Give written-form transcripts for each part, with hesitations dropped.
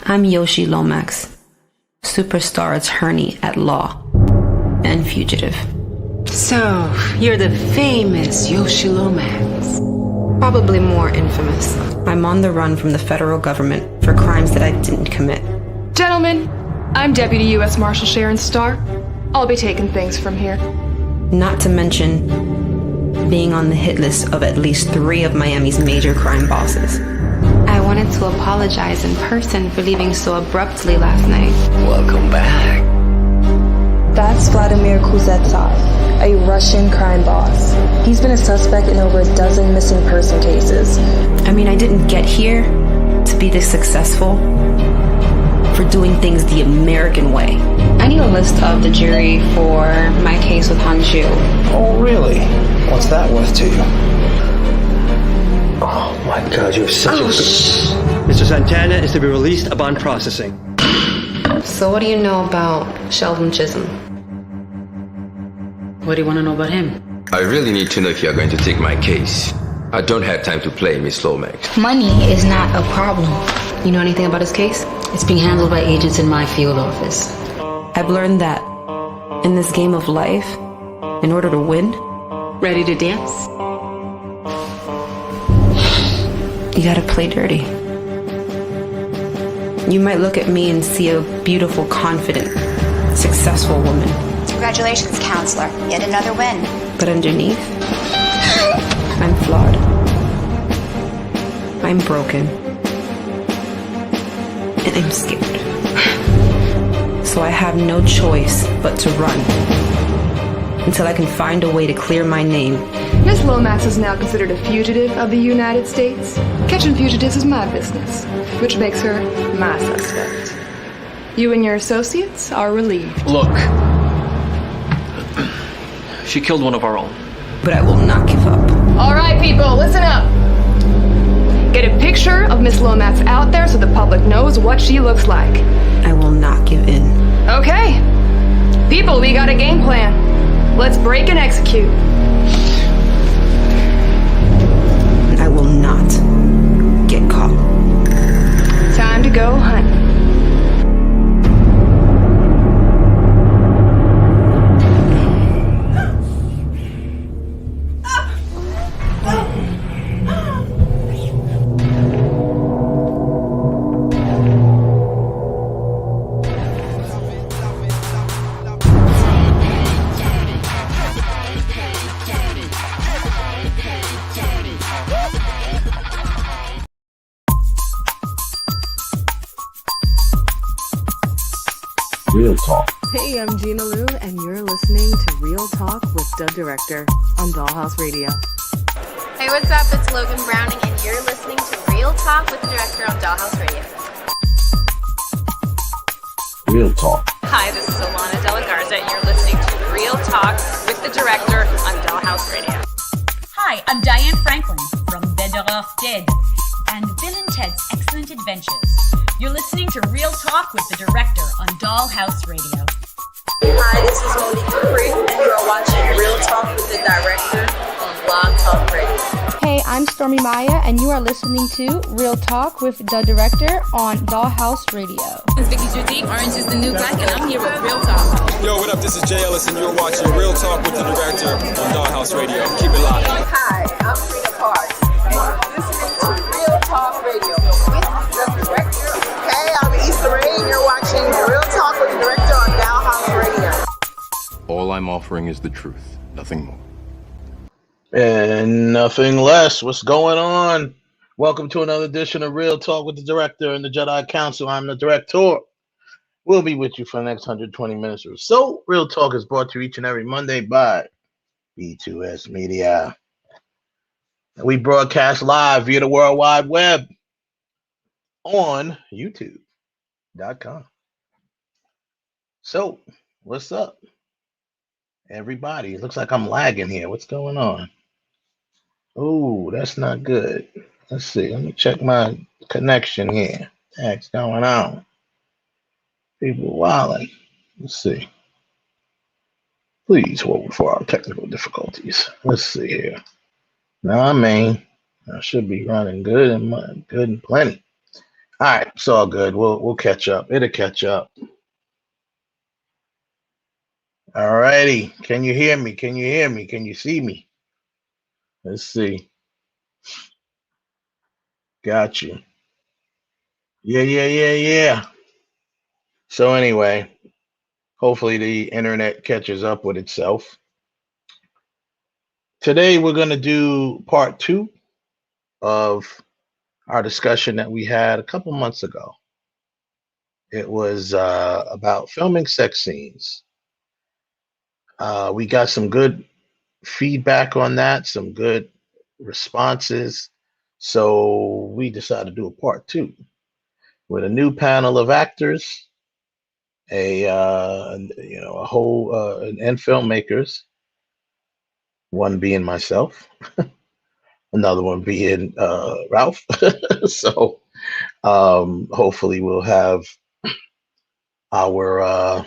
I'm Yoshi Lomax, superstar attorney at law and fugitive. So, you're the famous Yoshi Lomax. Probably more infamous. I'm on the run from the federal government for crimes that I didn't commit. Gentlemen, I'm Deputy U.S. Marshal Sharon Starr. I'll be taking things from here. Not to mention being on the hit list of at least 3 of Miami's major crime bosses. I wanted to apologize in person for leaving so abruptly last night. Welcome back. That's Vladimir Kuzetsov, a Russian crime boss. He's been a suspect in over a dozen missing person cases. I mean, I didn't get here to be this successful for doing things the American way. I need a list of the jury for my case with Hanju. Oh, really? What's that worth to you? Oh my God, you're such a... Mr. Santana is to be released upon processing. So what do you know about Sheldon Chisholm? What do you want to know about him? I really need to know if you're going to take my case. I don't have time to play, Miss Lomax. Money is not a problem. You know anything about his case? It's being handled by agents in my field office. I've learned that in this game of life, in order to win, Ready to dance? you gotta play dirty. You might look at me and see a beautiful, confident, successful woman. Congratulations, counselor. Yet another win. But underneath, I'm flawed. I'm broken. And I'm scared. So I have no choice but to run until I can find a way to clear my name. Miss Lomax is now considered a fugitive of the United States. Catching fugitives is my business, which makes her my suspect. You and your associates are relieved. Look. She killed one of our own. But I will not give up. All right, people, listen up. Get a picture of Miss Lomax out there so the public knows what she looks like. I will not give in. Okay. People, we got a game plan. Let's break and execute. I will not get caught. Time to go hunt. Real talk. Hey, I'm Gina Lou, and you're listening to Real Talk with the Director on Dollhouse Radio. Hey, what's up? It's Logan Browning, and you're listening to Real Talk with the Director on Dollhouse Radio. Real talk. Hi, this is Alana De La Garza, and you're listening to Real Talk with the Director on Dollhouse Radio. Hi, I'm Diane Franklin from Better Off Dead and Bill and Ted's Excellent Adventures. You're listening to Real Talk with the Director on Dollhouse Radio. Hi, this is Monique Capri, and you are watching Real Talk with the Director on Blog Talk Radio. Hey, I'm Stormy Maya, and you are listening to Real Talk with the Director on Dollhouse Radio. It's Vicky Judy, Orange is the New Black, and I'm here with Real Talk. Yo, what up? This is Jay Ellis, and you're watching Real Talk with the Director on Dollhouse Radio. Keep it locked. Hi, I'm Frida Parks, and you're listening to Real Talk Radio with the Director. Hey, I'm Issa Rae, and you're watching Real Talk with the Director on Dollhouse Radio. All I'm offering is the truth, nothing more. And nothing less. What's going on? Welcome to another edition of Real Talk with the Director and the Jedi Council. I'm the Director. We'll be with you for the next 120 minutes or so. Real Talk is brought to you each and every Monday by B2S Media. And we broadcast live via the World Wide Web on YouTube.com. So, what's up, everybody? It looks like I'm lagging here. What's going on? Oh, that's not good. Let's see. Let me check my connection here. What's going on? People wilding. Let's see. Please hold for our technical difficulties. Let's see here. Now, I mean, I should be running good and plenty. All right, it's all good. We'll catch up. It'll catch up. All righty. Can you hear me? Can you hear me? Can you see me? Let's see. Got you. Yeah. So anyway, hopefully the internet catches up with itself. Today we're going to do part 2 of our discussion that we had a couple months ago. It was about filming sex scenes. We got some good feedback on that, some good responses. So we decided to do a part 2 with a new panel of actors, a whole and filmmakers. One being myself, another one being Ralph. So hopefully we'll have our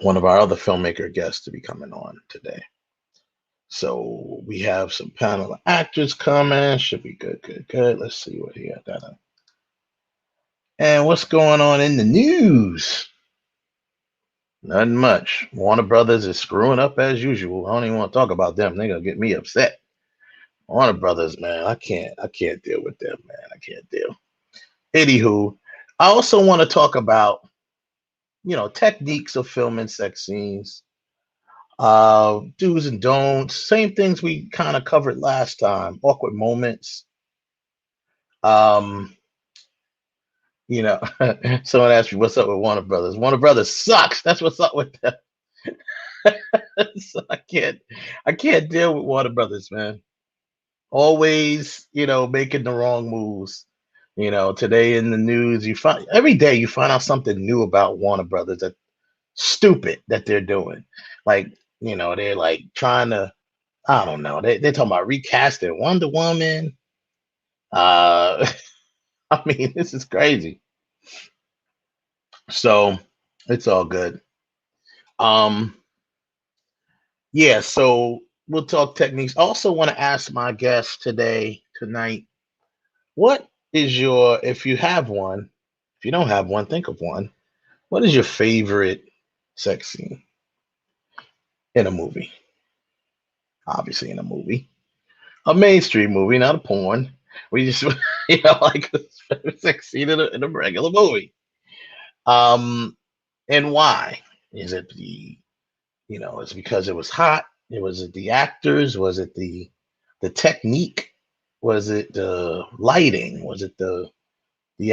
one of our other filmmaker guests to be coming on today. So we have some panel of actors coming. Should be good. Let's see what he got. And what's going on in the news? Nothing much. Warner Brothers is screwing up as usual. I don't even want to talk about them. They're gonna get me upset. Warner Brothers, man, I can't deal with them, man. I can't deal. Anywho, I also want to talk about, techniques of filming sex scenes, do's and don'ts, same things we kind of covered last time, awkward moments. Someone asked me what's up with Warner Brothers. Warner Brothers sucks. That's what's up with them. So I can't deal with Warner Brothers, man. Always, making the wrong moves. Today in the news, every day you find out something new about Warner Brothers that's stupid that they're doing. Like, they're like trying to, I don't know, they're talking about recasting Wonder Woman. I mean, this is crazy. So it's all good. Yeah, so we'll talk techniques. I also want to ask my guest tonight, what is if you have one, if you don't have one, think of one. What is your favorite sex scene in a movie? Obviously in a movie. A mainstream movie, not a porn. We just, like a sex scene in a regular movie. And why? Is it it's because it was hot? Was it the actors? Was it the technique? Was it the lighting? Was it the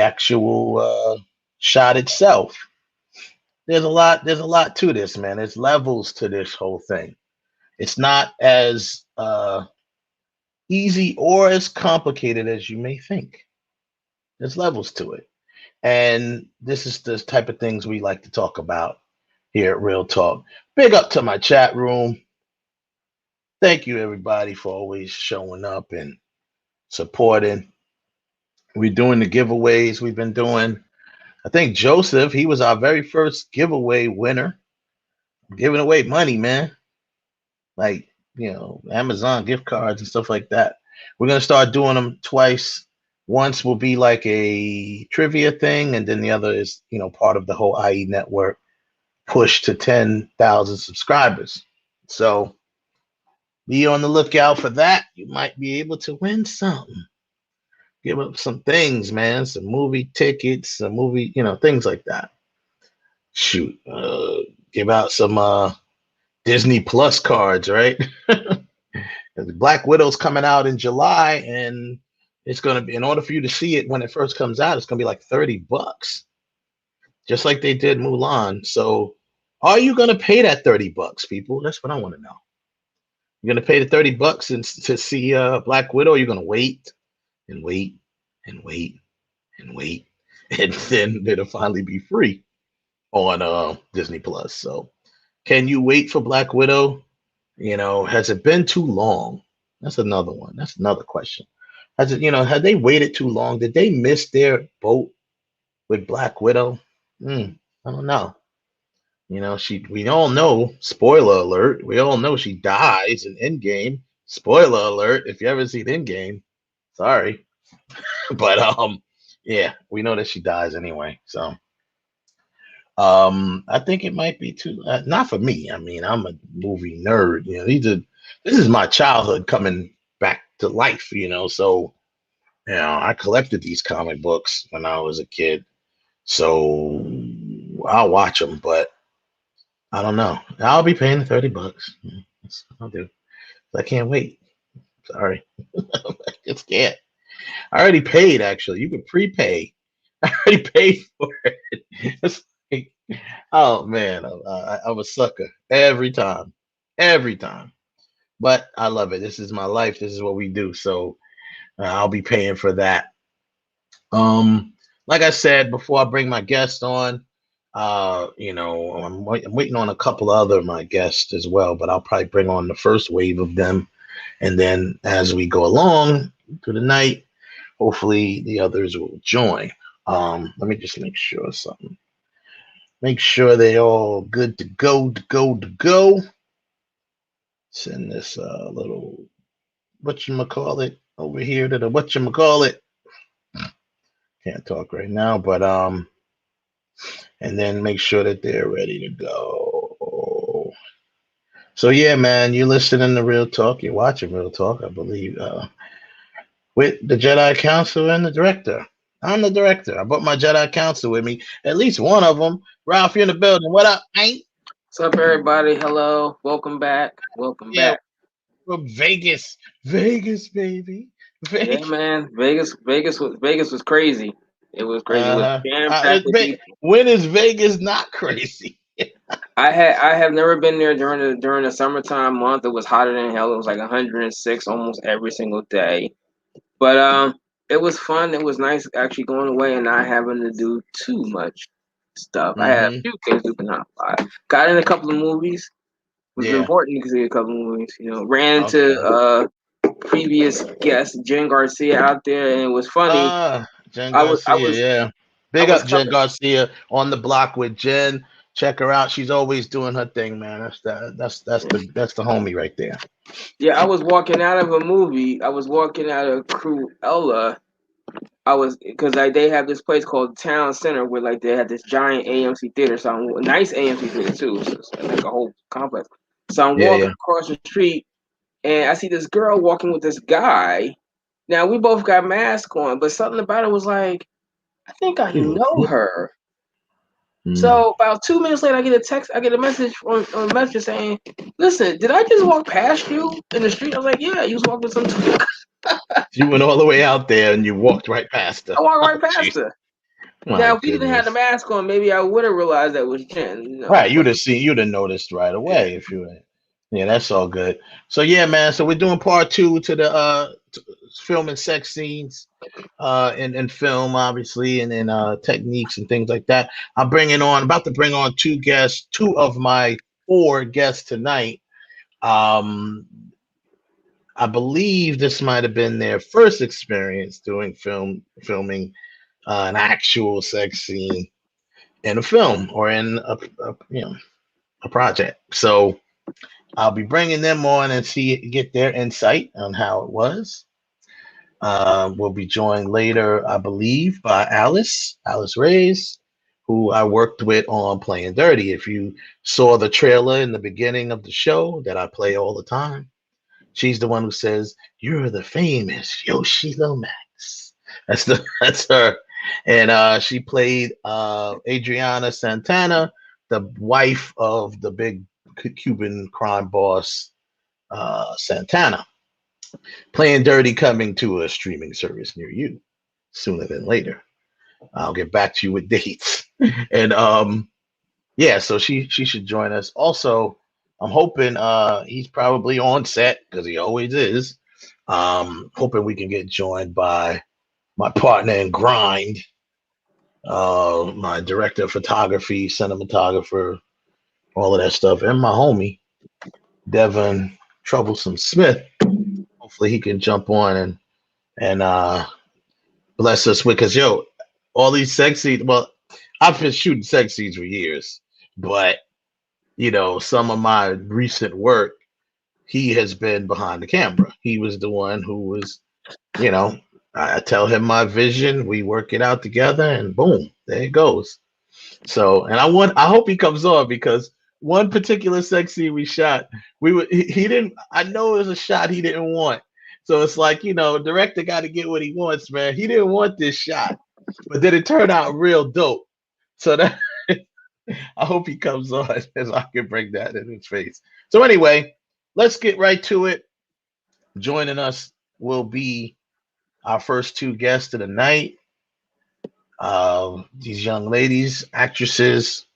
actual shot itself? There's a lot to this, man. There's levels to this whole thing. It's not as easy or as complicated as you may think. There's levels to it. And this is the type of things we like to talk about here at Real Talk. Big up to my chat room. Thank you, everybody, for always showing up and supporting. We're doing the giveaways we've been doing. I think Joseph, he was our very first giveaway winner. Giving away money, man. Like, Amazon gift cards and stuff like that. We're going to start doing them twice. Once will be like a trivia thing, and then the other is, part of the whole IE network push to 10,000 subscribers. So be on the lookout for that. You might be able to win something. Give up some things, man. Some movie tickets, some movie, things like that. Shoot. Give out some Disney Plus cards, right? Black Widow's coming out in July, and it's going to be, in order for you to see it when it first comes out, it's going to be like $30, just like they did Mulan. So are you going to pay that $30, people? That's what I want to know. You're going to pay the $30 and to see Black Widow, or you're going to wait and wait and wait and wait, and then it'll finally be free on Disney Plus. So can you wait for Black Widow? Has it been too long? That's another one. That's another question. Has it, had they waited too long? Did they miss their boat with Black Widow? I don't know. We all know, spoiler alert, we all know she dies in Endgame. Spoiler alert, if you ever seen Endgame, sorry. But Yeah, we know that she dies anyway. So I think it might be too not for me. I mean, I'm a movie nerd. You know, this is my childhood coming back to life. You know, so you know, I collected these comic books when I was a kid. So I'll watch them, but I don't know. I'll be paying $30. That's what I'll do. I can't wait. Sorry, I just can't. I already paid. Actually, you can prepay. I already paid for it. It's like, oh man, I'm a sucker every time. But I love it. This is my life. This is what we do. So I'll be paying for that. Like I said before, I bring my guest on. You know, I'm waiting on a couple other of my guests as well, but I'll probably bring on the first wave of them, and then as we go along through the night, hopefully the others will join. Let me just make sure something. Make sure they're all good to go. Send this little whatchamacallit over here to the whatchamacallit. Can't talk right now, but and then make sure that they're ready to go. So yeah, man, you're listening to Real Talk. You're watching Real Talk, I believe, with the Jedi Council and the director. I'm the director. I brought my Jedi Council with me. At least one of them. Ralph, you're in the building. What up, Hank? What's up, everybody? Hello. Welcome back. Welcome back. From Vegas. Vegas, baby. Vegas. Yeah, man. Vegas was crazy. It was crazy. It was jam-packed with people. When is Vegas not crazy? I have never been there during the summertime month. It was hotter than hell. It was like 106 almost every single day. But it was fun. It was nice actually going away and not having to do too much stuff. I had a few things to do, but not a lot. Got in a couple of movies. It was important to see a couple of movies. You know, ran into previous guest Jen Garcia out there, and it was funny. Jen Garcia, Big up Jen Garcia on the block with Jen. Check her out. She's always doing her thing, man. That's the homie right there. Yeah, I was walking out of a movie. I was walking out of Cruella. Because they have this place called Town Center where like they had this giant AMC theater, nice AMC theater too, so it's like a whole complex. So I'm walking across the street, and I see this girl walking with this guy. Now we both got masks on, but something about it was like, I think I know her. So about 2 minutes later, I get a message on Messenger saying, "Listen, did I just walk past you in the street?" I was like, "Yeah, you was walking with some." You went all the way out there and you walked right past her. I walked right past her. Now, if we didn't have the mask on, maybe I would have realized that was Jen. You know? Right, you'd have noticed right away if you. Yeah, that's all good. So yeah, man. So we're doing part 2 to the filming sex scenes in film, obviously, and then techniques and things like that. I'm about to bring on 2 guests, 2 of my 4 guests tonight. I believe this might have been their first experience doing filming an actual sex scene in a film or in a project. So I'll be bringing them on and get their insight on how it was. We'll be joined later, I believe, by Alice Reys, who I worked with on Playing Dirty. If you saw the trailer in the beginning of the show that I play all the time, she's the one who says, "You're the famous Yoshi Lomax." That's her. And she played Adriana Santana, the wife of the big Cuban crime boss Santana. Playing Dirty coming to a streaming service near you sooner than later. I'll get back to you with dates. And so she should join us. Also, I'm hoping he's probably on set because he always is. Hoping we can get joined by my partner in grind, my director of photography, cinematographer, all of that stuff, and my homie, Devon Troublesome Smith. Hopefully he can jump on and bless us with, because all these sex scenes, well, I've been shooting sex scenes for years, but some of my recent work, he has been behind the camera. He was the one who was, I tell him my vision. We work it out together, and boom, there it goes. So, and I hope he comes on because one particular sex scene we shot, he didn't. I know it was a shot he didn't want. So it's like, director got to get what he wants, man. He didn't want this shot, but then it turned out real dope. So that I hope he comes on as I can bring that in his face. So anyway, let's get right to it. Joining us will be our first two guests of the night. These young ladies, actresses,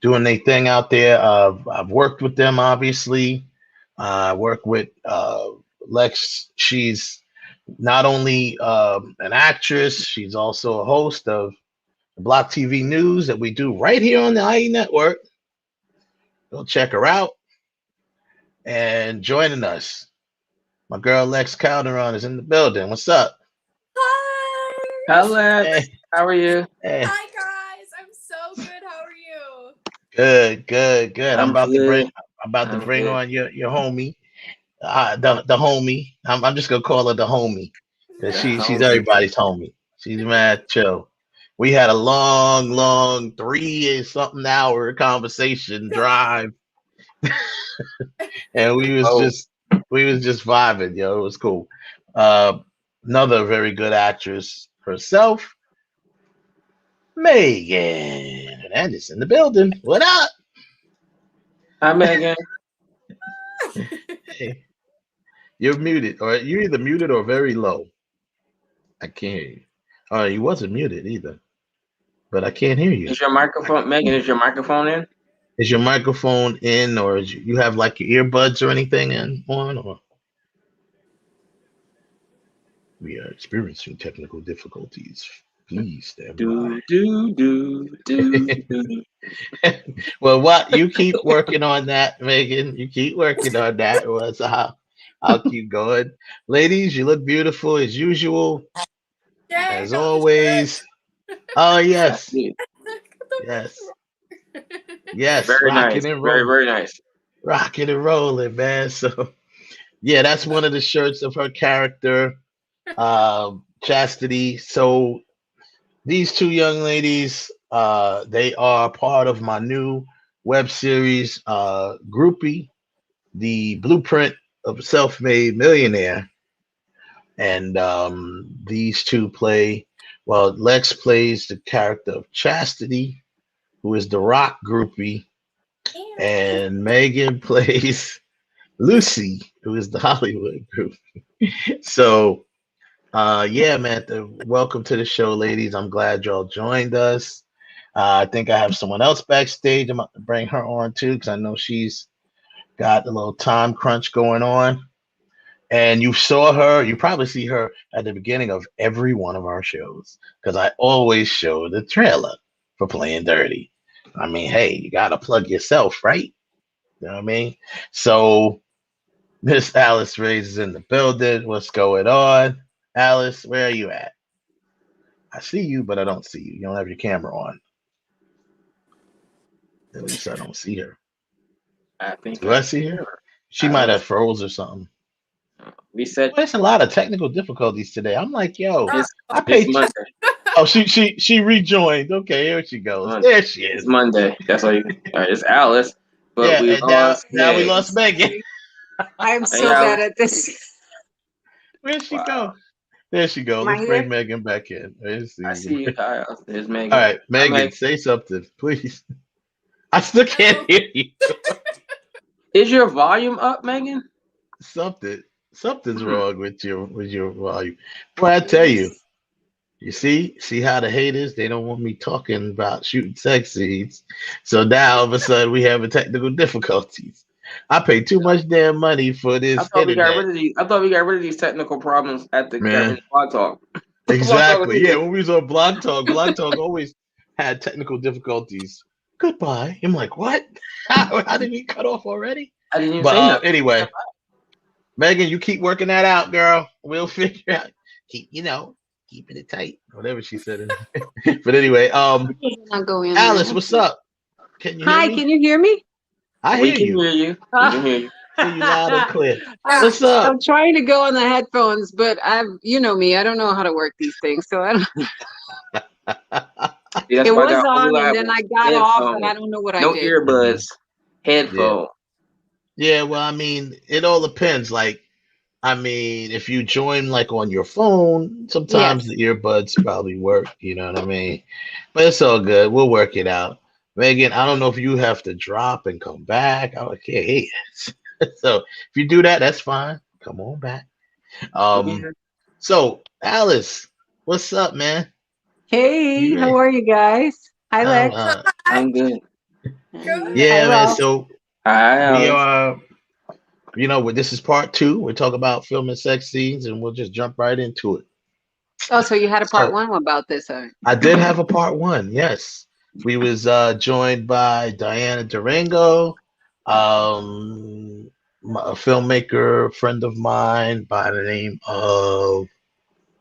doing their thing out there. I've worked with them, obviously. I work with Lex. She's not only an actress, she's also a host of Block TV News that we do right here on the IE Network. Go check her out. And joining us, my girl Alexis Calderon is in the building. What's up? Hi, Lex. Hey. How are you? Hey. Hi guys, I'm so good. How are you? Good. I'm about good. to bring on your homie, the homie. I'm just gonna call her the homie because she's everybody's homie. She's mad chill. We had a long 3-something hour conversation drive, and we was just vibing, yo. It was cool. Another very good actress herself, Megan Hernandez in the building. What up? Hi, Megan. Hey, you're muted, or you're either muted or very low. I can't hear you. Oh, you wasn't muted either, but I can't hear you. Is your microphone, Megan? Is your microphone in? Is your microphone in, or you have like your earbuds or anything on? Or we are experiencing technical difficulties. Please stand by. Well, what you keep working on that, Megan. You keep working on that. So I'll keep going. Ladies, you look beautiful as usual. As always. Oh yes. Yes. Very nice. Very nice. Rocking and rolling, man. So yeah, that's one of the shirts of her character, Chastity. So these two young ladies, they are part of my new web series, Groupie, the blueprint of a self-made millionaire. And these two Lex plays the character of Chastity, who is the rock groupie, and Megan plays Lucy, who is the Hollywood groupie. So yeah, man, welcome to the show, ladies. I'm glad y'all joined us. I think I have someone else backstage. I'm going to bring her on too, because I know she's got a little time crunch going on. And you probably see her at the beginning of every one of our shows, because I always show the trailer for Playing Dirty. I mean, hey, you got to plug yourself, right? You know what I mean? So Miss Alice Reys is in the building. What's going on? Alice, where are you at? I see you, but I don't see you. You don't have your camera on. At least I don't see her. Do I see her? She might have froze or something. We said there's a lot of technical difficulties today. I'm like, yo, I paid. Oh, she rejoined. Okay, here she goes. There she is. It's Monday. That's why it's Alice. But now we lost Megan. I'm so bad at this. Where'd she go? There she goes. Let's bring Megan back in. I see you, Kyle. There's Megan. All right, Megan, say something, please. I still can't hear you. Is your volume up, Megan? Something's wrong with your volume. Boy, I tell you. You see how the haters, they don't want me talking about shooting sex scenes. So now all of a sudden we have technical difficulties. I pay too much damn money for this. I thought we got rid of these technical problems at the Blog Talk. Exactly. Yeah, when we was on Blog Talk always had technical difficulties. Goodbye. I'm like, what? How did we cut off already? I didn't even say nothing. Anyway, Megan, you keep working that out, girl. We'll figure out. Keeping it tight, whatever she said. But anyway, Alice, what's up? Can you hear me? I hear you. We can hear you. Hear you loud and clear. What's up? I'm trying to go on the headphones, but you know me, I don't know how to work these things, so I don't. Yeah, It was on, and then I got off, and I don't know what I did. No earbuds, headphone. Yeah, well, I mean, it all depends. Like, I mean, if you join like on your phone, sometimes the earbuds probably work. You know what I mean? But it's all good. We'll work it out. Megan, I don't know if you have to drop and come back. I can't hear you. So if you do that, that's fine. Come on back. So Alice, what's up, man? Hey, how are you guys? Hi, Lex. I'm good. Yeah, man. So we are, this is part 2. We're talking about filming sex scenes, and we'll just jump right into it. Oh, so you had a part 1 about this, huh? I did have a part 1. Yes, we was joined by Diana Durango, a filmmaker friend of mine by the name of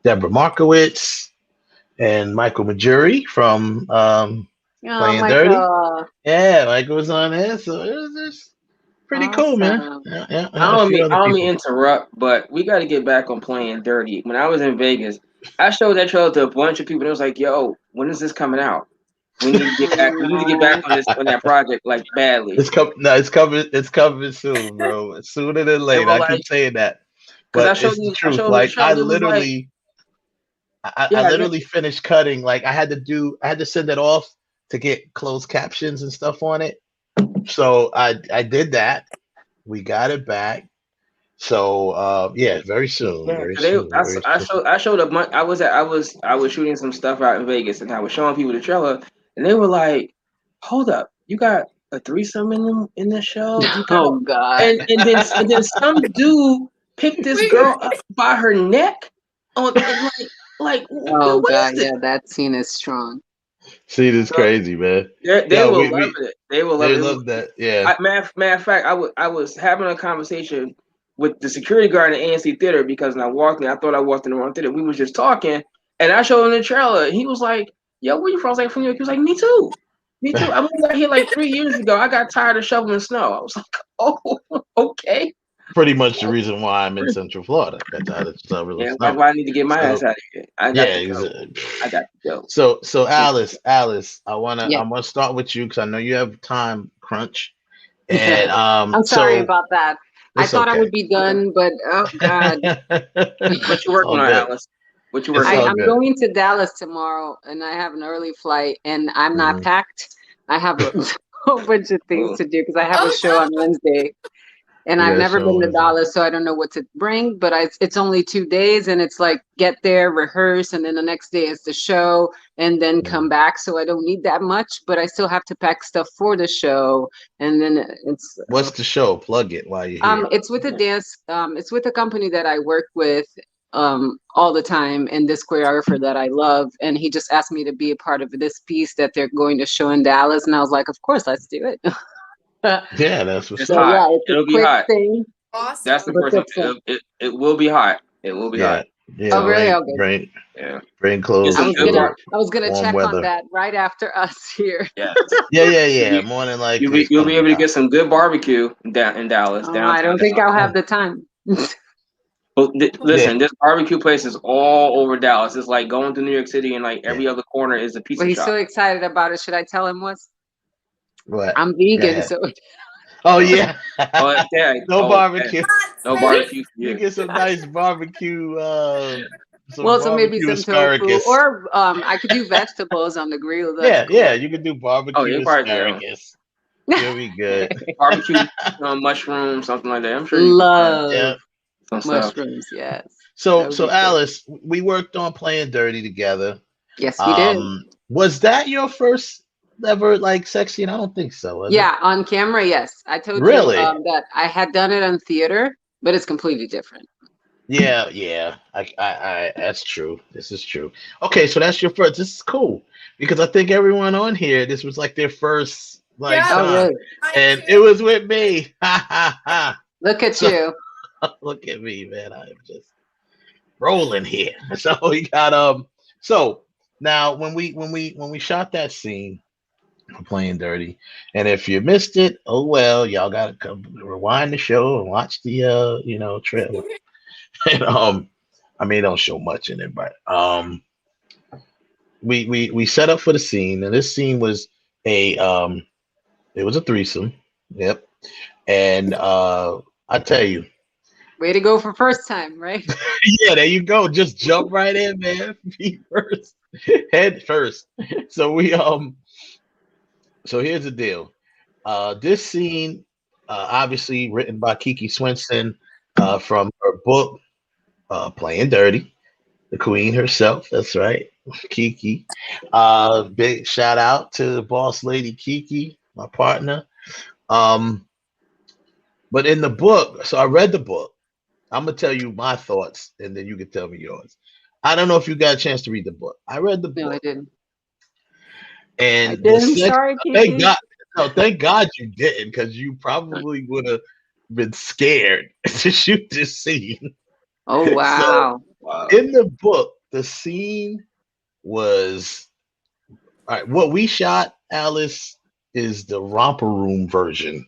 Deborah Markowitz, and Michael Majuri from Playing Dirty. Yeah, Michael was on there, so it was just pretty cool, man. I don't mean to interrupt, but we got to get back on Playing Dirty. When I was in Vegas, I showed that trailer to a bunch of people. It was like, "Yo, when is this coming out? We need to get back. We need to get back on that project like badly." It's coming soon, bro. Sooner than later. I keep saying that, but it's the truth. Like I literally finished cutting. Like I had to send it off to get closed captions and stuff on it. So I did that. We got it back. So very soon. Yeah, I showed up. I was shooting some stuff out in Vegas, and I was showing people the trailer, and they were like, "Hold up, you got a threesome in the show?" Oh God! And then some dude picked this girl up by her neck on like. Oh God! Yeah, that scene is strong. See, this crazy, man. They will love it. They will love it. They love that. Yeah. Matter of fact, I was having a conversation with the security guard in the ANC theater because when I walked in, I thought I walked in the wrong theater. We was just talking, and I showed him the trailer. And he was like, "Yo, where you from?" I was like, "From New York." He was like, "Me too. Me too. I moved out here like 3 years ago. I got tired of shoveling snow." I was like, "Oh, okay." Pretty much the reason why I'm in Central Florida. That's why I need to get my ass out of here. I got to go. So Alice, I wanna start with you because I know you have time crunch. And I'm sorry about that. I thought I would be done, but oh God. What you working on, Alice? What you working on? I'm going to Dallas tomorrow, and I have an early flight, and I'm not packed. I have a whole bunch of things to do because I have a show on Wednesday. And I've never been to Dallas, so I don't know what to bring, but it's only 2 days, and it's like get there, rehearse, and then the next day is the show, and then come back. So I don't need that much, but I still have to pack stuff for the show. And then it's what's the show? Plug it while you're here. It's with a dance. It's with a company that I work with all the time, and this choreographer that I love, and he just asked me to be a part of this piece that they're going to show in Dallas, and I was like, of course, let's do it. Yeah, that's what's hot. Yeah, it's It'll a quick hot. thing. Awesome. That's the first thing. It will be hot. It will be hot. Yeah, oh, really? Okay. Bring clothes. I was gonna check on that right after us here. Yeah. Yeah. Morning like you'll be able to get some good barbecue in Dallas. I don't think I'll have the time. Well, listen, this barbecue place is all over Dallas. It's like going to New York City, and like every other corner is a pizza shop. He's so excited about it. Should I tell him what's? What? I'm vegan, so. Oh yeah. No barbecue. No barbecue. You get some nice barbecue. So maybe some tofu, or I could do vegetables on the grill. Yeah, you could do barbecue asparagus. You'll be good. Barbecue mushrooms, something like that. I'm sure. Love mushrooms. Yes. So Alice, we worked on Playing Dirty together. Yes, we did. Was that your first ever like sex scene? I don't think so. On camera, yes. I told you that I had done it on theater, but it's completely different. Yeah. I that's true. This is true. Okay, so that's your first. This is cool because I think everyone on here, this was like their first time. Really? And it was with me. Look at you. Look at me, man. I am just rolling here. So we got so now when we shot that scene, for Playing Dirty. And if you missed it, oh well, y'all gotta come rewind the show and watch the trailer. And I mean, don't show much in it, but we set up for the scene, and this scene was a threesome. Yep. And I tell you, way to go for first time, right? yeah, there you go. Just jump right in, man. Feet first, head first. So so here's the deal. This scene, obviously written by Kiki Swenson, from her book, Playing Dirty, the queen herself. That's right, Kiki. Big shout out to the boss lady Kiki, my partner. But in the book, so I read the book. I'm gonna tell you my thoughts, and then you can tell me yours. I don't know if you got a chance to read the book. I read the book. No, I didn't. And I didn't. Sorry, Kiki. thank God. No, thank God you didn't, because you probably would have been scared to shoot this scene. Oh wow. So, in the book, the scene was all right. What we shot, Alice, is the romper room version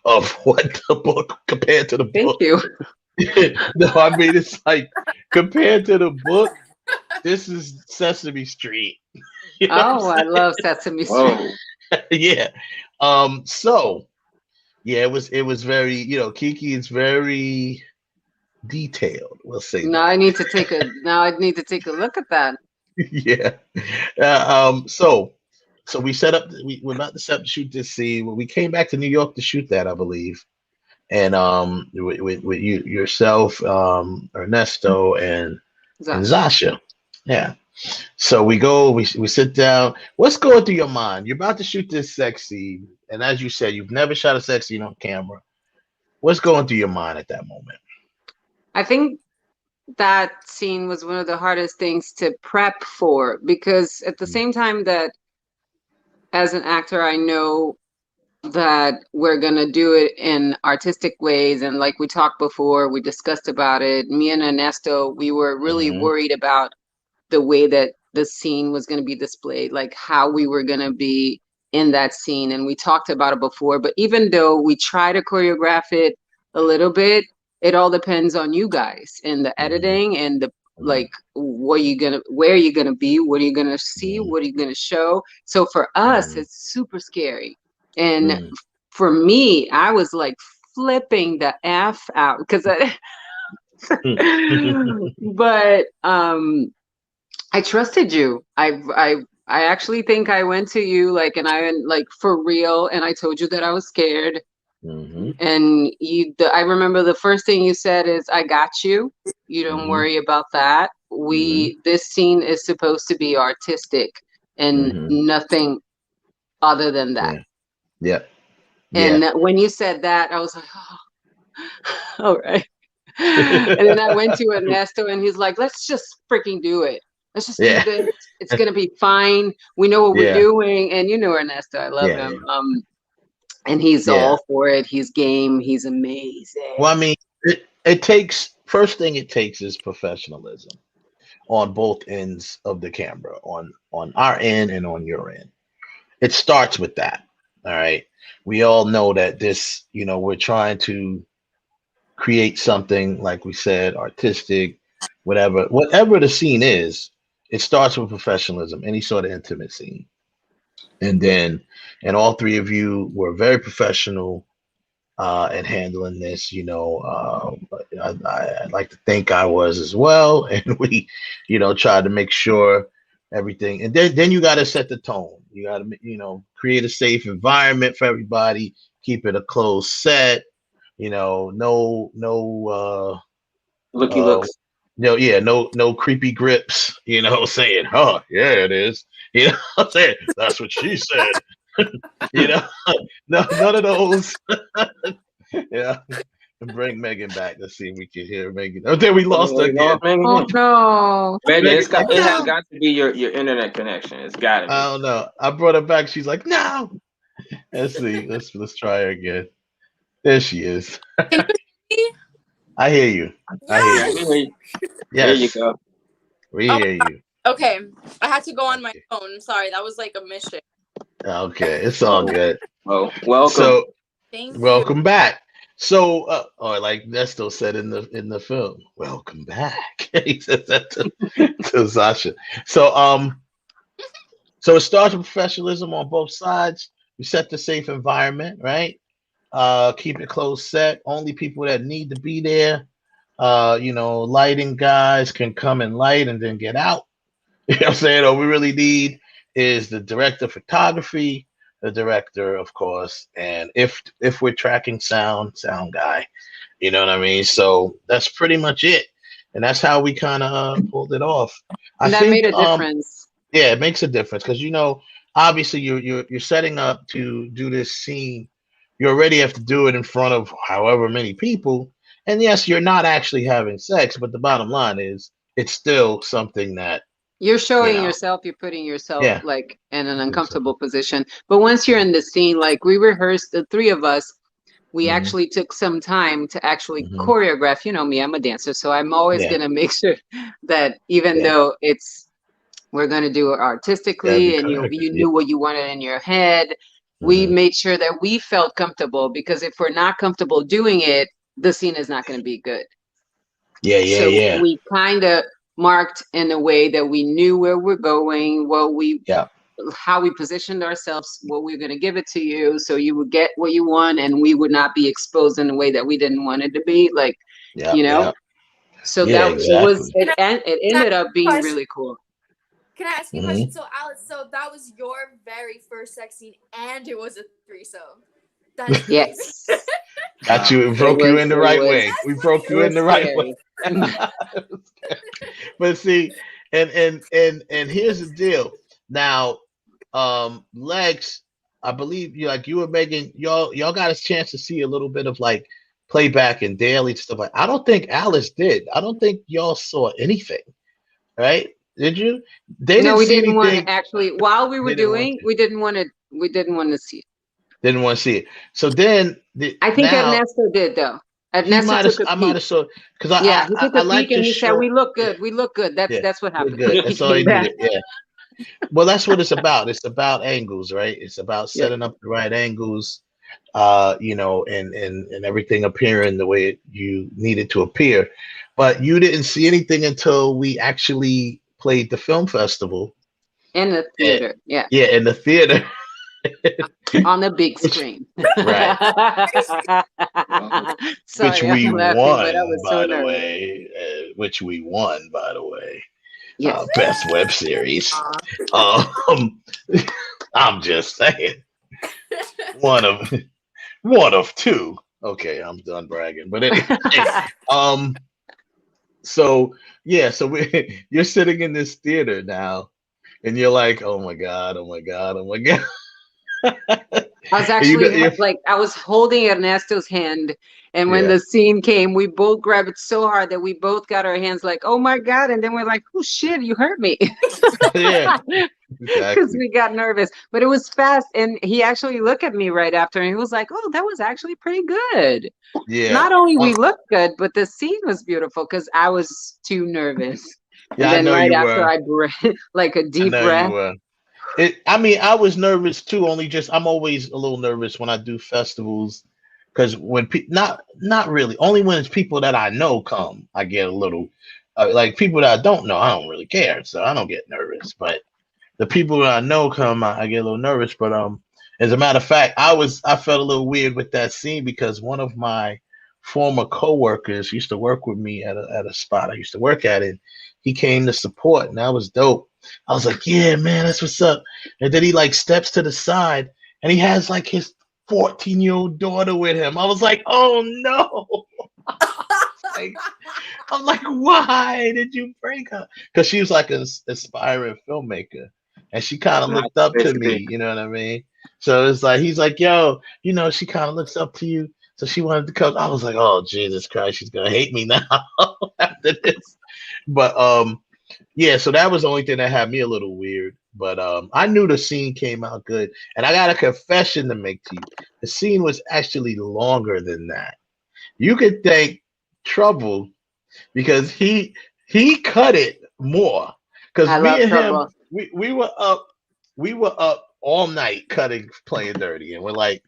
of what the book compared to the book. Thank you. No, I mean, it's like compared to the book, this is Sesame Street. You know I love Sesame Street. Yeah. So yeah, it was very, Kiki is very detailed. We'll say Now I need to take a look at that. Yeah. So we set up. We're about to set up to shoot this scene. We came back to New York to shoot that, I believe. And with you yourself, Ernesto, and Zasha. Yeah. So we sit down. What's going through your mind? You're about to shoot this sex scene, and as you said, you've never shot a sex scene on camera. What's going through your mind at that moment? I think that scene was one of the hardest things to prep for, because at the same time that as an actor, I know that we're going to do it in artistic ways. And like we talked before, we discussed about it. Me and Ernesto, we were really worried about the way that the scene was going to be displayed, like how we were going to be in that scene. And we talked about it before, but even though we try to choreograph it a little bit, it all depends on you guys and the editing and the, like, where are you going to be? What are you going to see? What are you going to show? So for us, it's super scary. And for me, I was like flipping the F out because but I trusted you. I actually think I went to you and I like for real, and I told you that I was scared. And I remember the first thing you said is, "I got you. You don't worry about that. This scene is supposed to be artistic and nothing other than that." Yeah. And when you said that, I was like, "Oh, all right." And then I went to Ernesto, and he's like, "Let's just freaking do it. Let's just do this. It's gonna be fine. We know what we're doing." And you know Ernesto, I love him. And he's all for it. He's game. He's amazing. Well, I mean, it takes, first thing it takes is professionalism on both ends of the camera, on our end and on your end. It starts with that. All right. We all know that this, we're trying to create something, like we said, artistic, whatever the scene is. It starts with professionalism, any sort of intimate scene. And all three of you were very professional at handling this. I'd like to think I was as well. And we, tried to make sure everything. And then you got to set the tone. You got to, create a safe environment for everybody. Keep it a closed set. No looky looks. No creepy grips, saying, "Oh, yeah, it is." Saying, "That's what she said." No, none of those. Yeah. And bring Megan back. Let's see if we can hear Megan. Oh, then we lost her again. Oh no. Megan, it has got to be your internet connection. It's gotta be. I don't know. I brought her back. She's like, "No." Let's see. Let's try her again. There she is. I hear you. I hear you. Yes. There you go. We hear you. Okay. I had to go on my phone. Sorry, that was like a mission. Okay, it's all good. Oh, welcome. So, Thank welcome you. back. So, or like Nesto said in the film, "Welcome back." He says that to Sasha. So it starts with professionalism on both sides. You set the safe environment, right? Keep it close set. Only people that need to be there. Lighting guys can come and light and then get out. You know what I'm saying? All we really need is the director of photography, the director, of course, and if we're tracking sound guy. You know what I mean? So that's pretty much it. And that's how we kind of pulled it off. I That think made a difference. yeah, it makes a difference because obviously you're setting up to do this scene. You already have to do it in front of however many people. And yes, you're not actually having sex, but the bottom line is it's still something that You're showing yourself, you're putting yourself Yeah. like in an uncomfortable position. But once you're in the scene, like we rehearsed, the three of us, we Mhm. actually took some time to actually Mhm. choreograph. You know me, I'm a dancer, so I'm always Yeah. gonna make sure that even Yeah. though we're gonna do it Gotta artistically be and you correct. knew what you wanted in your head, we Mhm. made sure that we felt comfortable, because if we're not comfortable doing it, the scene is not gonna be good. Yeah. So we kind of marked in a way that we knew where we're going, how we positioned ourselves, what we were going to give it to you, so you would get what you want, and we would not be exposed in a way that we didn't want it to be. Like, Yeah. So Yeah, exactly. it ended up being really cool. Can I ask you a Mhm. question? So, Alex, that was your very first sex scene, and it was a threesome. That is Yes. Got you. It broke you in the right way. We broke you in the right way. But see, and here's the deal. Now, Lex, I believe you were making y'all got a chance to see a little bit of like playback and daily stuff. Like I don't think Alice did. I don't think y'all saw anything, right? Did you? They didn't we see didn't want anything. to actually. While we were They didn't want doing, we didn't want to. We didn't want to see it. Didn't want to see it. So then, I think Ernesto did though. Ernesto took a I might peek. have saw because Yeah, he took I a like peek and to he said, show. "We look good. We look good." That's what We're happened. good. That's all He he came needed. Yeah. Well, that's what it's about. It's about angles, right? It's about Yeah. setting up the right angles, and everything appearing the way you need it to appear. But you didn't see anything until we actually played the film festival In the theater. Yeah. Yeah, in the theater. On the big screen. Right. Sorry, Which we I'm laughing, but I won, was so by the nervous. way. Which we won, by the way. Yes. Best web series. I'm just saying. One of two. Okay, I'm done bragging. But anyway, so you're sitting in this theater now, and you're like, oh my god. I was actually I was holding Ernesto's hand, and when the scene came, we both grabbed it so hard that we both got our hands like, oh my god, and then we're like, oh shit, you hurt me. Yeah, because we got nervous. But it was fast, and he actually looked at me right after, and he was like, oh, that was actually pretty good. Yeah. Not only we looked good, but the scene was beautiful because I was too nervous. Yeah, and then I know right you after were. I breathed like a deep I know breath. you were. I was nervous too. I'm always a little nervous when I do festivals, because when not really, only when it's people that I know come, I get a little like people that I don't know, I don't really care, so I don't get nervous. But the people that I know come, I get a little nervous. But as a matter of fact, I felt a little weird with that scene because one of my former coworkers used to work with me at a spot I used to work at, and he came to support, and that was dope. I was like, yeah, man, that's what's up. And then he like steps to the side, and he has like his 14-year-old daughter with him. I was like, oh no. I'm like, why did you break her? Because she was like an aspiring filmmaker, and she kind of looked up to me. You know what I mean? So it's like he's like, yo, she kind of looks up to you. So she wanted to come. I was like, oh Jesus Christ, she's gonna hate me now after this. But yeah, so that was the only thing that had me a little weird. But I knew the scene came out good. And I got a confession to make to you. The scene was actually longer than that. You could thank Trouble because he cut it more. Because me and him, we were up all night cutting, playing dirty, and we're like,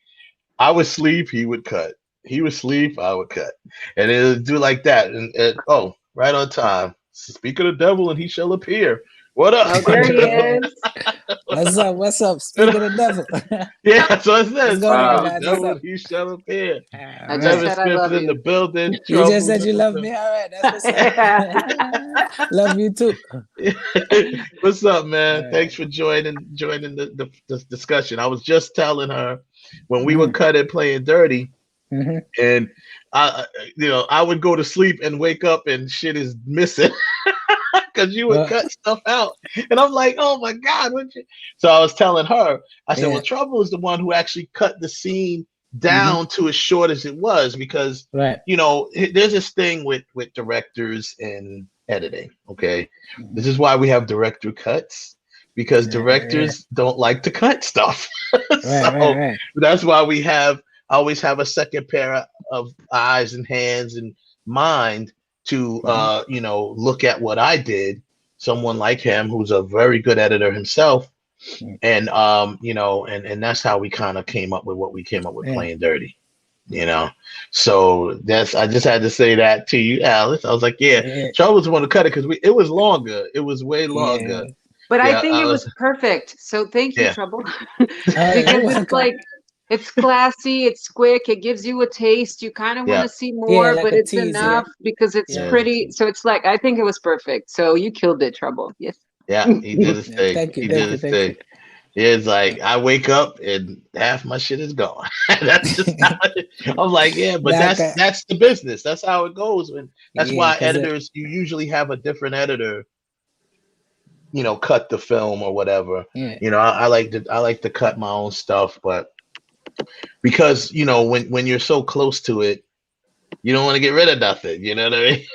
I would sleep, he would cut. He would sleep, I would cut, and it would do like that. And oh, right on time. Speak of the devil, and he shall appear. What up? Oh, there he is. What's up? What's up? Speak of the devil. Yeah, so it says, guys? devil, he shall appear. I just said I love in you. the building. You just said you love me. All right, that's what's up. Love you too. What's up, man? Thanks for joining the discussion. I was just telling her when we were cutting, playing dirty, and I would go to sleep and wake up and shit is missing. Because you would cut stuff out. And I'm like, oh my God. So I was telling her, I said, well, Trouble is the one who actually cut the scene down to as short as it was, because, there's this thing with directors and editing. Okay. This is why we have director cuts, because directors don't like to cut stuff. That's why we always have a second pair of eyes and hands and mind to look at what I did, someone like him who's a very good editor himself, and and that's how we kind of came up with what we came up with, playing dirty, So I just had to say that to you, Alice. I was like, Trouble was the one to cut it, because it was longer, it was way longer. But I think it was perfect. So thank you, Trouble, because it's like, it's classy, it's quick, it gives you a taste. You kind of want to see more, but it's enough because it's pretty. So it's like, I think it was perfect. So you killed it, Trouble. Yes. Yeah, he did his thing. Thank you. He did his thing. It's like I wake up and half my shit is gone. That's just how I'm like, but that's the business. That's how it goes. And that's why editors, you usually have a different editor, cut the film or whatever. I like to cut my own stuff, but because when you're so close to it, you don't want to get rid of nothing. You know what I mean?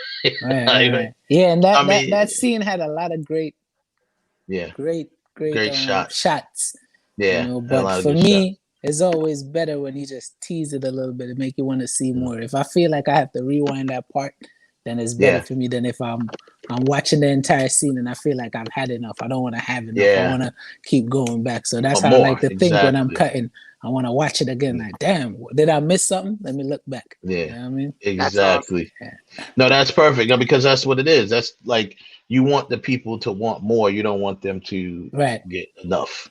Right. Yeah, and that scene had a lot of great shots. Yeah, but for me, it's always better when you just tease it a little bit and make you want to see more. If I feel like I have to rewind that part, then it's better for me than if I'm watching the entire scene and I feel like I've had enough. I don't want to have enough. I want to keep going back. So that's how I like to think when I'm cutting. I want to watch it again. Like, damn, did I miss something? Let me look back. Yeah, you know what I mean, exactly. No, that's perfect. No, because that's what it is. That's like, you want the people to want more. You don't want them to get enough.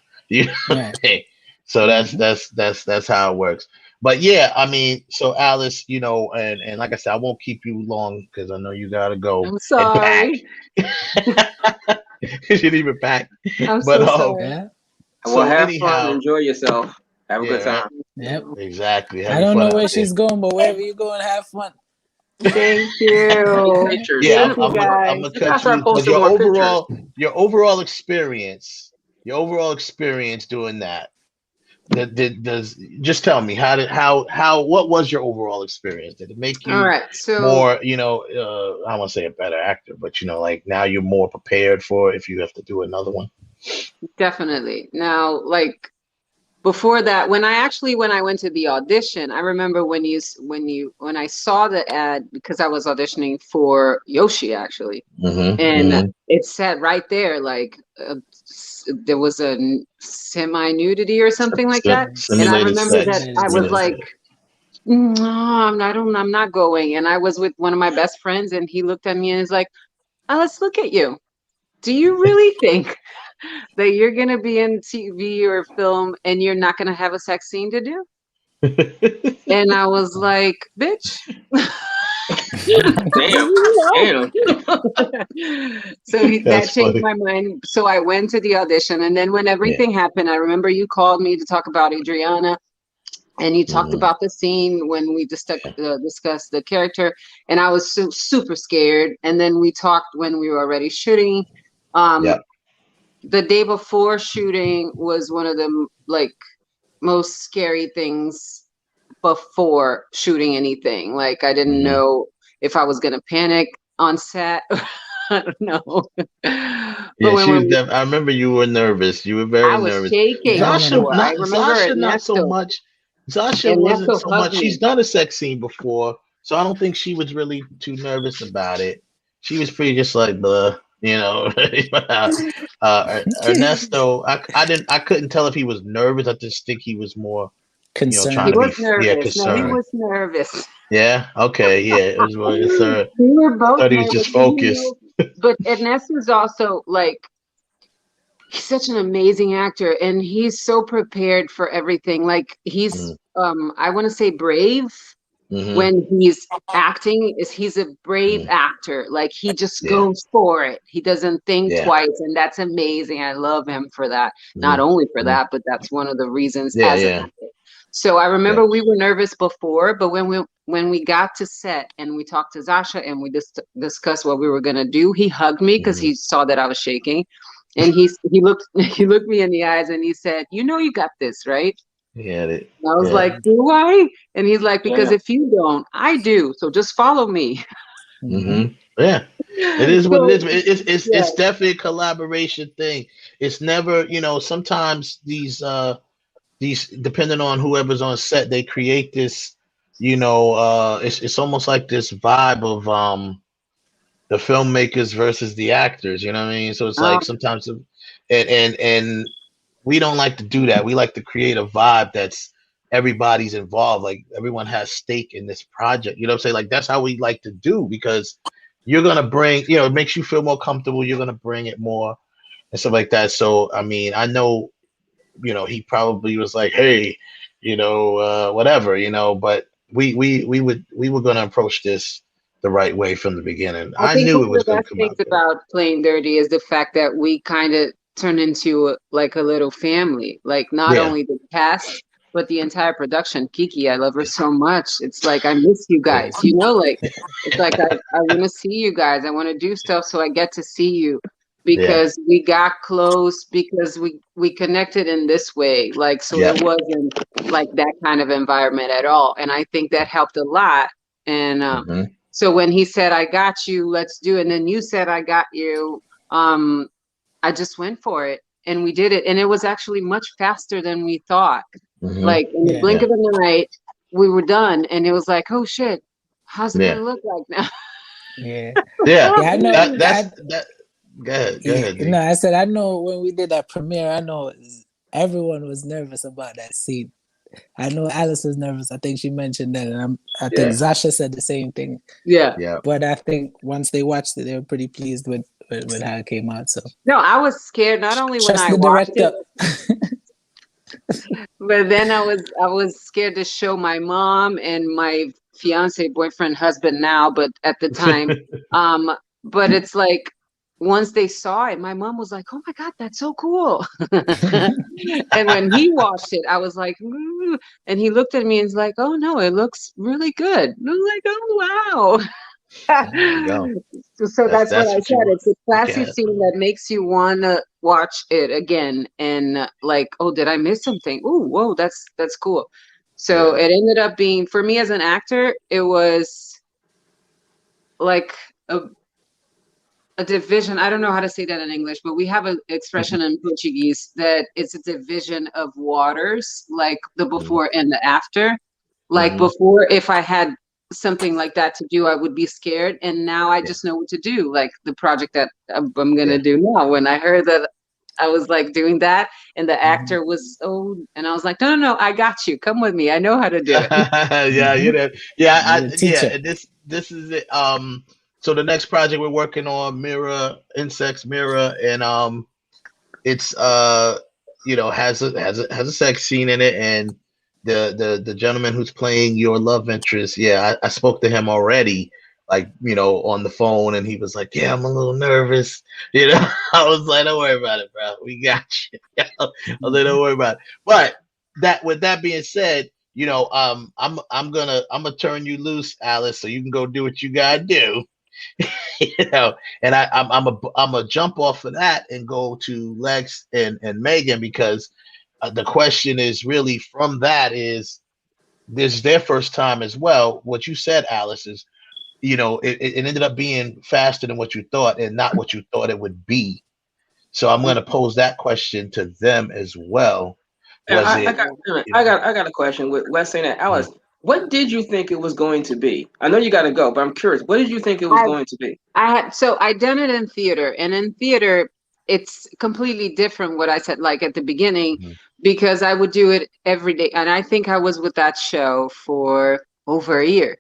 So that's how it works. But I mean, so Alice, and like I said, I won't keep you long because I know you gotta go. I'm sorry. You didn't even pack. I'm so sorry. Well, have fun, enjoy yourself. Have a good time. Yep. Exactly. I don't know where she's going, but wherever you go, and have fun. Thank you. I'm gonna cut you. Your overall experience doing that. Just tell me what was your overall experience? Did it make you more, I want to say a better actor, but like now you're more prepared for if you have to do another one? Definitely. Now, like before that, when I went to the audition, I remember when I saw the ad, because I was auditioning for Yoshi actually, and it said right there, like there was a semi-nudity or something like that, and I remember that I was like, no, I'm not going. And I was with one of my best friends, and he looked at me and is like, let's look at you. Do you really think that you're going to be in TV or film and you're not going to have a sex scene to do? And I was like, bitch. Damn. So that changed my mind. So I went to the audition, and then when everything happened, I remember you called me to talk about Adriana, and you talked about the scene when we discussed the character, and I was super scared. And then we talked when we were already shooting. The day before shooting was one of the most scary things before shooting anything. Like I didn't know if I was gonna panic on set. I don't know. I remember you were nervous. You were very nervous. I was shaking. I remember Zasha not so much. Zasha wasn't so much. She's done a sex scene before, so I don't think she was really too nervous about it. She was pretty just like, You know, Ernesto, I couldn't tell if he was nervous. I just think he was more concerned. trying He to was be nervous. concerned. No, he was nervous. Yeah. Okay. Yeah. It was really concerned. We were both Thought he was nervous. just focused. But Ernesto's also like, he's such an amazing actor, and he's so prepared for everything. Like he's I want to say brave. When he's acting, he's a brave actor. Like he just goes for it. He doesn't think twice, and that's amazing. I love him for that. Not only for that, but that's one of the reasons as an actor. So I remember we were nervous before, but when we got to set and we talked to Zasha and we discussed what we were gonna do, he hugged me because he saw that I was shaking, and he looked me in the eyes and he said, "You know, you got this, right?" He had it. And I was like, "Do I?" And he's like, "Because if you don't, I do. So just follow me." Yeah, it is what it is. It's definitely a collaboration thing. It's never, sometimes these depending on whoever's on set, they create this, it's almost like this vibe of the filmmakers versus the actors. You know what I mean? So it's like sometimes, and we don't like to do that. We like to create a vibe that's everybody's involved. Like everyone has stake in this project. You know what I'm saying? Like that's how we like to do, because you're going to bring, it makes you feel more comfortable. You're going to bring it more and stuff like that. So, I mean, I know, he probably was like, hey, whatever, but we were going to approach this the right way from the beginning. I knew it was going to come out. The best things about Playing Dirty is the fact that we kind of turned into like a little family, like not only the cast, but the entire production. Kiki, I love her so much. It's like, I miss you guys, like, it's like, I want to see you guys. I want to do stuff. So I get to see you because we got close, because we connected in this way. Like, so it wasn't like that kind of environment at all. And I think that helped a lot. And so when he said, I got you, let's do it. And then you said, I got you. I just went for it and we did it. And it was actually much faster than we thought. Like in the blink of an eye, we were done. And it was like, oh shit, how's it gonna look like now? I know. Go ahead. No, I said, I know when we did that premiere, I know everyone was nervous about that scene. I know Alice was nervous. I think she mentioned that. And I think Zasha said the same thing. Yeah. But I think once they watched it, they were pretty pleased with how it came out. So no, I was scared not only when I watched it, but then I was scared to show my mom and my fiance, boyfriend, husband now, but at the time, but it's like once they saw it, my mom was like, "Oh my God, that's so cool!" And when he watched it, I was like, "Ooh," and he looked at me and was like, "Oh no, it looks really good." And I was like, "Oh wow." So that's what I said. It's a classy scene that makes you want to watch it again and like, oh, did I miss something? Oh, whoa, that's cool. So it ended up being, for me as an actor, it was like a division. I don't know how to say that in English, but we have an expression in Portuguese that it's a division of waters, like the before and the after. Like before, if I had something like that to do, I would be scared, and now I just know what to do. Like the project that I'm gonna do now. When I heard that I was like doing that, and the actor was and I was like, no, I got you. Come with me. I know how to do it. This is it. So the next project we're working on, Insects Mirror, and it's has a sex scene in it, and the gentleman who's playing your love interest, I spoke to him already, like, on the phone, and he was like, yeah, I'm a little nervous. I was like, don't worry about it, bro. We got you. I was like, don't worry about it. But with that being said, I'm gonna turn you loose, Alice, so you can go do what you gotta do. And I'm a jump off of that and go to Lex and Megan, because the question is really from that is, this is their first time as well. What you said, Alice, is, it ended up being faster than what you thought and not what you thought it would be. So I'm going to pose that question to them as well. I got a question with Wes saying that. Alice, What did you think it was going to be? I know you got to go, but I'm curious. What did you think it was going to be? I done it in theater, and in theater, it's completely different. What I said, like at the beginning, because I would do it every day, and I think I was with that show for over a year.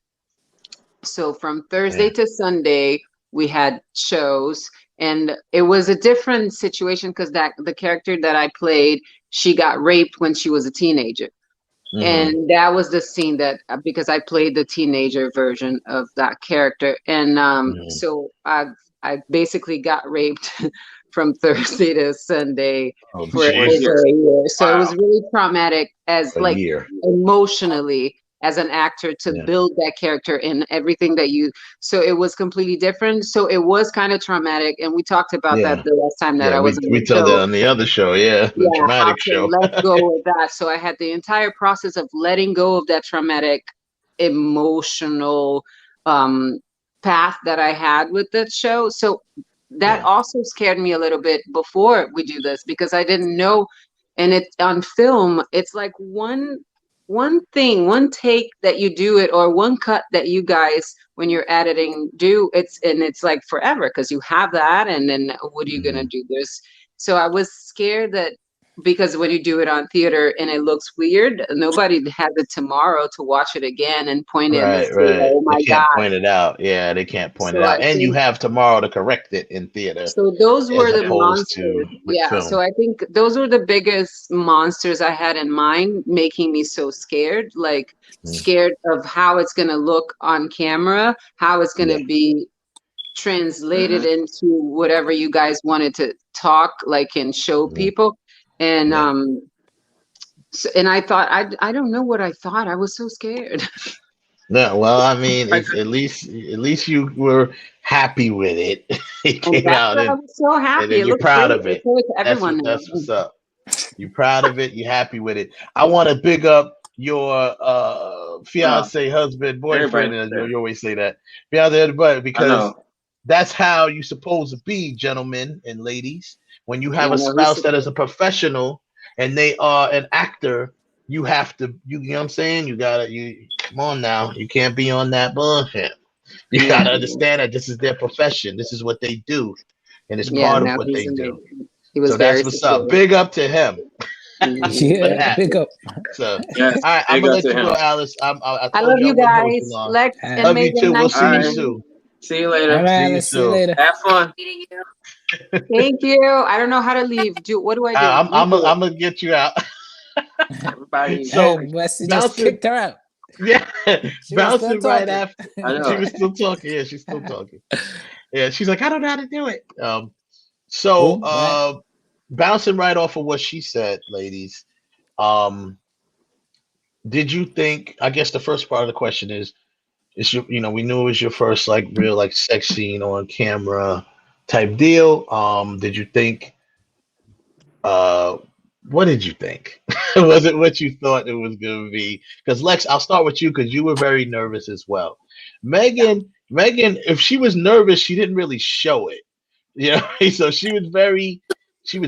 So from Thursday to Sunday, we had shows, and it was a different situation because the character that I played, she got raped when she was a teenager. And that was the scene that, because I played the teenager version of that character. And so I basically got raped from Thursday to Sunday for over a year. So it was really traumatic as like emotionally as an actor to build that character and everything that so it was completely different. So it was kind of traumatic. And we talked about that the last time that I was on the we told that on the other show, the traumatic show. Let go of that. So I had the entire process of letting go of that traumatic emotional path that I had with that show. So that also scared me a little bit before we do this, because I didn't know. And it on film, it's like one take that you do it, or one cut that you guys, when you're editing, do it's like forever, because you have that, and then what are you gonna do this? So I was scared that, because when you do it on theater and it looks weird, nobody has it tomorrow to watch it again and point it and say, oh my they can't God. point it out. Yeah, they can't point it out. And you have tomorrow to correct it in theater. So those were the monsters. Film. So I think those were the biggest monsters I had in mind, making me so scared, like scared of how it's going to look on camera, how it's going to be translated into whatever you guys wanted to talk, like, and show people. And and I thought, I don't know what I thought. I was so scared. Yeah, well, I mean, at least you were happy with it. It came out, I was so happy. And you're proud of it. That's what's up. You're proud of it. You're happy with it. I want to big up your fiance, husband, boyfriend. As you always say that, fiance, but because that's how you're supposed to be, gentlemen and ladies. When you have a spouse that is a professional and they are an actor, you have to, you know what I'm saying? You come on now. You can't be on that bullshit. You gotta understand that this is their profession. This is what they do. And it's part of what they do. So that's what's up. Big up to him. Big up. So, all right, I'm gonna let you go, Alice. I love you guys. Lex and love you too. We'll see you soon. See you later. All right, see you later. Have fun. Thank you. I don't know how to leave. What do I do? I'm gonna get you out. Everybody. So Wesley just kicked her out. Yeah, bouncing right after. She was still talking. Yeah, she's still talking. Yeah, she's like, I don't know how to do it. Bouncing right off of what she said, ladies. Did you think? I guess the first part of the question is your, we knew it was your first like real like sex scene on camera type deal. Did you think? What did you think? Was it what you thought it was going to be? Because Lex, I'll start with you because you were very nervous as well. Megan, if she was nervous, she didn't really show it. So she was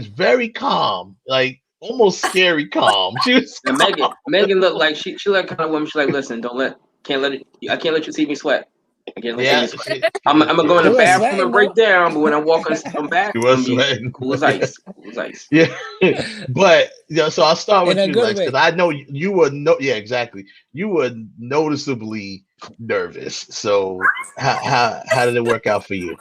very calm, like almost scary calm. She was calm. Megan looked like she like kind of woman. She's like, listen, I can't let you see me sweat. I can't let you sweat. I'm gonna go in the bathroom and break down, but when I walk on back, cool as ice. Yeah, but so I'll start with you, Lex, because I know you were exactly. You were noticeably nervous. So how did it work out for you?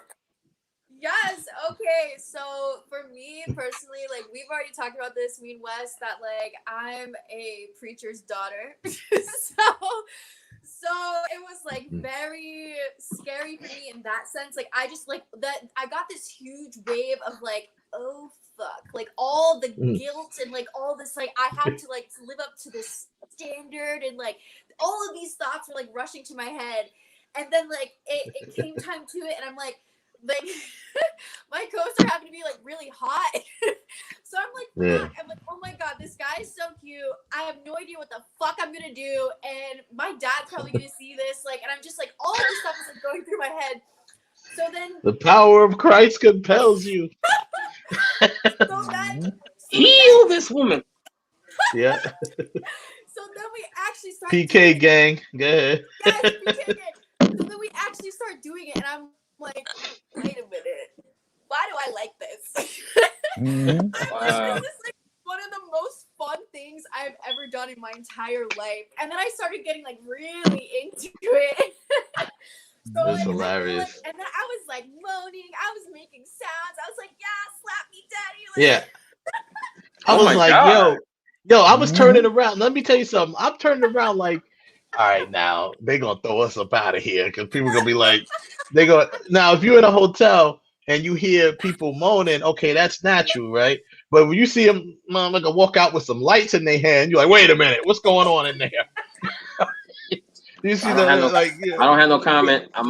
Yes. Okay. So for me personally, like we've already talked about this, me and Wes, that like I'm a preacher's daughter. So it was like very scary for me in that sense. Like I just like that I got this huge wave of like, oh fuck, like all the guilt and like all this, like I have to like live up to this standard, and like all of these thoughts were like rushing to my head. And then like it came time to it, and I'm like my coaster happened to be like really hot. So I'm like, fuck. I'm like, oh my god, this guy is so cute. I have no idea what the fuck I'm gonna do, and my dad's probably gonna see this, like, and I'm just like, all this stuff is like going through my head. So then the power of Christ compels you. Heal this woman. Yeah. So then we actually start PK gang. Go ahead. Yes, PK gang. So then we actually start doing it, and I'm like, wait a minute, why do I like this? This is like one of the most fun things I've ever done in my entire life. And then I started getting like really into it. So That's hilarious. And then I was like moaning, I was making sounds. I was like, yeah, slap me, daddy. Yeah. I was like, God. yo, I was turning around. Let me tell you something. I'm turning around like, all right, now they're gonna throw us up out of here because people gonna be like, now if you're in a hotel and you hear people moaning, okay, that's natural, right? But when you see them like walk out with some lights in their hand, you're like, wait a minute, what's going on in there? You see I don't have no comment. But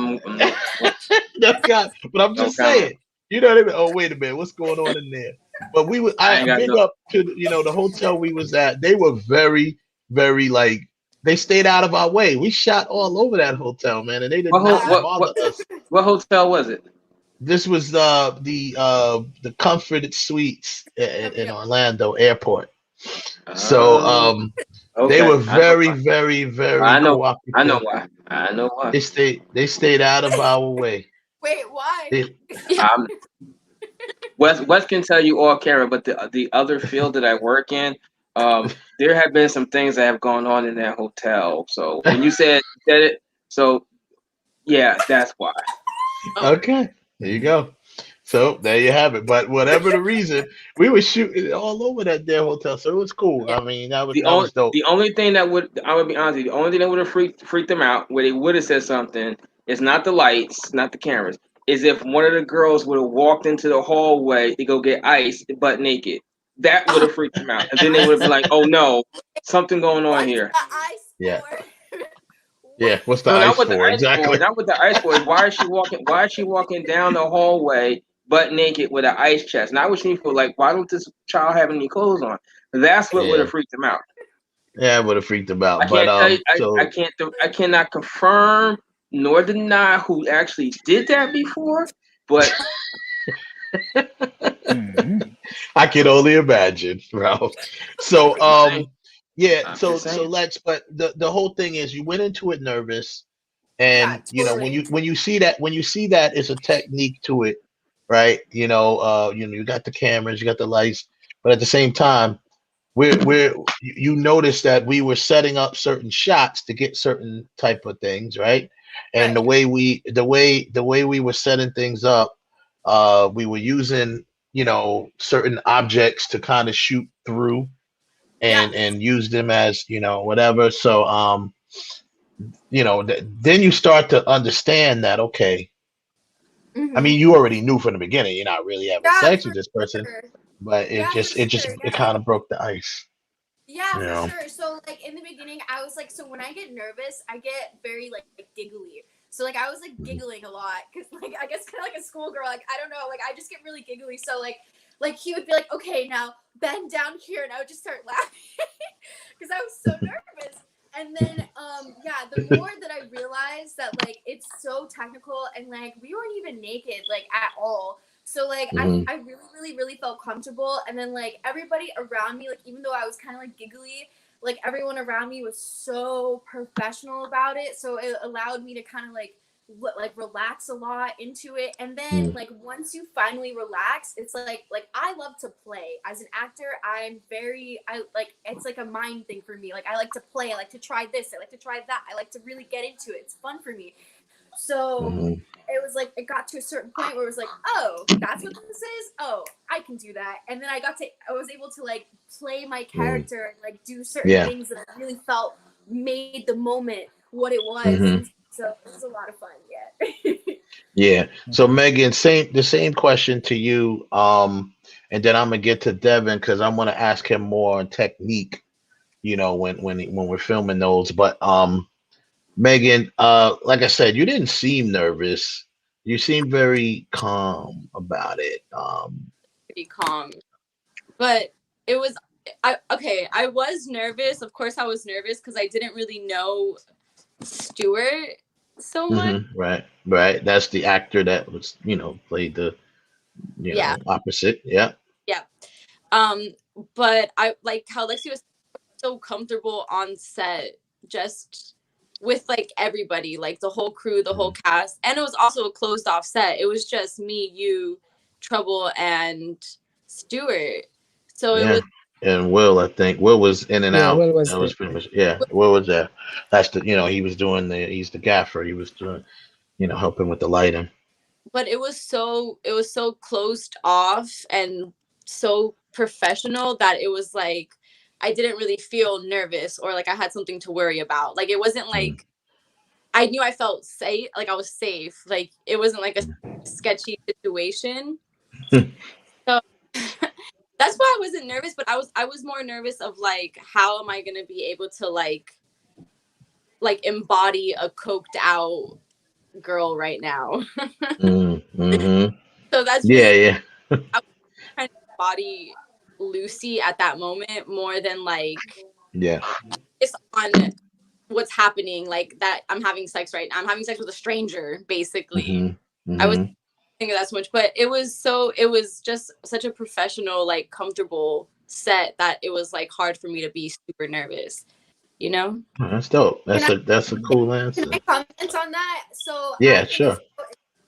I'm just saying, you know what I mean? Oh, wait a minute, what's going on in there? But I big up to the hotel we was at. They were very, very like they stayed out of our way. We shot all over that hotel, man, and they did not bother us. What hotel was it? This was the Comforted Suites in Orlando Airport. So they were very, very, very. I know why. They stayed out of our way. Wait, why? Wes can tell you all, Karen, but the other field that I work in, there have been some things that have gone on in that hotel. So when you said it, so yeah, that's why. Okay, there you go. So there you have it. But whatever the reason, we were shooting all over that damn hotel, so it was cool. I mean, that was dope. The only thing that I would be honest with you, the only thing that would have freaked them out, where they would have said something, is not the lights, not the cameras, is if one of the girls would have walked into the hallway to go get ice, butt naked. That would have freaked them out, and then they would have been like, "Oh no, something going on here." Yeah. Yeah. What's the ice for? Exactly. Not with the ice for. Why is she walking down the hallway butt naked with an ice chest? Not what she feel like. Why don't this child have any clothes on? That's what would have freaked them out. Yeah, it would have freaked them out. I cannot confirm nor deny who actually did that before, but I can only imagine, Ralph. So yeah, so but the whole thing is you went into it nervous, and when you see that it's a technique to it, right? You got the cameras, you got the lights, but at the same time, you notice that we were setting up certain shots to get certain type of things, right? And the way we were setting things up, we were using certain objects to kind of shoot through and use them as whatever. So then you start to understand that, okay, I mean, you already knew from the beginning you're not really having sex with this person, but it kind of broke the ice. Yeah, for sure. So like in the beginning, I was like, so when I get nervous, I get very like giggly. So like I was like giggling a lot because like I guess kind of like a schoolgirl, like I don't know, like I just get really giggly. So like he would be like, okay, now bend down here, and I would just start laughing because I was so nervous. And then the more that I realized that like it's so technical and like we weren't even naked like at all. So like I really, really, really felt comfortable. And then like everybody around me, like even though I was kind of like giggly, like everyone around me was so professional about it. So it allowed me to kind of like relax a lot into it. And then like once you finally relax, it's like I love to play. As an actor, it's like a mind thing for me. Like I like to play, I like to try this, I like to try that, I like to really get into it. It's fun for me. So it was like it got to a certain point where it was like, oh, that's what this is. Oh, I can do that. And then I was able to like play my character and like do certain things that I really felt made the moment what it was. So it was a lot of fun. Yeah. Yeah. So Megan, the same question to you. And then I'm gonna get to Devon because I'm gonna ask him more on technique. When we're filming those, but Megan, like I said, you didn't seem nervous. You seem very calm about it. Pretty calm, but it was I was nervous. Of course, I was nervous because I didn't really know Stuart so much. Right. That's the actor that was, played the, opposite. Yeah. Yeah. But I like how Lexi was so comfortable on set, just with like everybody, like the whole crew, the whole cast. And it was also a closed off set. It was just me, you, Trouble, and Stuart. So it was. And Will, I think Will was in and out. Will was That was pretty much Will was there. That's the he was doing he's the gaffer. He was doing helping with the lighting. But it was so closed off and so professional that it was like I didn't really feel nervous or like I had something to worry about. Like it wasn't like I knew I felt safe, like I was safe. Like it wasn't like a sketchy situation. So that's why I wasn't nervous, but I was more nervous of like how am I gonna be able to like embody a coked out girl right now. So that's really, I was trying to embody Lucy at that moment more than like it's on what's happening, like that I'm having sex right now. I'm having sex with a stranger, basically. I was thinking that so much, but it was just such a professional, like comfortable set that it was like hard for me to be super nervous. That's dope. That's a cool answer. Can I comment on that? So yeah, sure.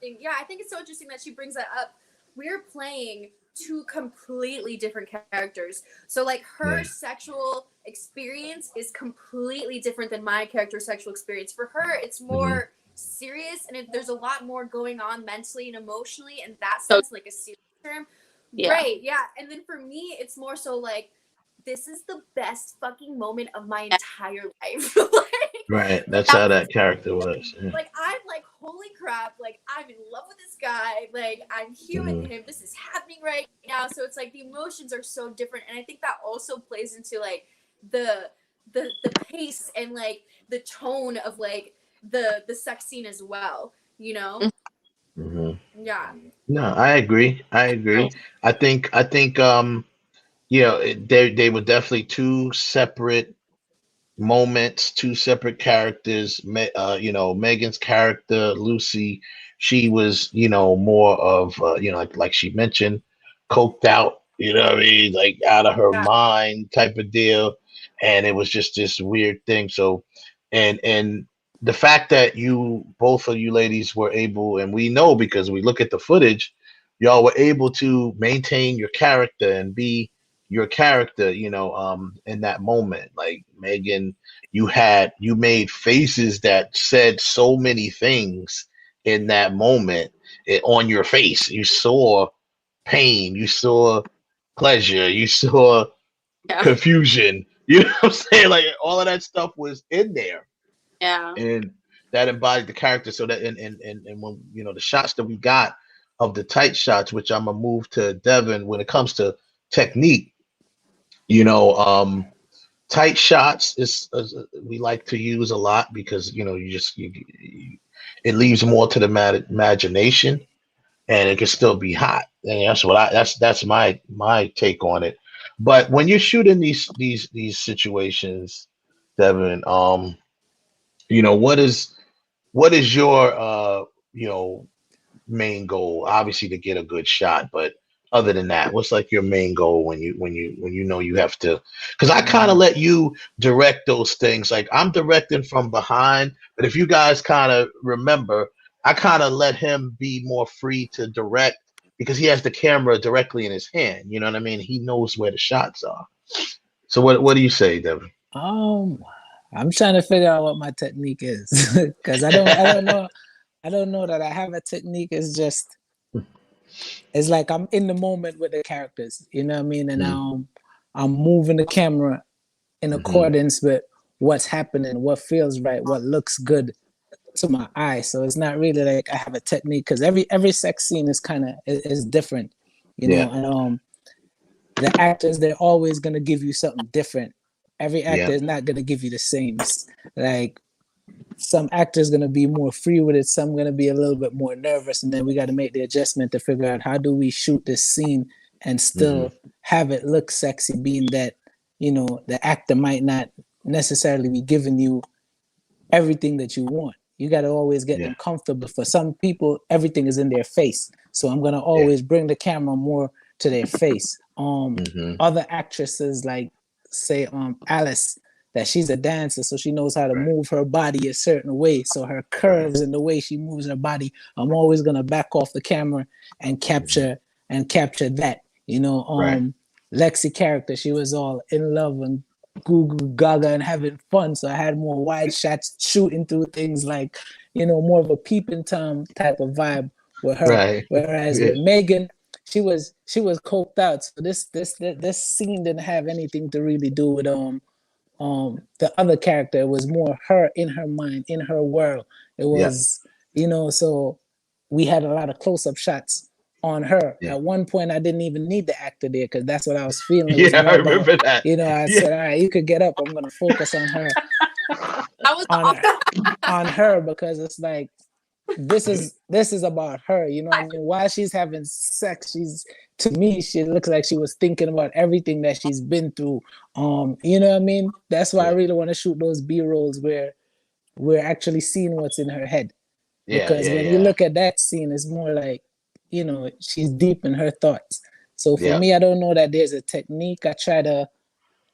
I think it's so interesting that she brings that up. We're playing two completely different characters. So like her sexual experience is completely different than my character's sexual experience. For her, it's more serious and there's a lot more going on mentally and emotionally in that sense, like a serious term. Right, yeah. And then for me, it's more so like, this is the best fucking moment of my entire life. Right, that's how that character was. Yeah. Like, I'm like, holy crap, like, I'm in love with this guy. Like, I'm here with him. This is happening right now. So it's like the emotions are so different. And I think that also plays into like the pace and like the tone of like the sex scene as well, Yeah. No, I agree. I think they were definitely two separate moments, two separate characters. Megan's character, Lucy, she was, more of, like she mentioned, coked out, like out of her mind type of deal. And it was just this weird thing. So, and the fact that both of you ladies were able, and we know because we look at the footage, y'all were able to maintain your character and be your character, in that moment. Like Megan, you made faces that said so many things in that moment on your face. You saw pain, you saw pleasure, you saw confusion. You know what I'm saying? Like all of that stuff was in there. Yeah. And that embodied the character. So that and when the shots that we got of the tight shots, which I'm gonna move to Devon when it comes to technique. Tight shots is we like to use a lot because it leaves more to the imagination, and it can still be hot. And that's my take on it. But when you're shooting these situations, Devon, what is your main goal? Obviously to get a good shot, but other than that, what's like your main goal when you have to? Because I kind of let you direct those things. Like I'm directing from behind, but if you guys kind of remember, I kind of let him be more free to direct because he has the camera directly in his hand. You know what I mean? He knows where the shots are. So what do you say, Devon? I'm trying to figure out what my technique is because I don't know that I have a technique. It's just. It's like I'm in the moment with the characters, you know what I mean? And I'm moving the camera in accordance with what's happening, what feels right, what looks good to my eye. So it's not really like I have a technique because every sex scene is is different, know. And the actors, they're always gonna give you something different. Every actor is not gonna give you the same. Like some actors gonna be more free with it, some gonna be a little bit more nervous, and then we got to make the adjustment to figure out how do we shoot this scene and still have it look sexy, being that the actor might not necessarily be giving you everything that you want. You got to always get them comfortable. For some people, everything is in their face, so I'm gonna always bring the camera more to their face. Other actresses, like say Alice that she's a dancer, so she knows how to move her body a certain way. So her curves and the way she moves her body, I'm always gonna back off the camera and capture that. You know, Lexi character, she was all in love and goo goo gaga and having fun. So I had more wide shots shooting through things like, you know, more of a peeping Tom type of vibe with her. Right. Whereas with Megan, she was coked out. So this scene didn't have anything to really do with the other character. It was more her in her mind, in her world. It was, you know, so we had a lot of close-up shots on her. At one point, I didn't even need the actor there because that's what I was feeling. It was more I remember about, that. You know, I said, all right, you could get up. I'm going to focus on her. on her, because it's like, this is about her, you know what I mean? While she's having sex, to me, she looks like she was thinking about everything that she's been through. You know what I mean? That's why I really want to shoot those B-rolls where we're actually seeing what's in her head. Because when you look at that scene, it's more like, you know, she's deep in her thoughts. So for me, I don't know that there's a technique. I try to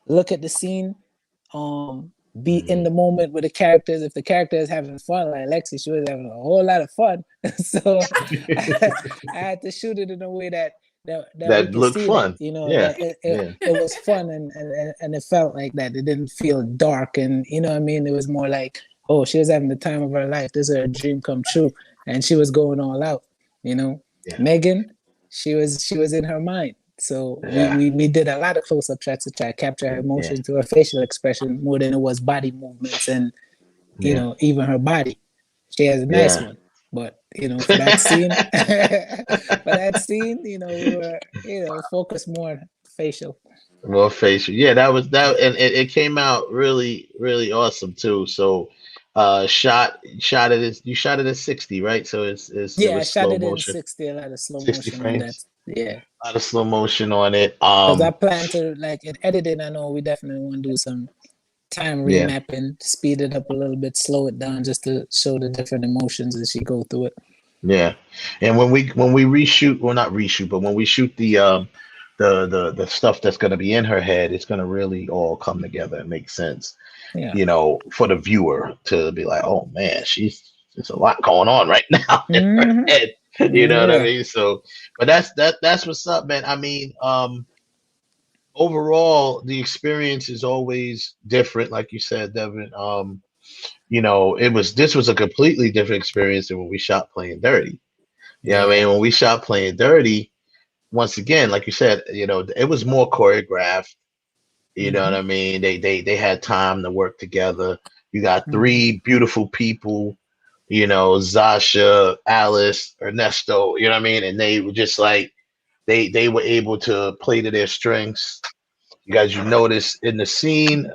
look at the scene, be in the moment with the characters. If the character is having fun, like Alexis, she was having a whole lot of fun. So I had to shoot it in a way that looked fun. You know, it was fun and it felt like that. It didn't feel dark, and you know what I mean? It was more like, oh, she was having the time of her life. This is her dream come true. And she was going all out, you know. Megan, she was in her mind. So we did a lot of close-up shots to try to capture her emotions through her facial expression more than it was body movements and, you know, even her body. She has a nice one. But, you know, for that scene, you know, we were, you know, focused more on facial. More facial. Yeah, that was that, and it came out really, really awesome too. So shot it you shot it at 60, right? So it's I shot it in 60, a lot of slow 60 motion frames. on that. Yeah. A lot of slow motion on it. Because I plan to, like, in editing, I know we definitely want to do some time remapping, speed it up a little bit, slow it down, just to show the different emotions as she go through it. Yeah. And when we reshoot, well, not reshoot, but when we shoot the stuff that's going to be in her head, it's going to really all come together and make sense. You know, for the viewer to be like, oh man, there's a lot going on right now in her head. You know what I mean? So, but that's what's up, man. I mean, overall, the experience is always different, like you said, Devon. You know, this was a completely different experience than when we shot Playing Dirty. You know what I mean? When we shot Playing Dirty, once again, like you said, you know, it was more choreographed. You know what I mean? They had time to work together. You got three beautiful people, you know, Zasha, Alice, Ernesto, you know what I mean? And they were just like, they were able to play to their strengths. You guys, you notice in the scene,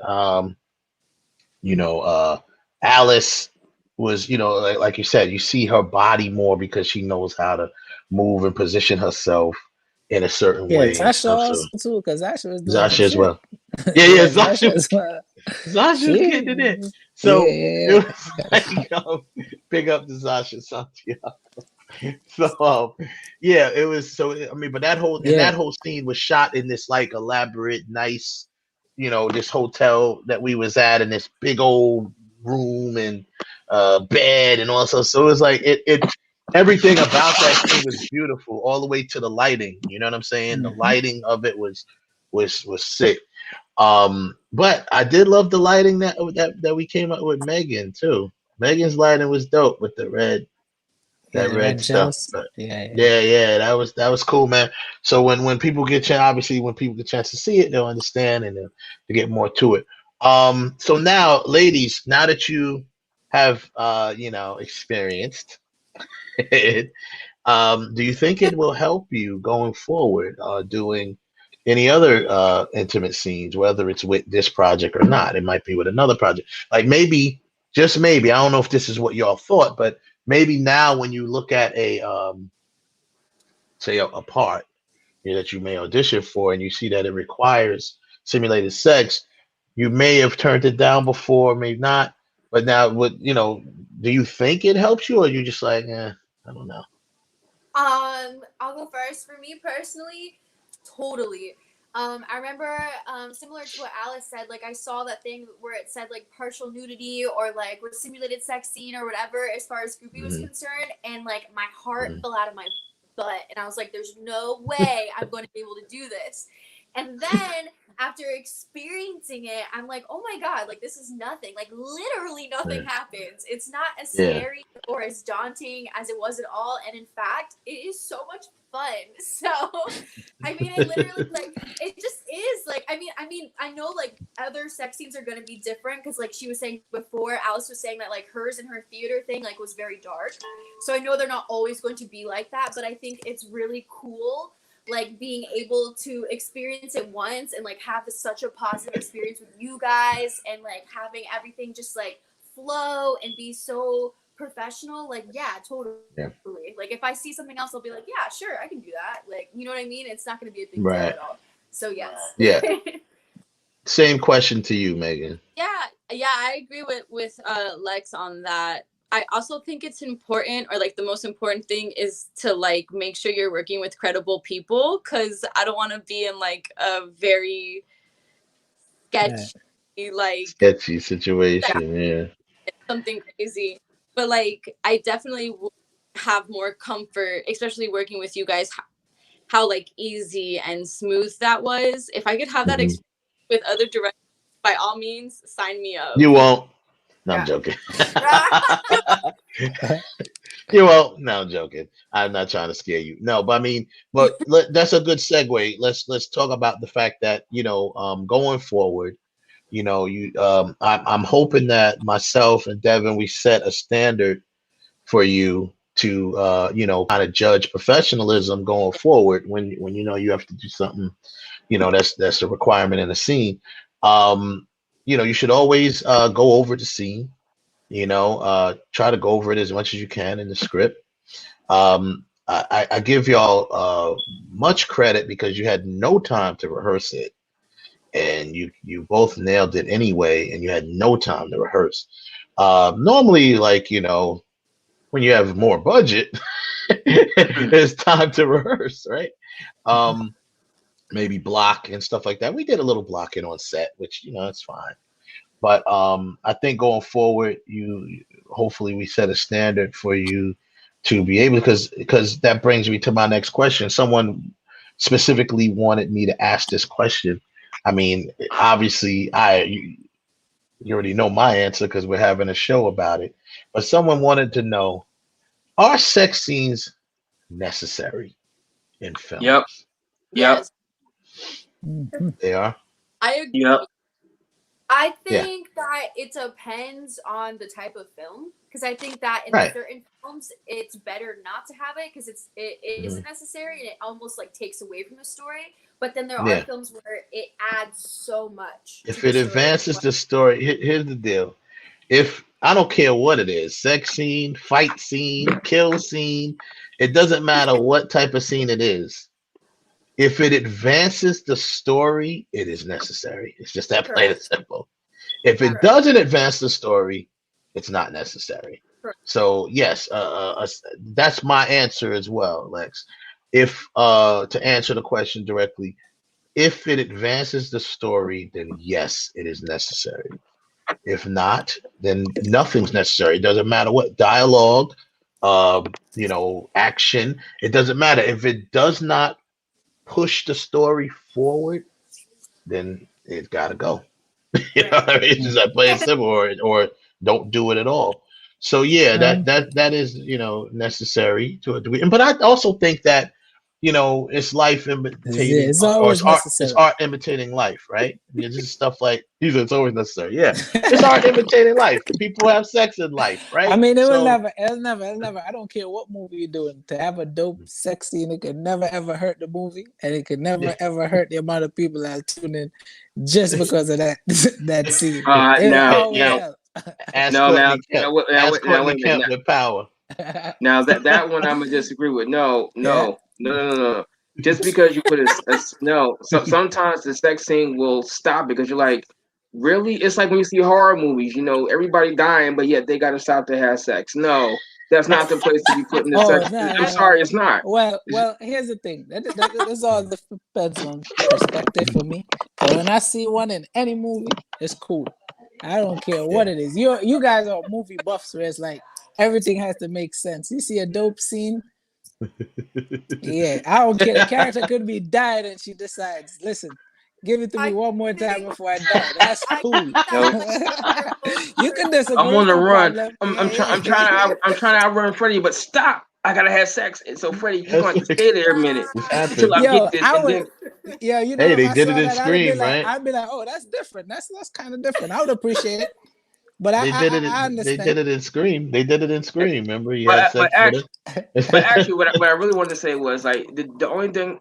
you know, Alice was, you know, like you said, you see her body more because she knows how to move and position herself in a certain way. Zasha also too, because Zasha was doing Zasha as well. Yeah, Zasha was getting it in. So it was like, big up to Zasha Santiago. So yeah, it was so. I mean, but that whole scene was shot in this like elaborate, nice, you know, this hotel that we was at, in this big old room and bed and all. So it was like it everything about that scene was beautiful, all the way to the lighting. You know what I'm saying? The lighting of it was sick. But I did love the lighting that we came up with Megan too. Megan's lighting was dope with the red. That red stuff. Yeah, that was cool, man. So when people get when people get a chance to see it, they'll understand and they'll get more to it. So now, ladies, now that you have you know, experienced it, do you think it will help you going forward doing any other intimate scenes, whether it's with this project or not? It might be with another project. Like maybe, just maybe, I don't know if this is what y'all thought, but maybe now when you look at a say a part, you know, that you may audition for and you see that it requires simulated sex, you may have turned it down before, maybe not. But now, you know, do you think it helps you, or you just like, I don't know? I'll go first. For me personally, totally. I remember, similar to what Alice said, like I saw that thing where it said like partial nudity or like with simulated sex scene or whatever as far as groupie was concerned, and like my heart fell out of my butt, and I was like, "There's no way I'm going to be able to do this." And then after experiencing it, I'm like, "Oh my god! Like this is nothing. Like literally nothing happens. It's not as scary or as daunting as it was at all, and in fact, it is so much fun." So I mean, I literally like it just is like I mean I know like other sex scenes are going to be different because like she was saying before, Alice was saying that like hers and her theater thing like was very dark, so I know they're not always going to be like that, but I think it's really cool like being able to experience it once and like have such a positive experience with you guys and like having everything just like flow and be so professional. Like totally. Like if I see something else, I'll be like, yeah, sure, I can do that. Like, you know what I mean? It's not going to be a big deal at all. So yes. Same question to you, Megan. I agree with Lex on that. I also think it's important, or like the most important thing is to like make sure you're working with credible people, because I don't want to be in like a very sketchy situation. Something crazy. But like I definitely will have more comfort, especially working with you guys, how like easy and smooth that was. If I could have that experience with other directors, by all means, sign me up. You won't. No, I'm joking. You won't. No, I'm joking. I'm not trying to scare you. No, but I mean, that's a good segue. Let's talk about the fact that going forward, I'm hoping that myself and Devon, we set a standard for you to kind of judge professionalism going forward when you have to do something, that's a requirement in a scene. You should always go over the scene, try to go over it as much as you can in the script. I give y'all much credit because you had no time to rehearse it, and you both nailed it anyway, and you had no time to rehearse. Normally, like, when you have more budget, there's time to rehearse, right? Maybe block and stuff like that. We did a little blocking on set, which it's fine. But I think going forward, hopefully we set a standard for you to be able, because that brings me to my next question. Someone specifically wanted me to ask this question. I mean, obviously, you already know my answer because we're having a show about it. But someone wanted to know: are sex scenes necessary in film? Yep. Yes. They are. I agree. Yep. I think that it depends on the type of film, because I think that in certain films it's better not to have it because it isn't necessary and it almost like takes away from the story. But then there are films where it adds so much. If it advances the story, here's the deal. If I don't care what it is, sex scene, fight scene, kill scene, it doesn't matter what type of scene it is. If it advances the story, it is necessary. It's just that plain and simple. If it doesn't advance the story, it's not necessary. So yes, that's my answer as well, Lex. If to answer the question directly, if it advances the story, then yes, it is necessary. If not, then nothing's necessary. It doesn't matter what dialogue, action. It doesn't matter. If it does not push the story forward, then it's got to go. It's just like plain simple, or don't do it at all. So yeah, that is necessary to a degree. But I also think that it's life imitating. It's always necessary. It's art imitating life, right? It's just stuff like it's always necessary. Yeah, it's art imitating life. People have sex in life, right? I mean, it'll never. I don't care what movie you're doing. To have a dope sex scene, it could never ever hurt the movie, and it could never ever hurt the amount of people that tune in just because of that scene. With power. Now that one I'm gonna disagree with. No. Just because you put no. So sometimes the sex scene will stop because you're like, really? It's like when you see horror movies. Everybody dying, but yet they gotta stop to have sex. No, that's not the place to be putting the sex. I'm sorry, it's not. Well, here's the thing. That's all depends on perspective for me. So when I see one in any movie, it's cool. I don't care what it is. You guys are movie buffs where it's like everything has to make sense. You see a dope scene. Yeah, I don't care. The character could be died and she decides, listen, give it to me one more time before I die. That's cool. You can disagree. I'm on the run. I'm trying to outrun Freddy, but stop. I gotta have sex. And so Freddy, you're going to stay there a minute until I get this. You know, hey, they did it in Scream, right? I'd be like, oh, that's different. That's kind of different. I would appreciate it. But I understand. They did it in Scream. They did it in Scream. Remember? But actually, what I really wanted to say was like the only thing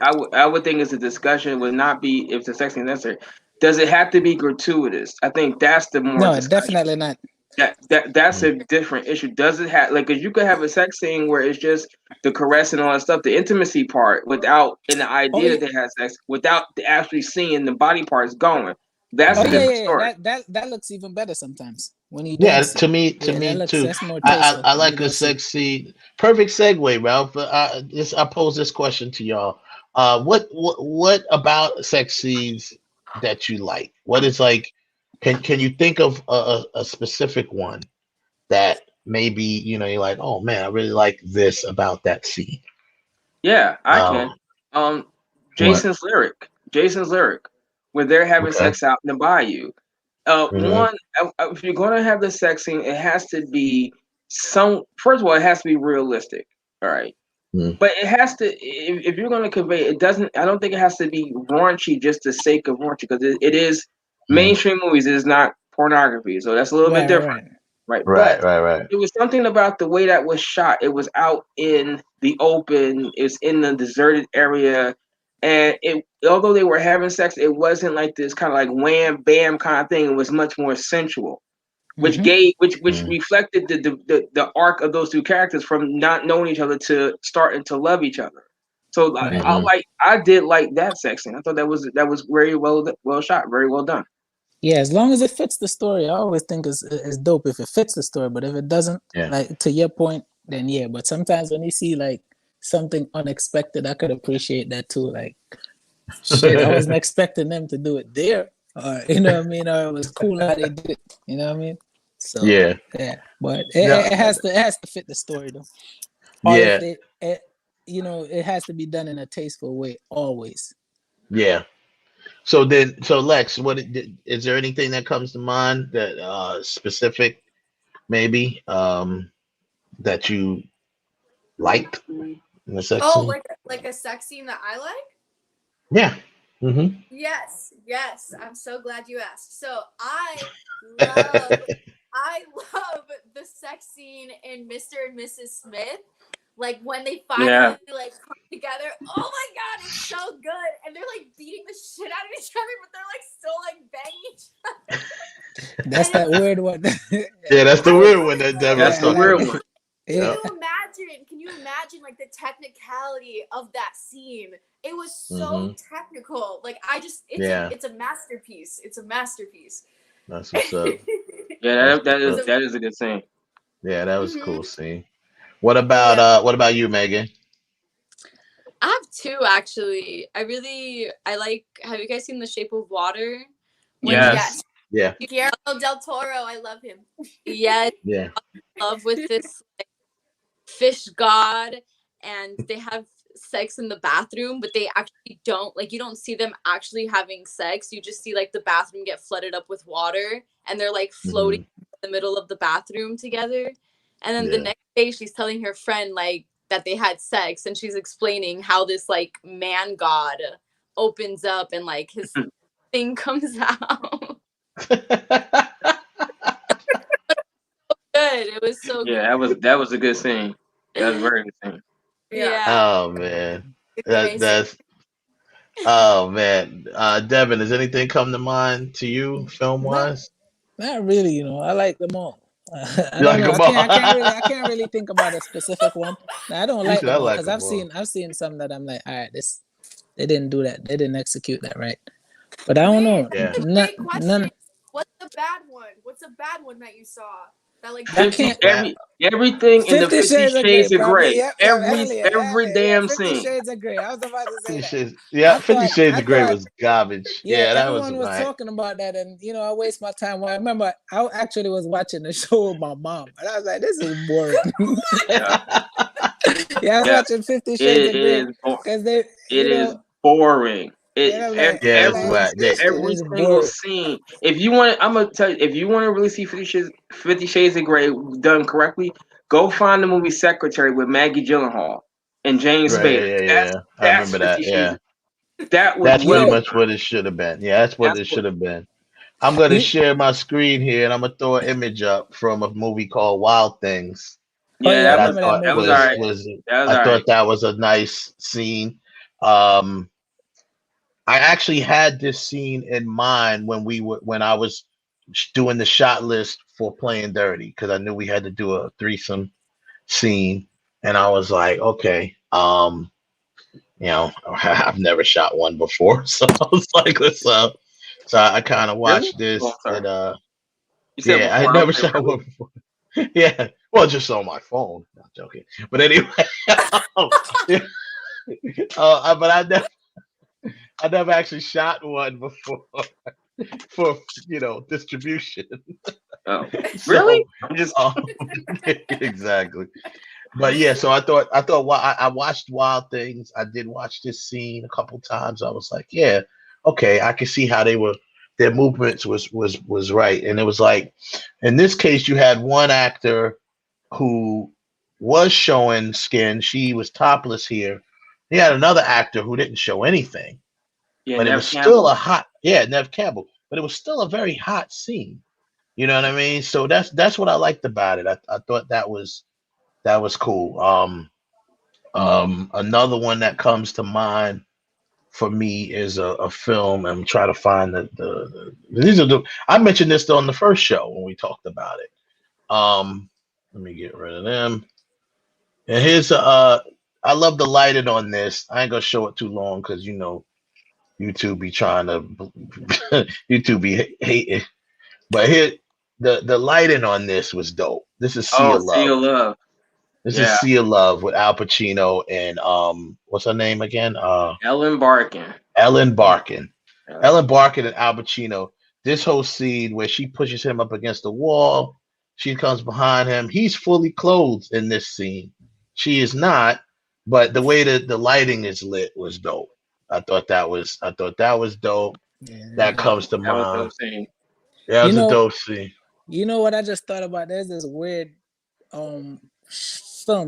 I would think is the discussion would not be if the sex is necessary. Does it have to be gratuitous? I think that's the more. No, discussion. Definitely not. That's a different issue. Does it have like? Because you could have a sex scene where it's just the caress and all that stuff, the intimacy part, without in the idea that they had sex, without actually seeing the body parts going. That's a different story. That looks even better sometimes when you. To me too. I like a sex scene. Perfect segue, Ralph. I pose this question to y'all. What about sex scenes that you like? What is like? Can you think of a specific one that maybe you're like, oh man, I really like this about that scene? Yeah, I can. Jason's lyric, where they're having sex out in the bayou. One, if you're gonna have the sex scene, it has to be first of all, it has to be realistic. All right. But it has to, if you're going to convey, I don't think it has to be raunchy just the sake of raunchy, because it is mainstream movies, it is not pornography. So that's a little bit different. Right. It was something about the way that was shot. It was out in the open, it's in the deserted area. And although they were having sex, it wasn't like this kind of like wham bam kind of thing. It was much more sensual. Which reflected the arc of those two characters from not knowing each other to starting to love each other. So I did like that sex scene. I thought that was very well shot, very well done. Yeah, as long as it fits the story, I always think it's dope if it fits the story. But if it doesn't, like to your point, then yeah. But sometimes when you see like something unexpected, I could appreciate that too. Like shit, I wasn't expecting them to do it there. Or you know what I mean, or it was cool how they did it. You know what I mean? So yeah. But it has to fit the story though. Or it has to be done in a tasteful way always. Yeah. So Lex, is there anything that comes to mind that specific maybe that you liked in the sex scene? Like a sex scene that I like? Yeah. Mm-hmm. Yes. I'm so glad you asked. So I love the sex scene in Mr. and Mrs. Smith. Like when they finally like come together. Oh my god, it's so good. And they're like beating the shit out of each other, but they're like still like banging each other. That's that weird one. Yeah, that's the weird one. That's the weird one. Can you imagine like the technicality of that scene? It was so technical. Like it's a masterpiece. It's a masterpiece. That's what's up. that is a good scene. Yeah, that was a cool scene. What about you, Megan? I have two actually. I like. Have you guys seen The Shape of Water? Yes. Yeah. Guillermo del Toro, I love him. Yes. Yeah. Love with this fish god, and they have sex in the bathroom, but they actually don't, like, you don't see them actually having sex. You just see like the bathroom get flooded up with water, and they're like floating in the middle of the bathroom together. And then the next day she's telling her friend like that they had sex, and she's explaining how this like man god opens up and like his thing comes out. Good. It was so good. Yeah, that was a good scene. That was a very good scene. Yeah. Oh man. That's oh man. Devon, does anything come to mind to you film wise? Not really, I like them all. I can't really think about a specific one. I don't like them because I've seen some that I'm like, all right, they didn't do that. They didn't execute that right. But I don't know. Yeah. None. What's the bad one? What's a bad one that you saw? That like 50, everything in the 50 Shades of Grey. Yep, Every damn 50 scene. Shades of Grey. I was about to say 50 that. Shades, yeah, 50 Shades I of Grey thought- was garbage. Yeah, that was everyone was right. talking about that, and I waste my time. Well, I remember I actually was watching the show with my mom, and I was like, "This is boring." I was watching 50 Shades of Grey because they, It is boring. Every Single scene. If you want, I'm gonna tell you, if you want to really see 50 Shades of Grey done correctly, go find the movie Secretary with Maggie Gyllenhaal and James Spader. Yeah. I remember that. Yeah, that's pretty much what it should have been. Yeah, that's what it should have been. I'm gonna share my screen here, and I'm gonna throw an image up from a movie called Wild Things. Yeah, that was alright. I thought that was a nice scene. I actually had this scene in mind when I was doing the shot list for Playing Dirty, because I knew we had to do a threesome scene, and I was like, okay, I've never shot one before, so I was like, let's so I kind of watched this, and I had never shot one before. Yeah, well, just on my phone. Not joking, but anyway, but I never actually shot one before for distribution. Oh, really? Exactly. But yeah, so I thought I watched Wild Things. I did watch this scene a couple times. I was like, yeah, okay, I can see how their movements was right. And it was like, in this case, you had one actor who was showing skin. She was topless here. You had another actor who didn't show anything. Yeah, but it was still a hot, Nev Campbell, but it was still a very hot scene. You know what I mean? So that's what I liked about it. I thought that was cool. Another one that comes to mind for me is a film. I'm trying to find these are I mentioned this on the first show when we talked about it. Let me get rid of them. And here's I love the lighting on this. I ain't gonna show it too long because YouTube be trying to YouTube be hating. But here the lighting on this was dope. This is Sea of Love. Sea of Love. This is Sea of Love with Al Pacino and what's her name again? Ellen Barkin. Ellen Barkin and Al Pacino. This whole scene where she pushes him up against the wall, she comes behind him. He's fully clothed in this scene. She is not, but the way that the lighting is lit was dope. I thought that was dope. Yeah, that comes to mind. Was a dope scene. Yeah, it was a dope scene. You know what I just thought about? There's this weird film.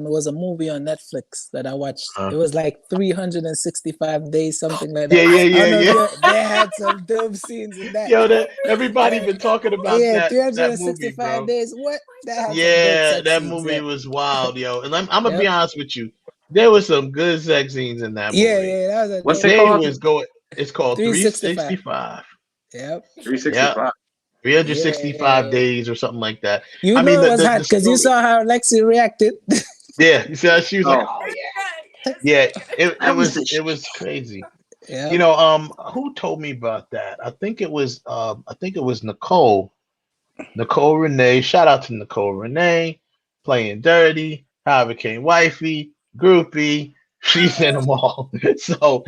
It was a movie on Netflix that I watched. It was like 365 days, something like that. Yeah. They had some dope scenes in that. Everybody been talking about that. 365 that movie, days. What? That movie was wild, yo. And I'm gonna be honest with you. There was some good sex scenes in that movie. Yeah. That was a What's it called? It's called 365. Yep. 365. 365 days or something like that. It was hot because you saw how Lexi reacted. Yeah, you see how she was like, "Oh yeah." It was crazy. Yeah. Who told me about that? I think it was Nicole Renee. Shout out to Nicole Renee, Playing Dirty, How I Became Wifey, Groupie. She's in them all. So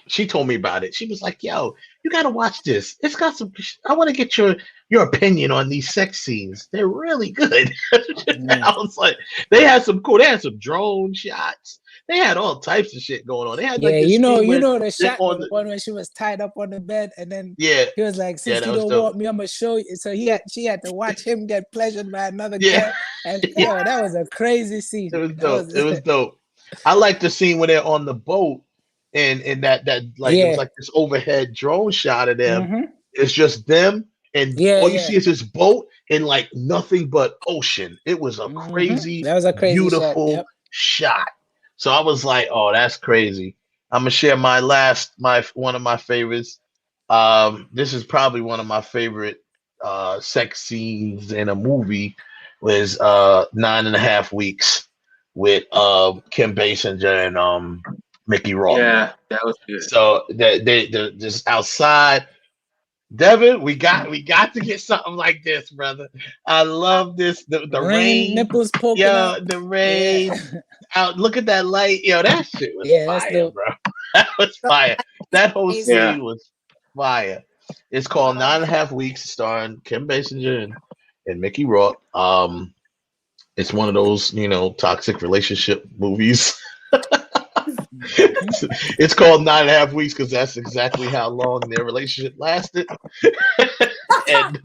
she told me about it. She was like, yo, you gotta watch this. It's got some I want to get your opinion on these sex scenes. They're really good. I was like, they had some drone shots. They had all types of shit going on. They had you know the shot one when she was tied up on the bed, and then he was like, since you don't want me, I'm gonna show you. So she had to watch him get pleasured by another girl. And that was a crazy scene. It was dope. It was dope. I like the scene when they're on the boat and that it was like this overhead drone shot of them. Mm-hmm. It's just them and all you see is this boat and like nothing but ocean. It was a crazy, beautiful shot. So I was like, oh, that's crazy. I'm gonna share one of my favorites. This is probably one of my favorite sex scenes in a movie was 9.5 Weeks with Kim Basinger and Mickey Rourke. Yeah, that was good. So they're just outside Devon, we got to get something like this, brother. I love this. The rain nipples poking out. The rain. Out. Look at that light. Yo, that shit was fire, bro. That was fire. That whole scene was fire. It's called 9.5 Weeks, starring Kim Basinger and Mickey Rourke. It's one of those, toxic relationship movies. It's called 9.5 Weeks because that's exactly how long their relationship lasted. And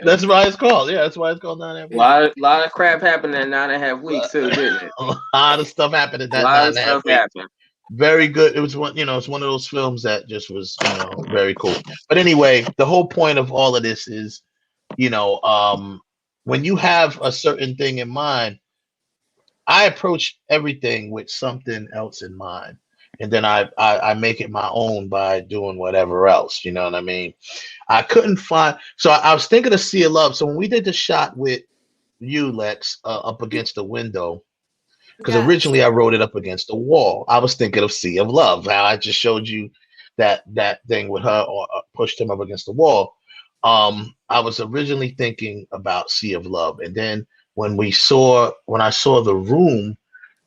that's why it's called. Yeah, that's why it's called 9.5 Weeks. A lot of crap happened in 9.5 weeks too, didn't it? A lot of stuff happened in that 9.5 weeks. Very good. It was one, it's one of those films that just was, very cool. But anyway, the whole point of all of this is, when you have a certain thing in mind, I approach everything with something else in mind. And then I make it my own by doing whatever else. You know what I mean? I couldn't find. So I was thinking of Sea of Love. So when we did the shot with you, Lex, up against the window, because originally I wrote it up against the wall. I was thinking of Sea of Love. How I just showed you that thing with her, or pushed him up against the wall. I was originally thinking about Sea of Love, and then when I saw the room,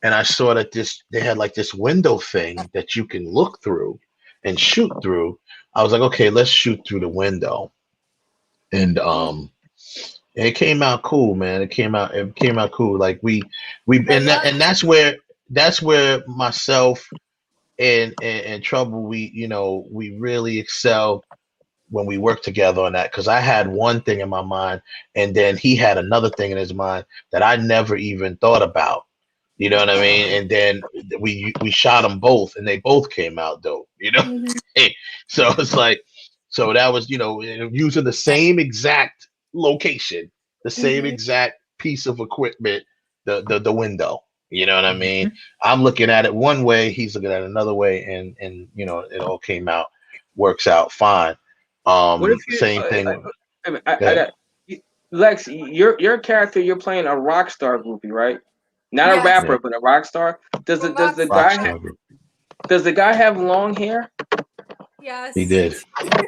and I saw that they had like this window thing that you can look through and shoot through. I was like, okay, let's shoot through the window, and it came out cool, man. It came out cool. Like and that's where myself and Trouble, we really excel when we work together on that, because I had one thing in my mind and then he had another thing in his mind that I never even thought about. You know what I mean? And then we shot them both and they both came out dope, So it's like, so that was, using the same exact location, the same exact piece of equipment, the window. You know what I mean? I'm looking at it one way, he's looking at it another way, and it all came out, works out fine. What if same thing. Lex, your character, you're playing a rock star groupie, right? Not a rapper, but a rock star. Does the guy have long hair? Yes. He did.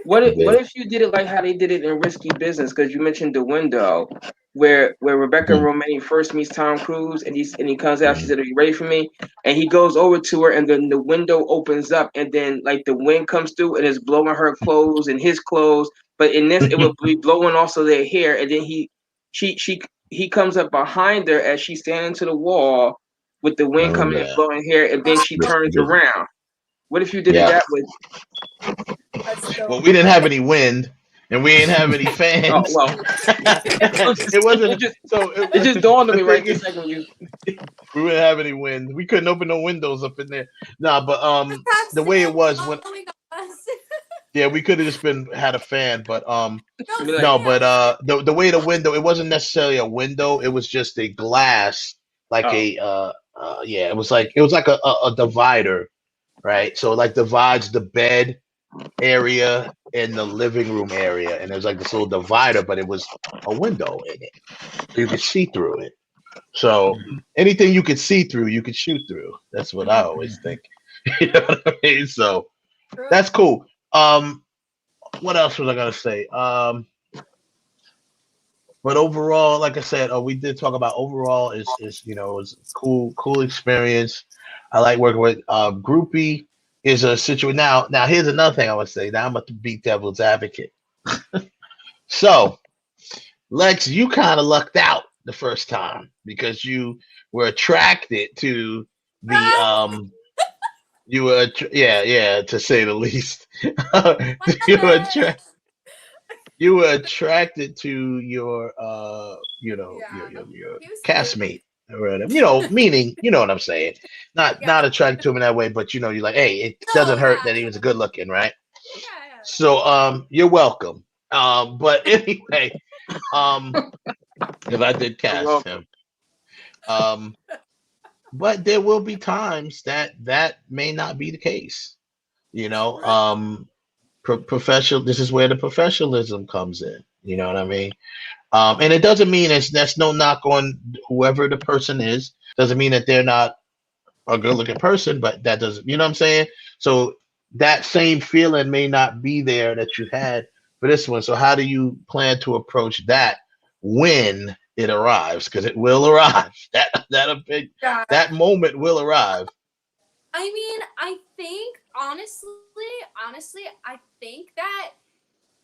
What if you did it like how they did it in Risky Business? Because you mentioned the window, where Rebecca Romijn first meets Tom Cruise, and he comes out. She said, "Are you ready for me?" And he goes over to her, and then the window opens up, and then like the wind comes through, and it's blowing her clothes and his clothes. But in this, it would be blowing also their hair, and then he comes up behind her as she's standing to the wall with the wind coming and blowing hair, and then she turns around. What if you did it that way? Well, we didn't have any wind, and we didn't have any fans. Oh, well. It wasn't. It just dawned on me right this second. We didn't have any wind. We couldn't open no windows up in there. Nah, but the way it was when. Yeah, we could have just had a fan, but the way the window, it wasn't necessarily a window. It was just a glass, like it was like a divider, right? So it like divides the bed area and the living room area, and it was like this little divider, but it was a window in it, so you could see through it. So anything you could see through, you could shoot through. That's what I always think. You know what I mean? So that's cool. What else was I gonna say? But overall, like I said, we did talk about overall is it was cool experience. I like working with groupie is a situation. Now here's another thing I would say. Now I'm about to be devil's advocate. So, Lex, you kind of lucked out the first time because you were attracted to the You were, to say the least. You were attracted to your, your castmate, or whatever. Meaning, you know what I'm saying. Not attracted to him in that way, but you're like, hey, it doesn't hurt that he was good looking, right? Yeah. So, you're welcome. But anyway, because I did cast him. But there will be times that may not be the case, professional. This is where the professionalism comes in. You know what I mean? And it doesn't mean that's no knock on whoever the person is. Doesn't mean that they're not a good looking person, but that doesn't, you know what I'm saying? So that same feeling may not be there that you had for this one. So how do you plan to approach that when it arrives? Because it will arrive. That moment will arrive. I mean, I think honestly, I think that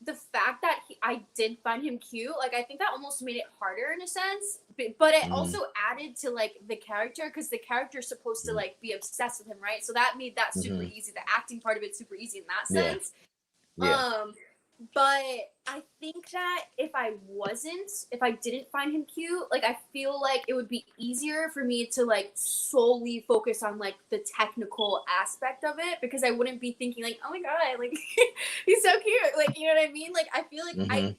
the fact that I did find him cute, like I think that almost made it harder in a sense, but it also added to like the character, because the character is supposed to like be obsessed with him, right? So that made that super easy. The acting part of it super easy in that sense. Yeah. But I think that if I didn't find him cute, like I feel like it would be easier for me to like solely focus on like the technical aspect of it, because I wouldn't be thinking like, oh my god, like he's so cute, like, you know what I mean? Like I feel like I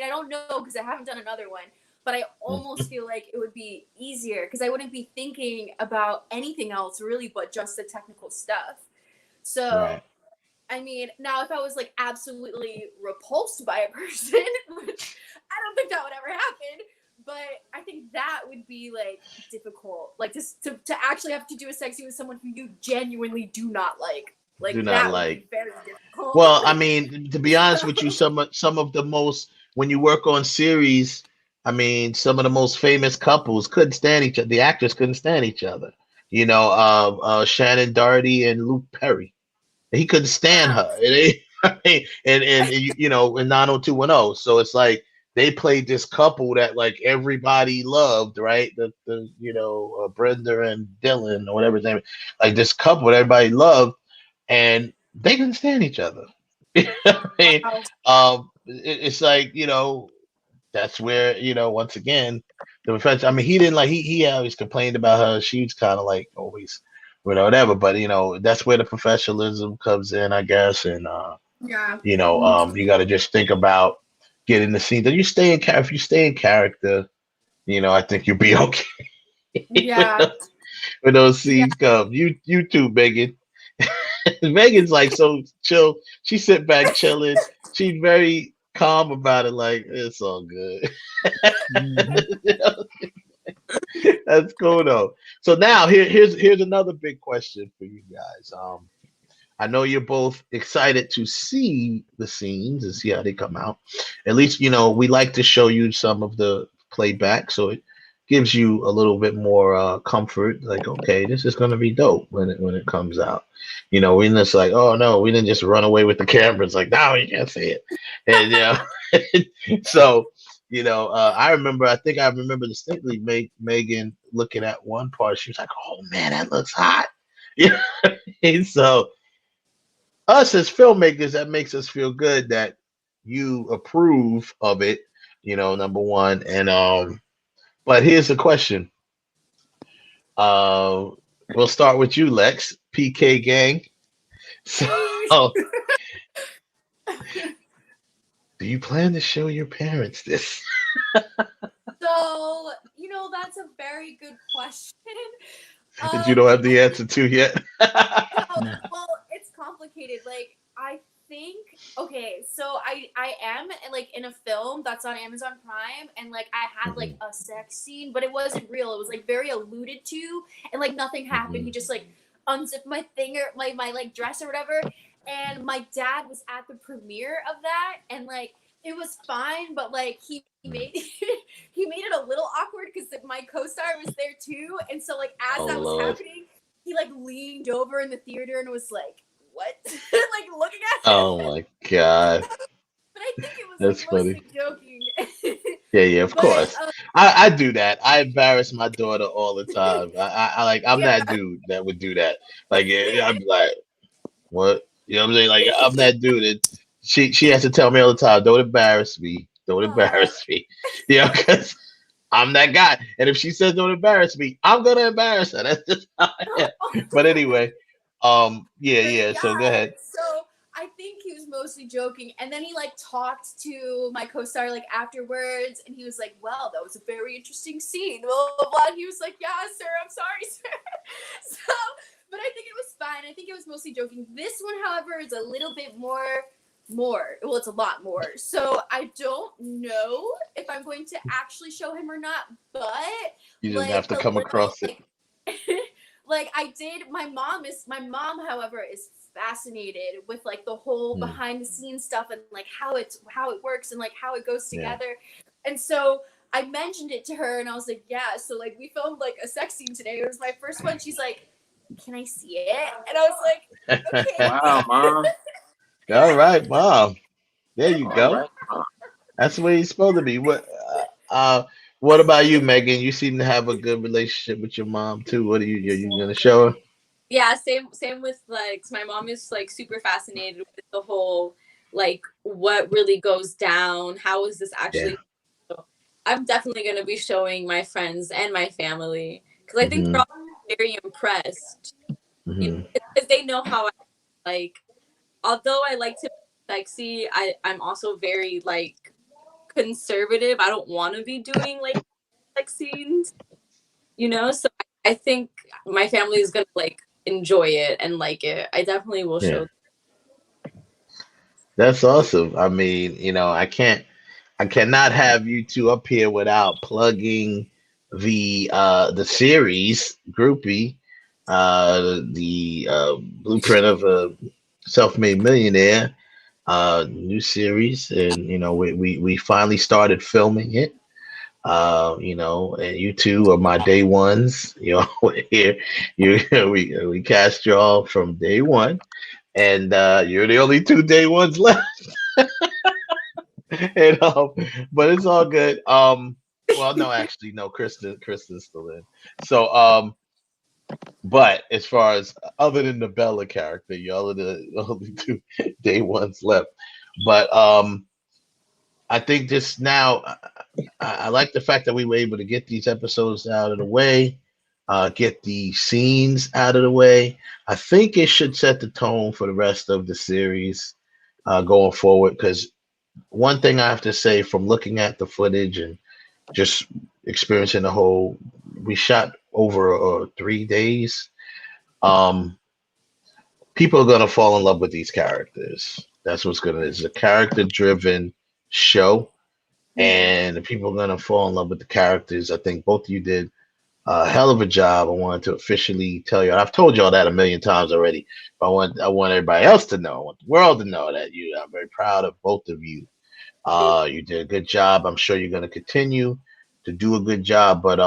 don't know because I haven't done another one, but I almost feel like it would be easier because I wouldn't be thinking about anything else really but just the technical stuff. So Right. I mean, now if I was like absolutely repulsed by a person, which I don't think that would ever happen, but I think that would be like difficult, like just to actually have to do a sex scene with someone who you genuinely do not like. Like that would be very difficult. Well, I mean, to be honest with you, some of the most, when you work on series, I mean, some of the most famous couples couldn't stand each other. The actors couldn't stand each other. You know, Shannon Doherty and Luke Perry. He couldn't stand her. And you know, in 90210. So it's like they played this couple that like everybody loved, right? The you know, Brenda and Dylan or whatever his name is. Like this couple that everybody loved, and they couldn't stand each other. I mean, it's like, you know, that's where, you know, once again, the defense. I mean, he didn't like he always complained about her. She's kind of like always, you know, whatever. But you know, that's where the professionalism comes in, I guess. And you know, you got to just think about getting the scene. That you stay in if you stay in character, you know, I think you'll be okay. Yeah. when those scenes come, you too, Megan. Megan's like so chill. She sit back chilling. She's very calm about it. Like it's all good. You know? That's cool though. So now here's another big question for you guys. I know you're both excited to see the scenes and see how they come out. At least, you know, we like to show you some of the playback, so it gives you a little bit more comfort. Like, okay, this is gonna be dope when it comes out. You know, we're just like, oh no, we didn't just run away with the cameras. Like, no, you can't see it. And you know, so you know, I think I remember distinctly Megan looking at one part. She was like, oh man, that looks hot. Yeah. And so us as filmmakers, that makes us feel good that you approve of it, you know, number one. And but here's the question. We'll start with you, Lex, PK gang. So do you plan to show your parents this? So, you know, that's a very good question. That you don't have the answer to yet. Well, it's complicated. Like, I think, okay, so I am like in a film that's on Amazon Prime, and like I had like a sex scene, but it wasn't real. It was like very alluded to, and like nothing happened. He just like unzipped my thing or my like dress or whatever, and my dad was at the premiere of that, and like it was fine, but like he made it a little awkward because my co-star was there too, and so like as that was happening, he like leaned over in the theater and was like, what? Like looking at him. Oh my god. But I think it was That's like, mostly funny. joking. Yeah, of course. I do that. I embarrass my daughter all the time. I like, I'm that dude that would do that. Like, yeah, I'm like, what? You know what I'm saying? Like, I'm that dude that she has to tell me all the time, don't embarrass me. Don't embarrass me. You know, because I'm that guy. And if she says don't embarrass me, I'm gonna embarrass her. That's just how I am. But anyway, yeah. So go ahead. So I think he was mostly joking, and then he like talked to my co-star like afterwards, and he was like, "Well, that was a very interesting scene." Blah blah blah. And he was like, "Yeah, sir, I'm sorry, sir." So, but I think it was fine. I think it was mostly joking. This one, however, is a little bit more. Well, it's a lot more. So I don't know if I'm going to actually show him or not, but You just have to come across it. like I did. My mom, however, is fascinated with like the whole behind the scenes stuff and like how it works and like how it goes together. And so I mentioned it to her and I was like, yeah, so like we filmed like a sex scene today. It was my first one. She's like, can I see it? And I was like, okay. Wow, Mom. All right, Mom. There you go. That's the way he's supposed to be. What about you, Megan? You seem to have a good relationship with your mom too. What are you gonna show her? Yeah, same with like my mom is like super fascinated with the whole like what really goes down. How is this actually? So I'm definitely gonna be showing my friends and my family because I think they're all very impressed. You know, because they know how I like. Although I like to be sexy, I'm also very like conservative. I don't want to be doing like sex scenes, you know. So I think my family is gonna like enjoy it and like it. I definitely will show. That's awesome. I mean, you know, I cannot have you two up here without plugging the series Groupie, the blueprint of a self-made millionaire, new series, and you know we finally started filming it. You know, and you two are my day ones. You know, here we cast y'all from day one, and you're the only 2 day ones left. And, but it's all good. Well, no, actually, no, Kristen's still in. So, but as far as other than the Bella character, y'all are the only 2 day ones left. But I think just now, I like the fact that we were able to get these episodes out of the way, get the scenes out of the way. I think it should set the tone for the rest of the series going forward. Because one thing I have to say from looking at the footage and just experiencing the whole, we shot over 3 days. People are gonna fall in love with these characters. That's what's gonna. It's a character-driven show, and people are gonna fall in love with the characters. I think both of you did a hell of a job. I wanted to officially tell you. I've told y'all that a million times already, but I want everybody else to know. I want the world to know that I'm very proud of both of you. You did a good job. I'm sure you're gonna continue to do a good job, but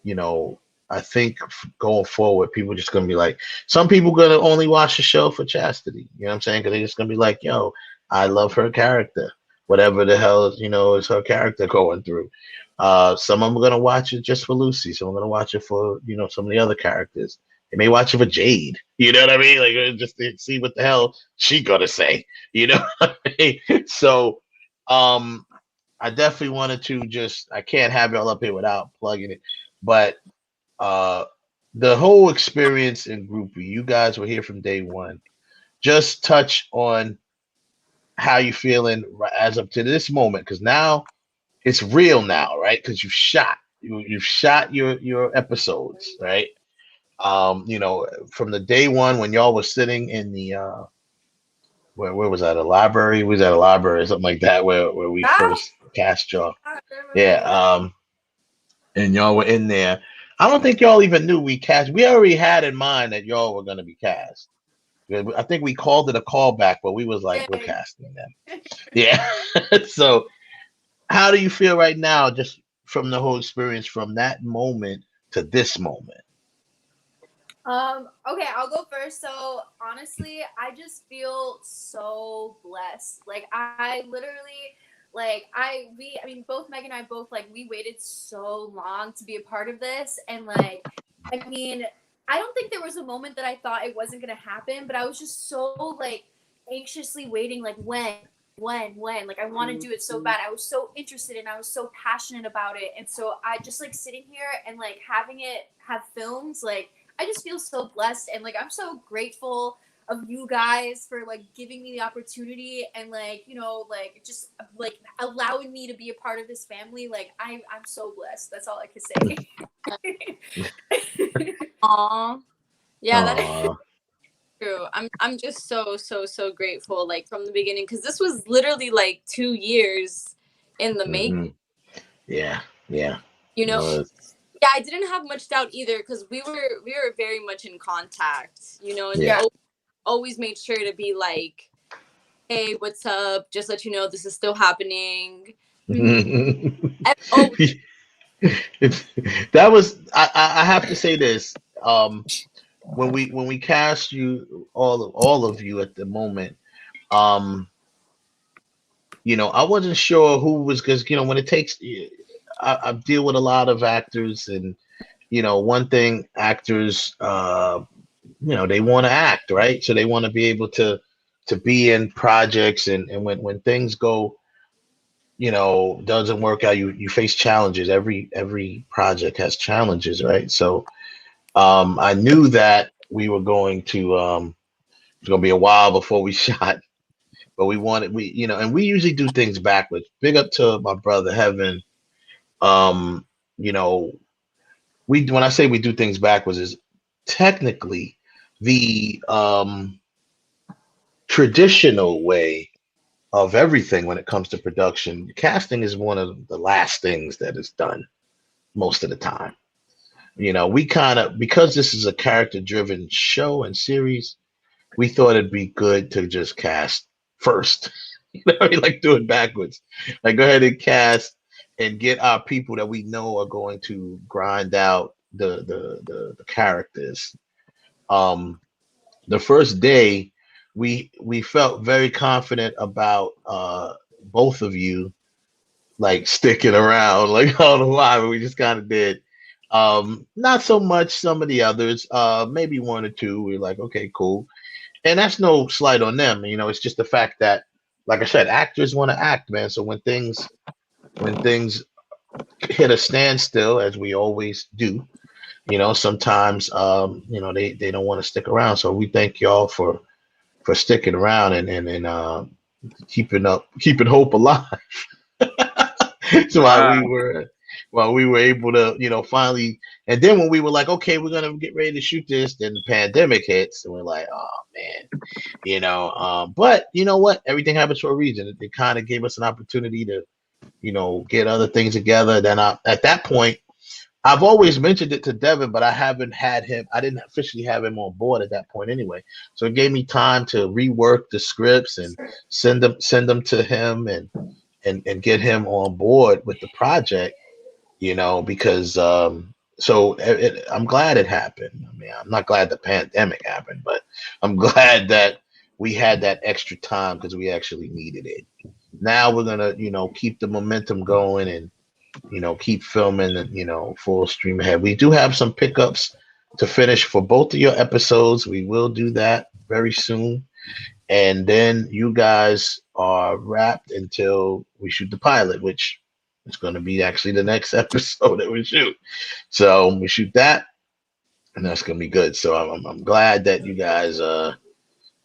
you know, I think going forward, people are just gonna be like, some people gonna only watch the show for Chastity. You know what I'm saying? Because they're just gonna be like, yo, I love her character. Whatever the hell, you know, is her character going through. Some of them are gonna watch it just for Lucy. Some are gonna watch it for, you know, some of the other characters. They may watch it for Jade. You know what I mean? Like just to see what the hell she gonna say. You know what I mean? So I definitely wanted to I can't have y'all up here without plugging it. But the whole experience in Groupie, you guys were here from day one. Just touch on how you feeling as up to this moment, because now it's real now, right? Because you've shot your episodes, right? You know, from the day one when y'all was sitting in the where was that, a library? We was at a library or something like that where we first cast y'all. Yeah. And y'all were in there. I don't think y'all even knew we cast. We already had in mind that y'all were gonna be cast. I think we called it a callback, but we was like, we're casting them. Yeah. So how do you feel right now, just from the whole experience from that moment to this moment? Okay, I'll go first. So honestly, I just feel so blessed. Like I literally, like I mean, both Meg and I both, like, we waited so long to be a part of this. And like, I mean, I don't think there was a moment that I thought it wasn't going to happen, but I was just so like anxiously waiting, like when, like I want to do it so bad. I was so interested and I was so passionate about it. And so I just like sitting here and like having it have films, like I just feel so blessed. And like, I'm so grateful of you guys for like giving me the opportunity and like, you know, like just like allowing me to be a part of this family. Like I'm so blessed. That's all I can say. Aww. Yeah, that's true. I'm just so grateful, like from the beginning, because this was literally like 2 years in the making. Yeah. You know, Yeah, I didn't have much doubt either because we were very much in contact, you know, and Yeah. we always made sure to be like, hey, what's up? Just let you know this is still happening. That was I have to say this. When we cast you, all of you at the moment, you know, I wasn't sure who was, because you know, when it takes, I deal with a lot of actors, and you know, one thing actors, you know, they want to act, right? So they want to be able to be in projects, and when things go, you know, doesn't work out, you face challenges. Every project has challenges, right? So I knew that we were going to it was gonna be a while before we shot, but we you know, and we usually do things backwards. Big up to my brother Heaven. You know, when I say we do things backwards, is technically the traditional way of everything when it comes to production. Casting is one of the last things that is done most of the time. You know, we kind of, because this is a character driven show and series, we thought it'd be good to just cast first. You know, I mean, like do it backwards. Like go ahead and cast and get our people that we know are going to grind out the characters. The first day we felt very confident about both of you like sticking around. Like I don't know why, but we just kind of did. Not so much some of the others, maybe one or two. We're like, okay, cool. And that's no slight on them. You know, it's just the fact that, like I said, actors want to act, man. So when things hit a standstill, as we always do, you know, sometimes you know, they don't want to stick around. So we thank y'all for sticking around and keeping hope alive. So while we were able to, you know, finally, and then when we were like, okay, we're gonna get ready to shoot this, then the pandemic hits, and we're like, oh man, you know. But you know what? Everything happens for a reason. It kind of gave us an opportunity to, you know, get other things together. Then at that point, I've always mentioned it to Devon, but I didn't officially have him on board at that point anyway. So it gave me time to rework the scripts and send them to him and get him on board with the project, you know, because I'm glad it happened. I mean, I'm not glad the pandemic happened, but I'm glad that we had that extra time because we actually needed it. Now we're gonna, you know, keep the momentum going and, you know, keep filming and, you know, full stream ahead. We do have some pickups to finish for both of your episodes. We will do that very soon. And then you guys are wrapped until we shoot the pilot, which is going to be actually the next episode that we shoot. So we shoot that, and that's going to be good. So I'm glad that you guys are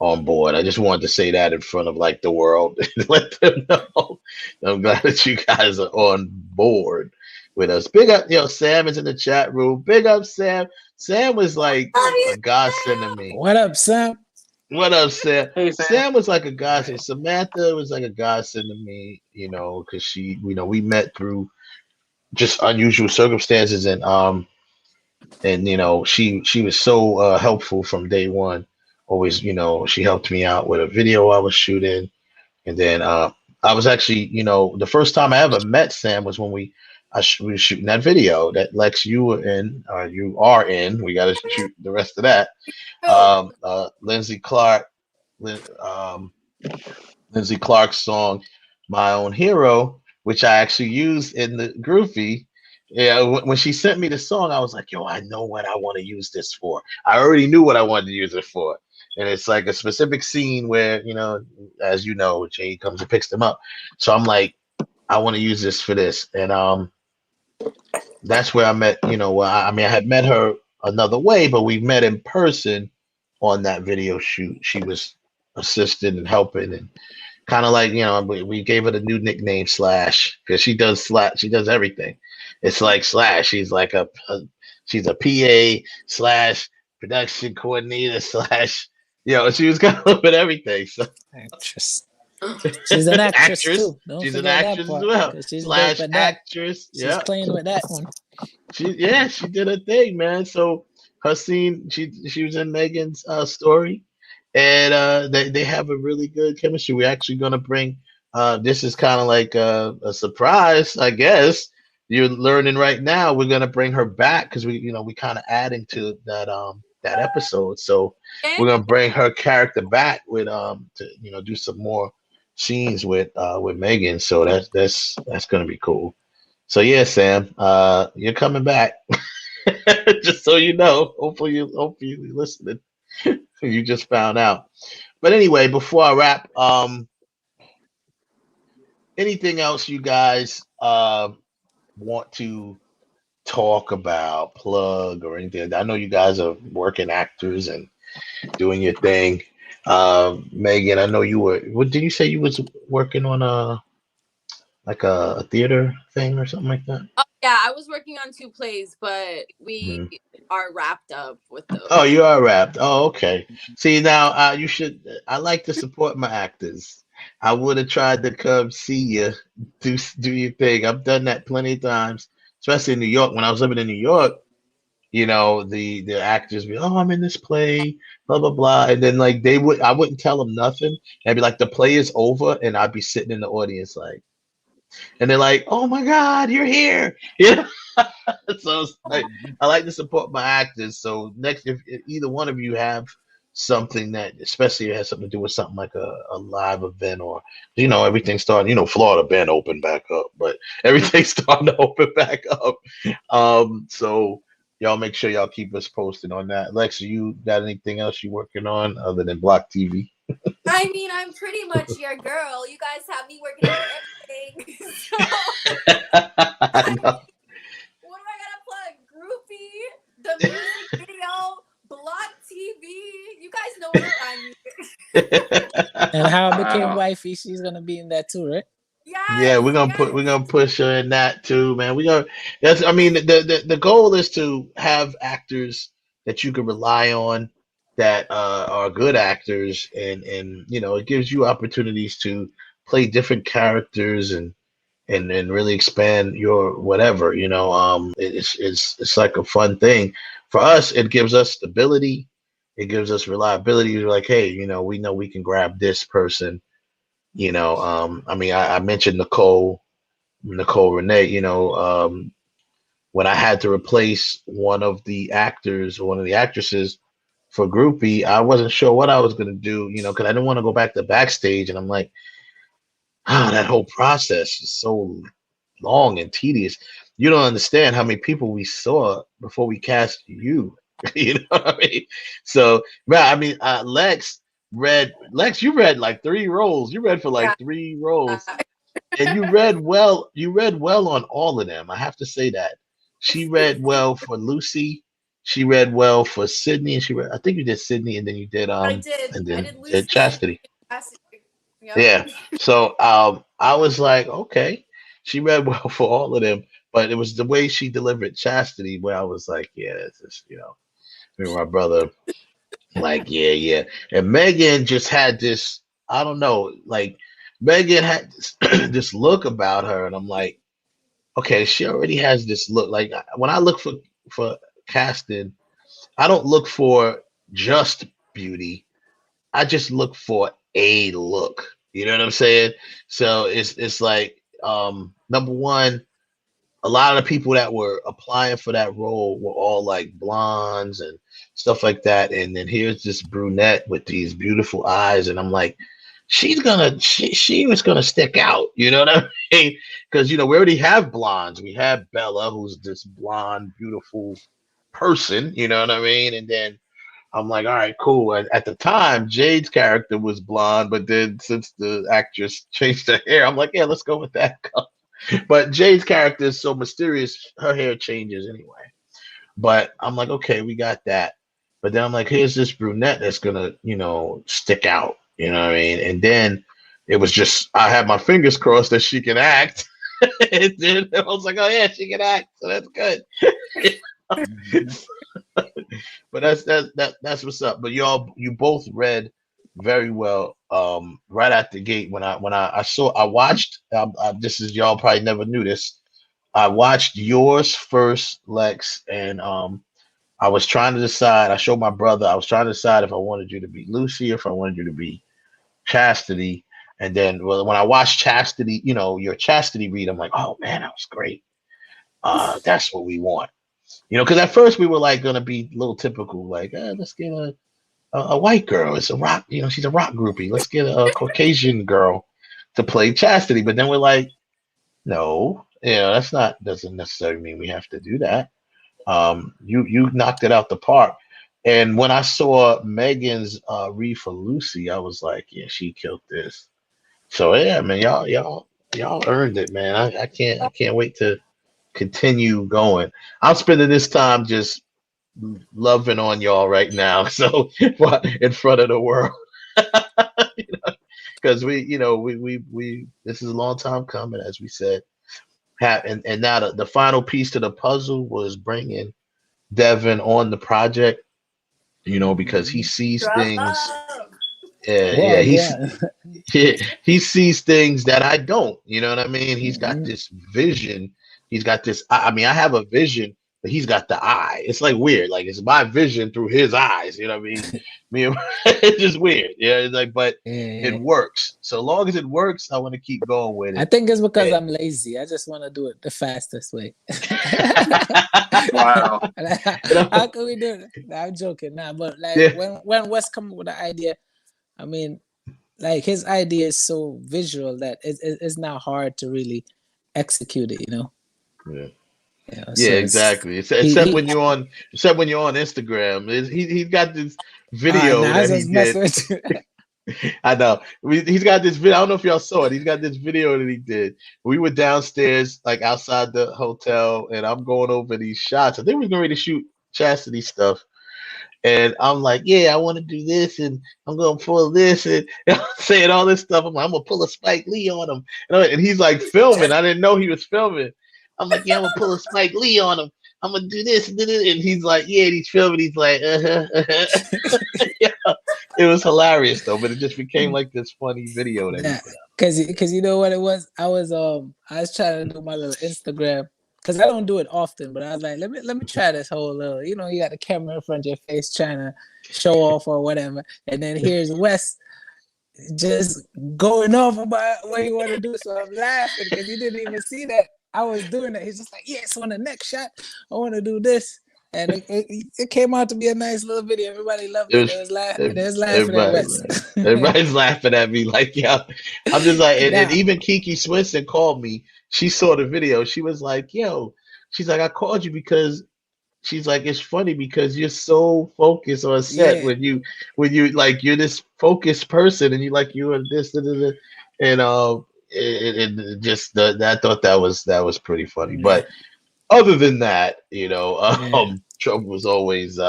on board. I just wanted to say that in front of like the world and let them know. I'm glad that you guys are on board with us. Big up, you know, Sam is in the chat room. Big up, Sam. Sam was like a godsend to me. What up, Sam? What up, Sam? Hey, Sam. Sam was like a godsend. Samantha was like a godsend to me, you know, because she, you know, we met through just unusual circumstances, and you know, she was so helpful from day one. Always, you know, she helped me out with a video I was shooting, and then I was actually, you know, the first time I ever met Sam was when we were shooting that video that Lex, you were in, or you are in. We got to shoot the rest of that. Lindsay Clark's song "My Own Hero," which I actually used in the groupie. Yeah, when she sent me the song, I was like, yo, I know what I want to use this for. I already knew what I wanted to use it for. And it's like a specific scene where, you know, as you know, Jay comes and picks them up. So I'm like, I want to use this for this. And that's where I met, you know, I mean, I had met her another way, but we met in person on that video shoot. She was assisting and helping, and kind of like, you know, we gave her the new nickname Slash, because she does everything. It's like Slash. She's like she's a PA slash production coordinator slash, you know, she was kind of with everything. So She's an actress too. Don't She's an forget actress that part, as well. 'cause she's Slash dope at that. actress. She's Yeah. playing with that one. She did her thing, man. So her scene, she was in Megan's story, and they have a really good chemistry. We're actually gonna bring this is kind of like a surprise, I guess. You're learning right now. We're gonna bring her back because we kind of adding to that episode. So we're gonna bring her character back with to do some more scenes with Megan. So that's gonna be cool. So yeah, Sam, you're coming back. Just so you know. Hopefully you're listening. You just found out. But anyway, before I wrap, anything else you guys want to talk about, plug, or anything? I know you guys are working actors and doing your thing. Megan, I know you were. What did you say you was working on a theater thing or something like that? Oh, yeah, I was working on 2 plays, but we are wrapped up with those. Oh, you are wrapped. Oh, okay. See, now you should. I like to support my actors. I would have tried to come see you do your thing. I've done that plenty of times, especially in New York. When I was living in New York, the actors be, oh, I'm in this play, blah blah blah, and then like I wouldn't tell them nothing. I'd be like, the play is over, and I'd be sitting in the audience like. And they're like, "Oh my God, you're here!" So it's like, I like to support my actors. So next, if either one of you have something that, especially it has something to do with something like a live event, or everything's starting. Florida been open back up, but everything's starting to open back up. So y'all make sure y'all keep us posted on that. Lexa, you got anything else you working on other than Block TV? I mean, I'm pretty much your girl. You guys have me working on everything. So I know. what do I gotta plug? Groupie, the music video, Block TV. You guys know where to find me. And How I Became Wifey, she's gonna be in that too, right? Yeah, we're gonna push her in that too, man. The goal is to have actors that you can rely on, that are good actors, and it gives you opportunities to play different characters and really expand your whatever. It's like a fun thing for us. It gives us stability, it gives us reliability. You're like, hey, we know we can grab this person. I mentioned Nicole Renee. When I had to replace one of the actors or one of the actresses for Groupie, I wasn't sure what I was going to do, because I didn't want to go back to backstage. And I'm like, that whole process is so long and tedious. You don't understand how many people we saw before we cast you. You know what I mean? So, Lex, you read like 3 roles. You read for like 3 roles. And you read well on all of them. I have to say that. She read well for Lucy. She read well for Sydney, and I think you did Sydney, and then you did I did. and then I did Lucy, Chastity. Yep. Yeah. So I was like, okay, she read well for all of them, but it was the way she delivered Chastity where I was like, yeah, this is, me and my brother, like, yeah. And Megan just had this, I don't know, like Megan had this look about her, and I'm like, okay, she already has this look. Like when I look for casting, I don't look for just beauty. I just look for a look. You know what I'm saying? So it's like, number one, a lot of the people that were applying for that role were all like blondes and stuff like that. And then here's this brunette with these beautiful eyes, and I'm like, she was gonna stick out. You know what I mean? Because we already have blondes. We have Bella, who's this blonde, beautiful person. You know what I mean? And then I'm like, all right, cool. And at the time, Jade's character was blonde, but then since the actress changed her hair, I'm like, yeah, let's go with that color. But Jade's character is so mysterious, her hair changes anyway. But I'm like, okay, we got that. But then I'm like, here's this brunette that's gonna, stick out. You know what I mean? And then it was just, I had my fingers crossed that she can act. And then I was like, oh yeah, she can act, so that's good. But that's what's up. But you both read very well. Right at the gate when I watched. This is y'all probably never knew this. I watched yours first, Lex, and I was trying to decide. I showed my brother. I was trying to decide if I wanted you to be Lucy or if I wanted you to be Chastity. And then, well, when I watched Chastity, your Chastity read, I'm like, oh man, that was great. That's what we want. Because at first we were like gonna be a little typical, like, let's get a white girl. It's a rock, she's a rock groupie. Let's get a Caucasian girl to play Chastity. But then we're like, no, doesn't necessarily mean we have to do that. You knocked it out the park. And when I saw Megan's read for Lucy, I was like, yeah, she killed this. So yeah, man, y'all earned it, man. I can't wait to continue going. I'm spending this time just loving on y'all right now. So in front of the world. Because we this is a long time coming, as we said. And now the final piece to the puzzle was bringing Devon on the project, because he sees things. He sees things that I don't. You know what I mean? He's got this vision. He's got this. I have a vision, but he's got the eye. It's like weird. Like it's my vision through his eyes. You know what I mean? It's just weird. Yeah, it's like, but it works. So long as it works, I want to keep going with it. I think it's because I'm lazy. I just want to do it the fastest way. Wow. How can we do it? I'm joking now, but like when Wes come with the idea, I mean, like his idea is so visual that it's not hard to really execute it. Yeah, exactly. Except when you're on Instagram, he's got this video that he did. I know. He's got this video. I don't know if y'all saw it. He's got this video that he did. We were downstairs, like outside the hotel, and I'm going over these shots. I think we were going to shoot Chastity stuff. And I'm like, yeah, I want to do this, and I'm going to pull this, and I'm saying all this stuff. I'm like, I'm going to pull a Spike Lee on him. And he's like filming. I didn't know he was filming. I'm like, yeah, I'm going to pull a Spike Lee on him. I'm going to do this. And he's like, yeah, and he's filming. He's like, Yeah. It was hilarious, though, but it just became like this funny video. Because you know what it was? I was trying to do my little Instagram. Because I don't do it often, but I was like, let me try this whole little, you got the camera in front of your face trying to show off or whatever. And then here's Wes just going off about what he want to do. So I'm laughing because he didn't even see that I was doing that. He's just like, yes, on the next shot, I want to do this. And it came out to be a nice little video. Everybody loved it. They was laughing at Wes. Everybody's laughing at me like, yeah. I'm just like, and even Kiki Swinson called me. She saw the video. She was like, yo, she's like, I called you because she's like, it's funny because you're so focused on set when you like, you're this focused person and you are this, and it just, I thought that was pretty funny. But other than that, Trump was always,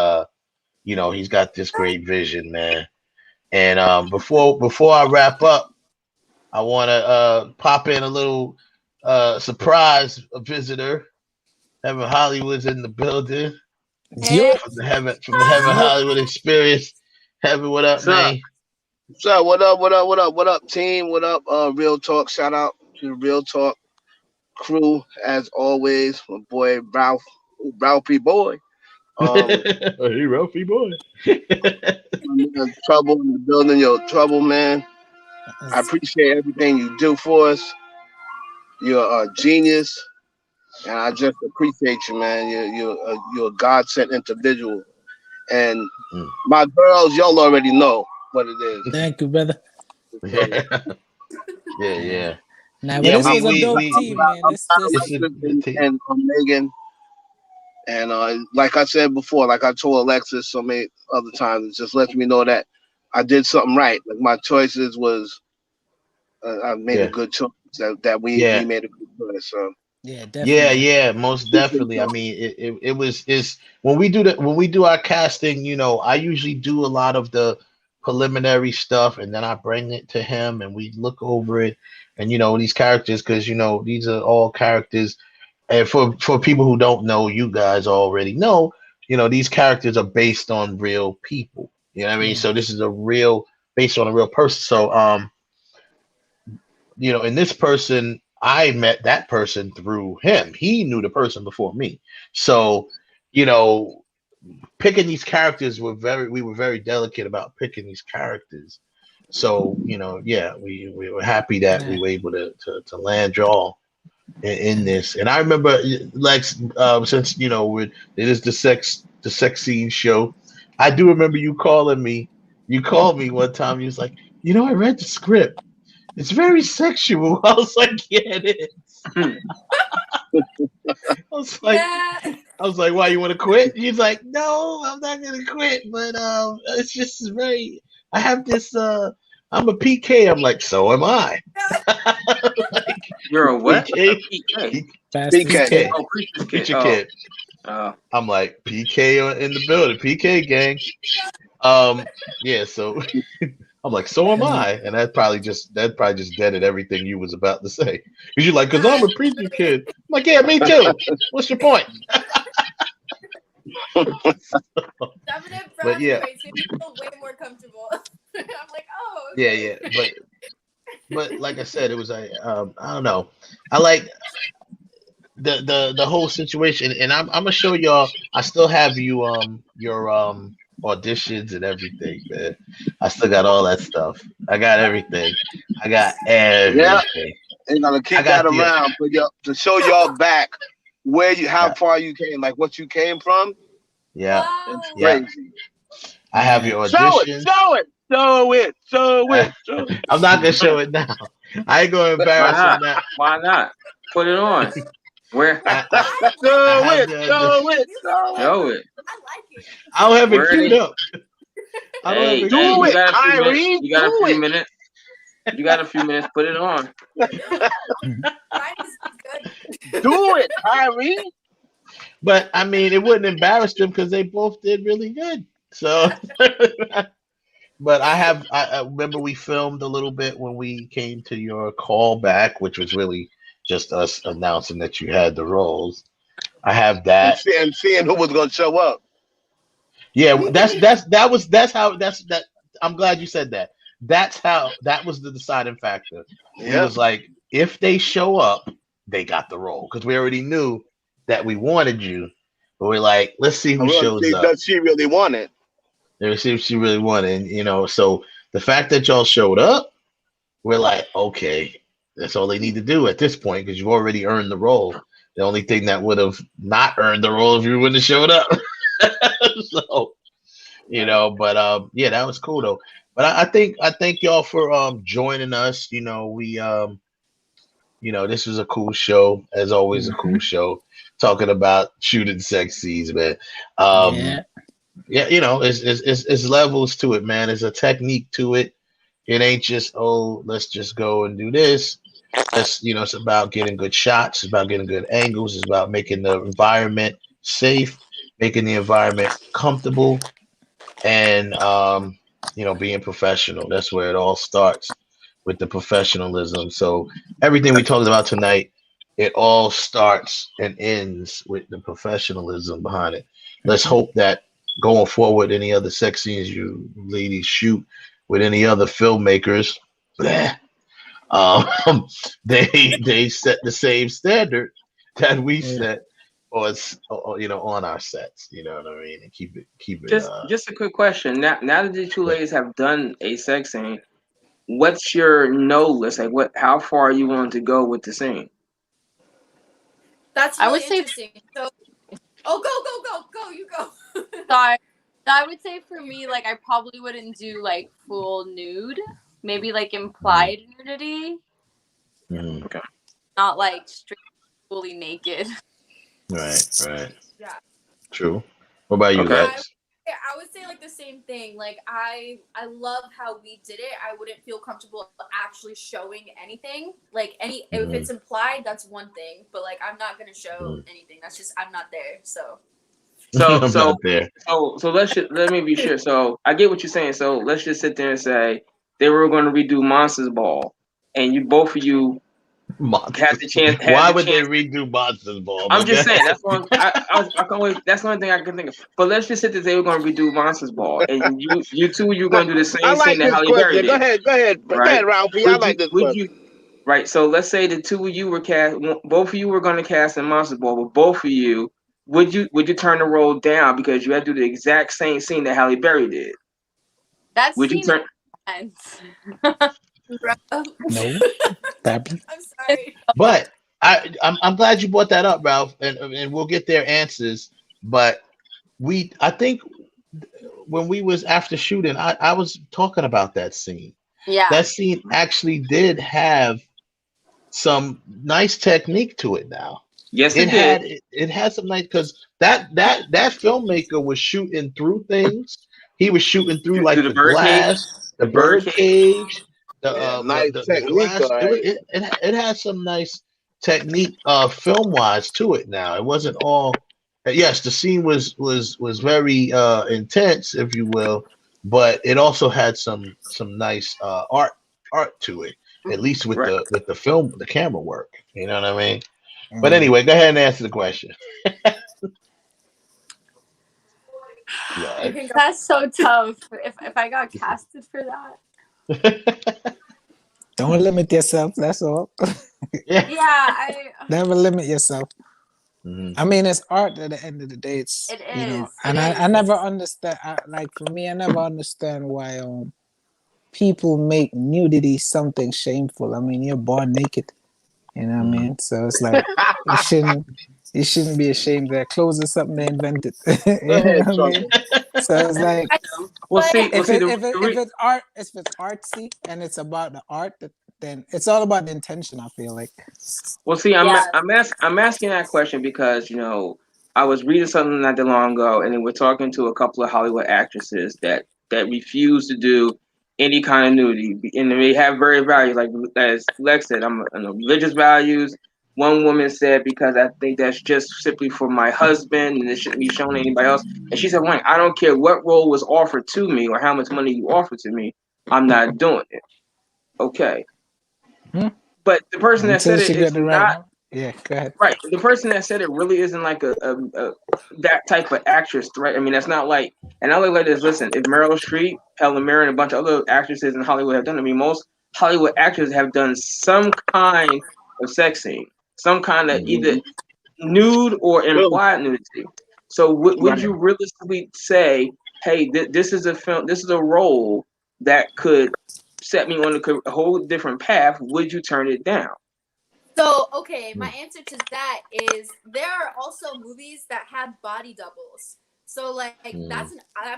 he's got this great vision, man. And before I wrap up, I want to pop in a little surprise visitor. Heaven Hollywood's in the building. From the Heaven Hollywood Experience. Heaven, what up, man? What's up? What up, team? What up, Real Talk? Shout out to the Real Talk crew, as always. My boy Ralphie boy. Hey, Ralphie boy. Trouble in the building, Trouble, man. I appreciate everything you do for us. You're a genius, and I just appreciate you, man. You're a God-sent individual, and my girls, y'all already know what it is. Thank you, brother. Yeah. Nah, this was a dope team, man. And Megan, and like I said before, like I told Alexis so many other times, it just lets me know that I did something right. Like my choices was, I made a good choice. That we made a good choice. So yeah, definitely. Yeah, most definitely. I mean, it's when we do our casting, I usually do a lot of the preliminary stuff, and then I bring it to him, and we look over it, and these characters, because these are all characters, and for people who don't know, you guys already know, these characters are based on real people. You know what I mean? So this is based on a real person. So, you know, and this person, I met that person through him. He knew the person before me. So, you know, picking these characters we were very delicate about picking these characters. So, you know, yeah, we were happy that we were able to land y'all in this. And I remember, like, since, you know, it is the sex scene show, I do remember you calling me. You called me one time. You was like, you know, I read the script. It's very sexual. I was like, yeah, it is. I was like, why, you want to quit? He's like, no, I'm not gonna quit, but it's just very. I have this. I'm a PK. I'm like, so am I. Like, you're a what? PK. PK. Oh, Preacher kid. I'm like, PK in the building. PK gang. Yeah. So I'm like, so am I, and that probably just deaded everything you was about to say. Cause you're like, cause I'm a preacher kid. I'm like, yeah, me too. What's your point? But yeah. Makes me feel way more comfortable. I'm like, oh. Okay. Yeah. But like I said, it was I don't know. I like the whole situation, and I'm gonna show y'all. I still have you your auditions and everything, man. I still got all that stuff. I got everything. I got everything. Yeah. And I'm gonna keep that around for y'all to show y'all back where how far you came, like what you came from. Yeah. It's crazy. I have your auditions. Show it. I'm not gonna show it now. I ain't gonna embarrass him now. Why not? Put it on. Where? Show it. Show it. I don't have it queued up. Hey, do it, Irene. You got a few minutes. You got a few minutes. Put it on. Do it, Irene. But I mean, it wouldn't embarrass them because they both did really good. So, but I remember we filmed a little bit when we came to your callback, which was really just us announcing that you had the roles. I have that. And seeing who was gonna show up. Yeah, that's how. I'm glad you said that. That was the deciding factor. It was like, if they show up, they got the role, because we already knew that we wanted you, but we're like, let's see who shows up. Does she really want it? Let's see if she really wanted, you know. So the fact that y'all showed up, we're like, okay, that's all they need to do at this point, because you've already earned the role. The only thing that would have not earned the role if you wouldn't have showed up. So, you know, but yeah, that was cool though. But I thank y'all for joining us. You know, we you know, this was a cool show, as always, a cool show, talking about shooting sex scenes, man. Yeah, you know, it's levels to it, man. There's a technique to it. It ain't just, oh, let's just go and do this. You know, it's about getting good shots. It's about getting good angles. It's about making the environment safe, making the environment comfortable, and you know, being professional. That's where it all starts, with the professionalism. So everything we talked about tonight, it all starts and ends with the professionalism behind it. Let's hope that going forward, any other sex scenes you ladies shoot with any other filmmakers, they set the same standard that we set, or you know, on our sets. You know what I mean? And keep it. Just a quick question. Now that the two ladies have done a sex scene, what's your no list? Like, how far are you willing to go with the scene? That's really interesting. So, go, you go. Sorry. I would say for me, like, I probably wouldn't do like full nude. Maybe like implied nudity. Okay. Not like straight fully naked. Right. Yeah. True. What about you guys? I would say like the same thing. Like I love how we did it. I wouldn't feel comfortable actually showing anything. Like if it's implied, that's one thing. But like I'm not gonna show anything. That's just, I'm not there. So let me be sure. So I get what you're saying. So let's just sit there and say they were going to redo Monsters Ball, and both of you had the chance. Why would they redo Monsters Ball? I'm just saying that's one. I can always, that's the only thing I can think of. But let's just sit there and say we're going to redo Monsters Ball, and you two, you're going to do the same I like scene that this Halle Berry question. did. Go ahead, Right? Ralphie. I like this question. Right. So let's say the two of you were cast. Both of you were going to cast in Monsters Ball, but both of you would you turn the role down because you had to do the exact same scene that Halle Berry did? That would you turn? No. I'm sorry. But I'm glad you brought that up, Ralph, and we'll get their answers. But I think when we was after shooting, I was talking about that scene. Yeah. That scene actually did have some nice technique to it now. Yes, it had some nice, because that filmmaker was shooting through things. He was shooting through like the glass, the bird cage, the glass. It had some nice technique film wise to it now. It wasn't all yes, the scene was very intense, if you will, but it also had some nice art to it, at least with the film, the camera work. You know what I mean? But anyway, go ahead and answer the question. Yeah. That's so tough. If I got casted for that. Don't limit yourself. That's all. Yeah, never limit yourself. I mean, it's art at the end of the day. It is. And I never understand. Like for me, I never understand why people make nudity something shameful. I mean, you're born naked. You know what I mean? So it's like you shouldn't be ashamed that clothes is something they invented. You know what I mean? So it's like, if it's art, if it's artsy and it's about the art, then it's all about the intention. I feel like. Well, see, I'm asking that question because I was reading something not that long ago, and then we're talking to a couple of Hollywood actresses that refuse to do any kind of nudity, and they have various values. Like as Lex said, I'm religious values. One woman said, because I think that's just simply for my husband and it shouldn't be shown to anybody else. And she said, Wayne, I don't care what role was offered to me or how much money you offered to me, I'm not doing it. Okay. But the person that said it is not. Yeah, go ahead. Right. The person that said it really isn't like a that type of actress, right? I mean, that's not like, and I look like this. Listen, if Meryl Streep, Helen Mirren, and a bunch of other actresses in Hollywood have done it, I mean, most Hollywood actors have done some kind of sex scene, some kind of either nude or implied nudity. So would you realistically say, hey, this is a film, this is a role that could set me on a whole different path? Would you turn it down? So, okay, my answer to that is there are also movies that have body doubles. So, like, I'm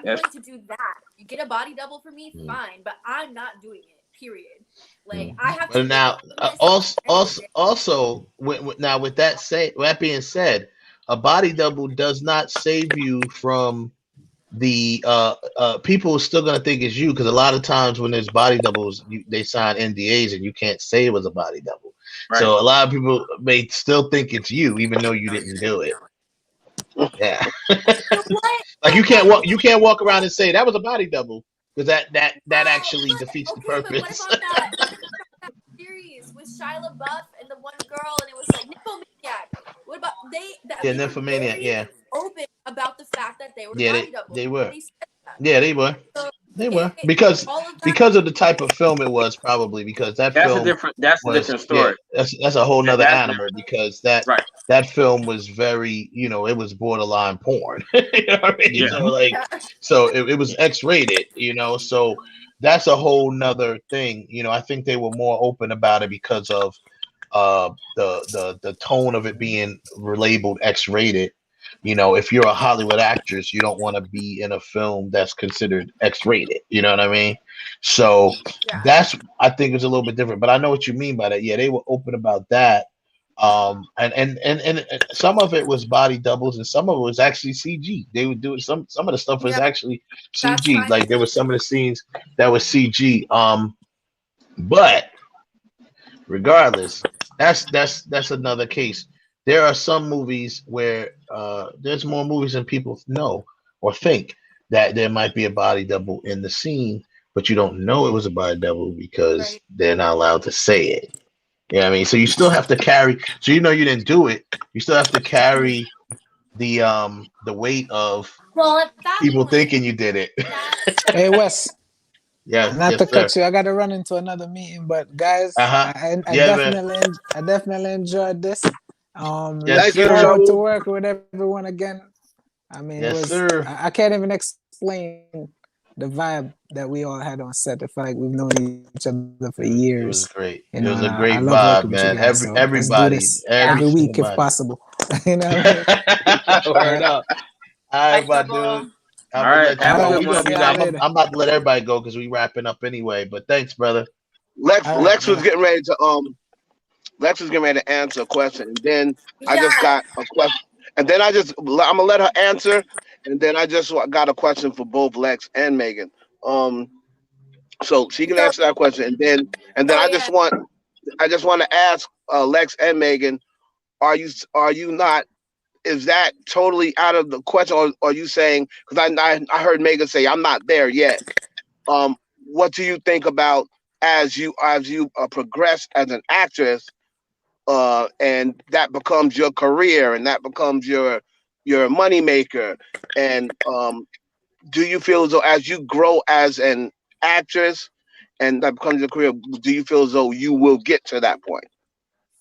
willing to do that. You get a body double for me, fine, but I'm not doing it, period. Like, I have to. But now, also, now with that being said, a body double does not save you from the people are still gonna think it's you, because a lot of times when there's body doubles, they sign NDAs and you can't say it was a body double. Right. So a lot of people may still think it's you, even though you didn't do it. Yeah, like you can't walk around and say that was a body double, because that actually defeats the purpose. But what about that series with Shia LaBeouf and the one girl, and it was like Nymphomaniac? What about Nymphomaniac? Yeah, open about the fact that they were body doubles. They were. They were. So they were because of the type of film it was, probably because that's a different story. Yeah, that's a whole nother animal, because that film was very, it was borderline porn. You know what I mean? Yeah. So it was X-rated, so that's a whole nother thing. I think they were more open about it because of the tone of it being labeled X-rated. If you're a Hollywood actress, you don't want to be in a film that's considered X-rated. You know what I mean? So that's, I think, it's a little bit different. But I know what you mean by that. Yeah, they were open about that. And some of it was body doubles, and some of it was actually CG. They would do it. Some of the stuff was actually CG. Like there were some of the scenes that was CG. But regardless, that's another case. There are some movies where there's more movies than people know or think that there might be a body double in the scene, but you don't know it was a body double because they're not allowed to say it. Yeah, I mean, so you still have to carry. So you didn't do it. You still have to carry the weight of Well, at that people point, thinking you did it. Hey Wes, Yes, not to yes, sir. cut you, I got to run into another meeting. But guys, I Yeah, man. definitely enjoyed this. Yes, Look sir. forward to working with everyone again. I mean, Yes, it was. sir. I can't even explain the vibe that we all had on set. I feel like we've known each other for years. It was great. You It know, was and a I great love vibe, working with you man. guys. So let's do Everybody, this every every single week if body. possible. You know what I mean? Word up. All right, my dude. I'm gonna let you have a go. good one. I'm about to let everybody go because we wrapping up anyway. But thanks, brother. Lex was getting ready to answer a question, and then I just got a question, and then I'm gonna let her answer, and then I just got a question for both Lex and Megan. So she can answer that question, and then I just want to ask Lex and Megan, are you not? Is that totally out of the question, or are you saying? Because I heard Megan say I'm not there yet. What do you think about as you progress as an actress, and that becomes your career, and that becomes your money maker, and do you feel as though as you grow as an actress, and that becomes your career, do you feel as though you will get to that point?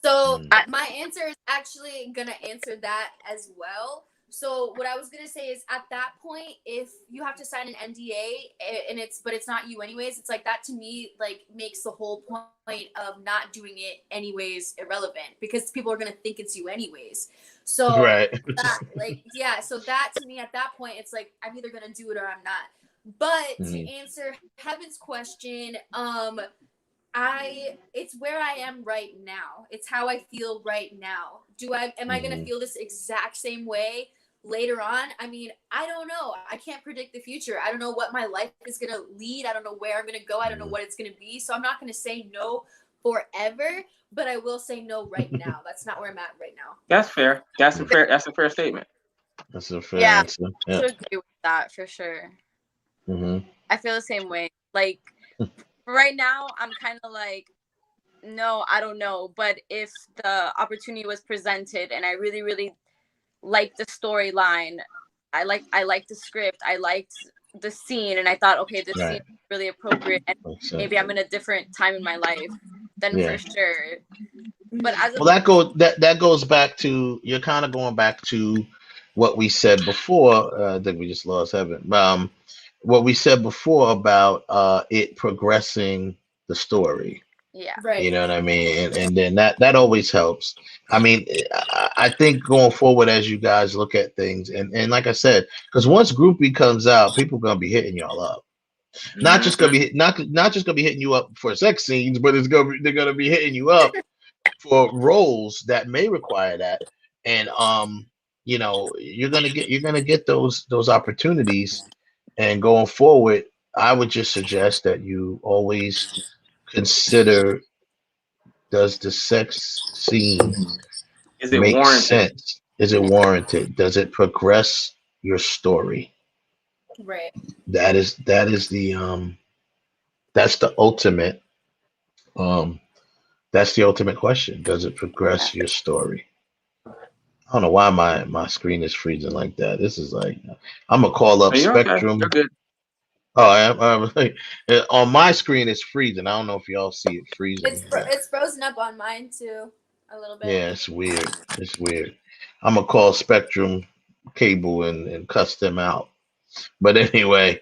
So my answer is actually gonna answer that as well. So what I was gonna say is at that point, if you have to sign an NDA and it's not you anyways, it's like that to me like makes the whole point of not doing it anyways irrelevant because people are gonna think it's you anyways. So right. So that to me at that point, it's like I'm either gonna do it or I'm not. But to answer Heaven's question, it's where I am right now. It's how I feel right now. Am I gonna feel this exact same way later on? I mean, I don't know. I can't predict the future. I don't know what my life is gonna lead. I don't know where I'm gonna go. I don't know what it's gonna be. So I'm not gonna say no forever, but I will say no right now. That's not where I'm at right now. That's fair. That's a fair statement. That's a fair answer. I agree with that for sure. I feel the same way. Like right now, I'm kind of like, no, I don't know. But if the opportunity was presented and I really, really liked the storyline, I liked the script, I liked the scene, and I thought, okay, this scene is really appropriate, and maybe I'm in a different time in my life, then for sure. But that goes back to, you're kind of going back to what we said before. I think we just lost Heaven. What we said before about it progressing the story. Yeah. Right. You know what I mean? And then that always helps. I mean, I think going forward as you guys look at things, and like I said, because once Groupie comes out, people are gonna be hitting y'all up. Not just gonna be not just gonna be hitting you up for sex scenes, but they're gonna be hitting you up for roles that may require that. And you're gonna get those opportunities. And going forward, I would just suggest that you always consider, does the sex scene make warranted? sense? Is it warranted? Does it progress your story? Right. That's the ultimate that's the ultimate question. Does it progress your story? I don't know why my screen is freezing like that. This is like, I'm gonna call up Spectrum. Okay. Oh, I'm on my screen it's freezing. I don't know if y'all see it freezing. It's frozen up on mine too, a little bit. Yeah, it's weird. It's weird. I'm gonna call Spectrum Cable and cuss them out. But anyway,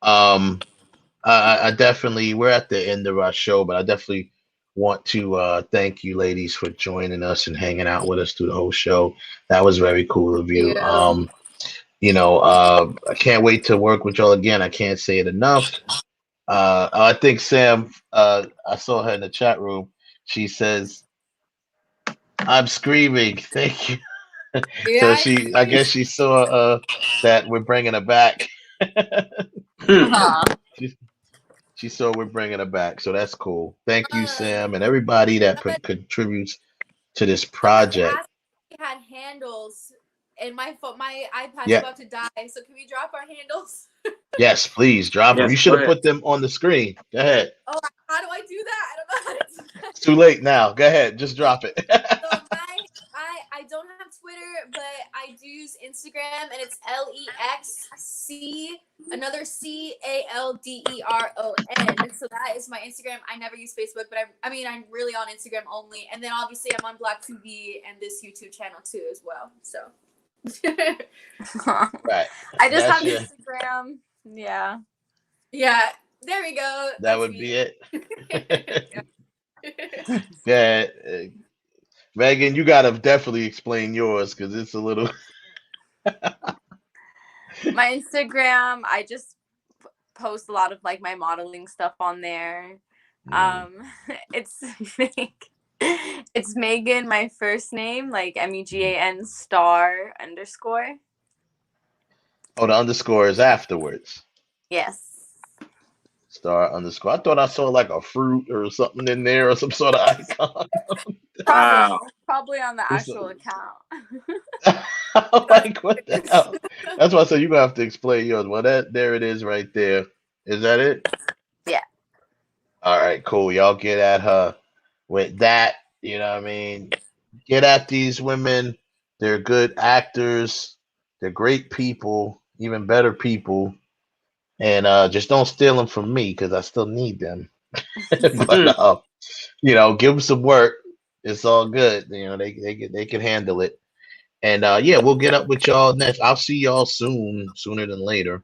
I definitely, we're at the end of our show, but I definitely want to thank you ladies for joining us and hanging out with us through the whole show. That was very cool of you. I can't wait to work with y'all again. I can't say it enough. I think Sam, I saw her in the chat room. She says, I'm screaming. Thank you. So I guess she saw that we're bringing her back. She saw we're bringing her back. So that's cool. Thank you, Sam, and everybody that contributes to this project. We had handles. And my iPad's about to die, so can we drop our handles? Yes, please drop them. You should have put them on the screen. Go ahead. Oh, how do I do that? I don't know how to do that. too late now. Go ahead, just drop it. So I don't have Twitter, but I do use Instagram, and it's LEXC, another CALDERON. So that is my Instagram. I never use Facebook, but I'm really on Instagram only. And then obviously I'm on Black TV and this YouTube channel too as well. So Right. I just That's have your- Instagram. Yeah. yeah, there we go. That would be it. Yeah, Megan, you gotta definitely explain yours because it's a little. My Instagram, I just post a lot of like my modeling stuff on there. It's it's Megan, my first name, like MEGAN star _. Oh, the underscore is afterwards. Yes. Star _ I thought I saw like a fruit or something in there or some sort of icon. Probably on the actual account. Like what the hell? That's why I said you're gonna have to explain yours. Well, there it is right there. Is that it? Yeah. All right, cool. Y'all get at her with that. You know what I mean? Get at these women. They're good actors. They're great people, even better people. And just don't steal them from me because I still need them. But give them some work. It's all good. They can handle it. And yeah, we'll get up with y'all next. I'll see y'all sooner than later.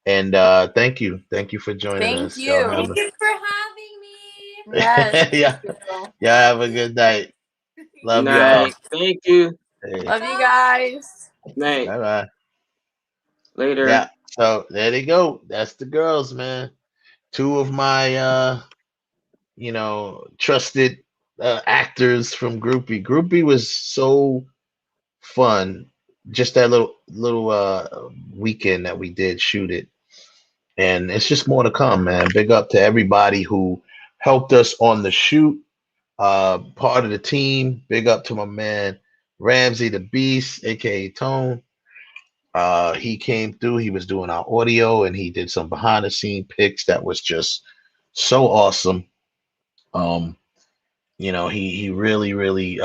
And thank you for joining us. Thank you. Thank you for having me. Yes. Yeah. Have a good night. Love y'all. Thank you. Hey. Love you guys. Night. Bye bye. Later. Yeah. So there they go. That's the girls, man. Two of my trusted actors from Groupie. Groupie was so fun. Just that little weekend that we did shoot it. And it's just more to come, man. Big up to everybody who helped us on the shoot. Part of the team. Big up to my man Ramsey the Beast, aka Tone. He came through. He was doing our audio, and he did some behind the scene pics that was just so awesome. He really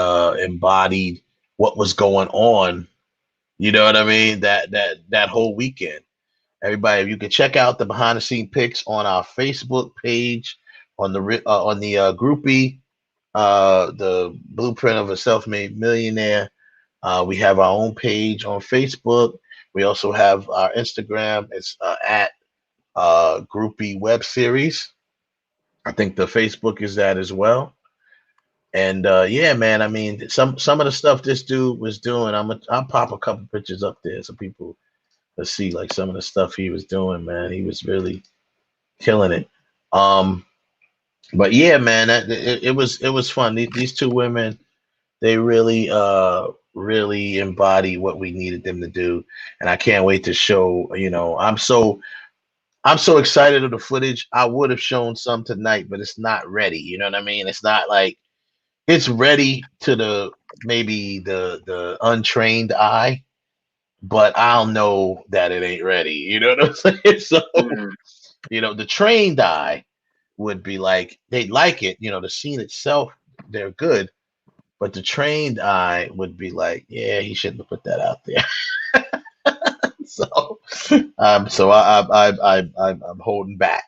embodied what was going on. You know what I mean? That whole weekend. Everybody, you can check out the behind the scene pics on our Facebook page, on the Groupie, the Blueprint of a Self-Made Millionaire. We have our own page on Facebook. We also have our Instagram. It's at Groupie Web Series. I think the Facebook is that as well. And yeah, man. I mean, some of the stuff this dude was doing. I'll pop a couple pictures up there so people can see like some of the stuff he was doing. Man, he was really killing it. But yeah, man, it was fun. These two women, they really embody what we needed them to do, and I can't wait to show. I'm so excited of the footage. I would have shown some tonight, but it's not ready. You know what I mean? It's not like it's ready to maybe the untrained eye, but I'll know that it ain't ready. You know what I'm saying? So, the trained eye would be like, they'd like it. The scene itself, they're good. But the trained eye would be like, yeah, he shouldn't have put that out there. So I'm holding back.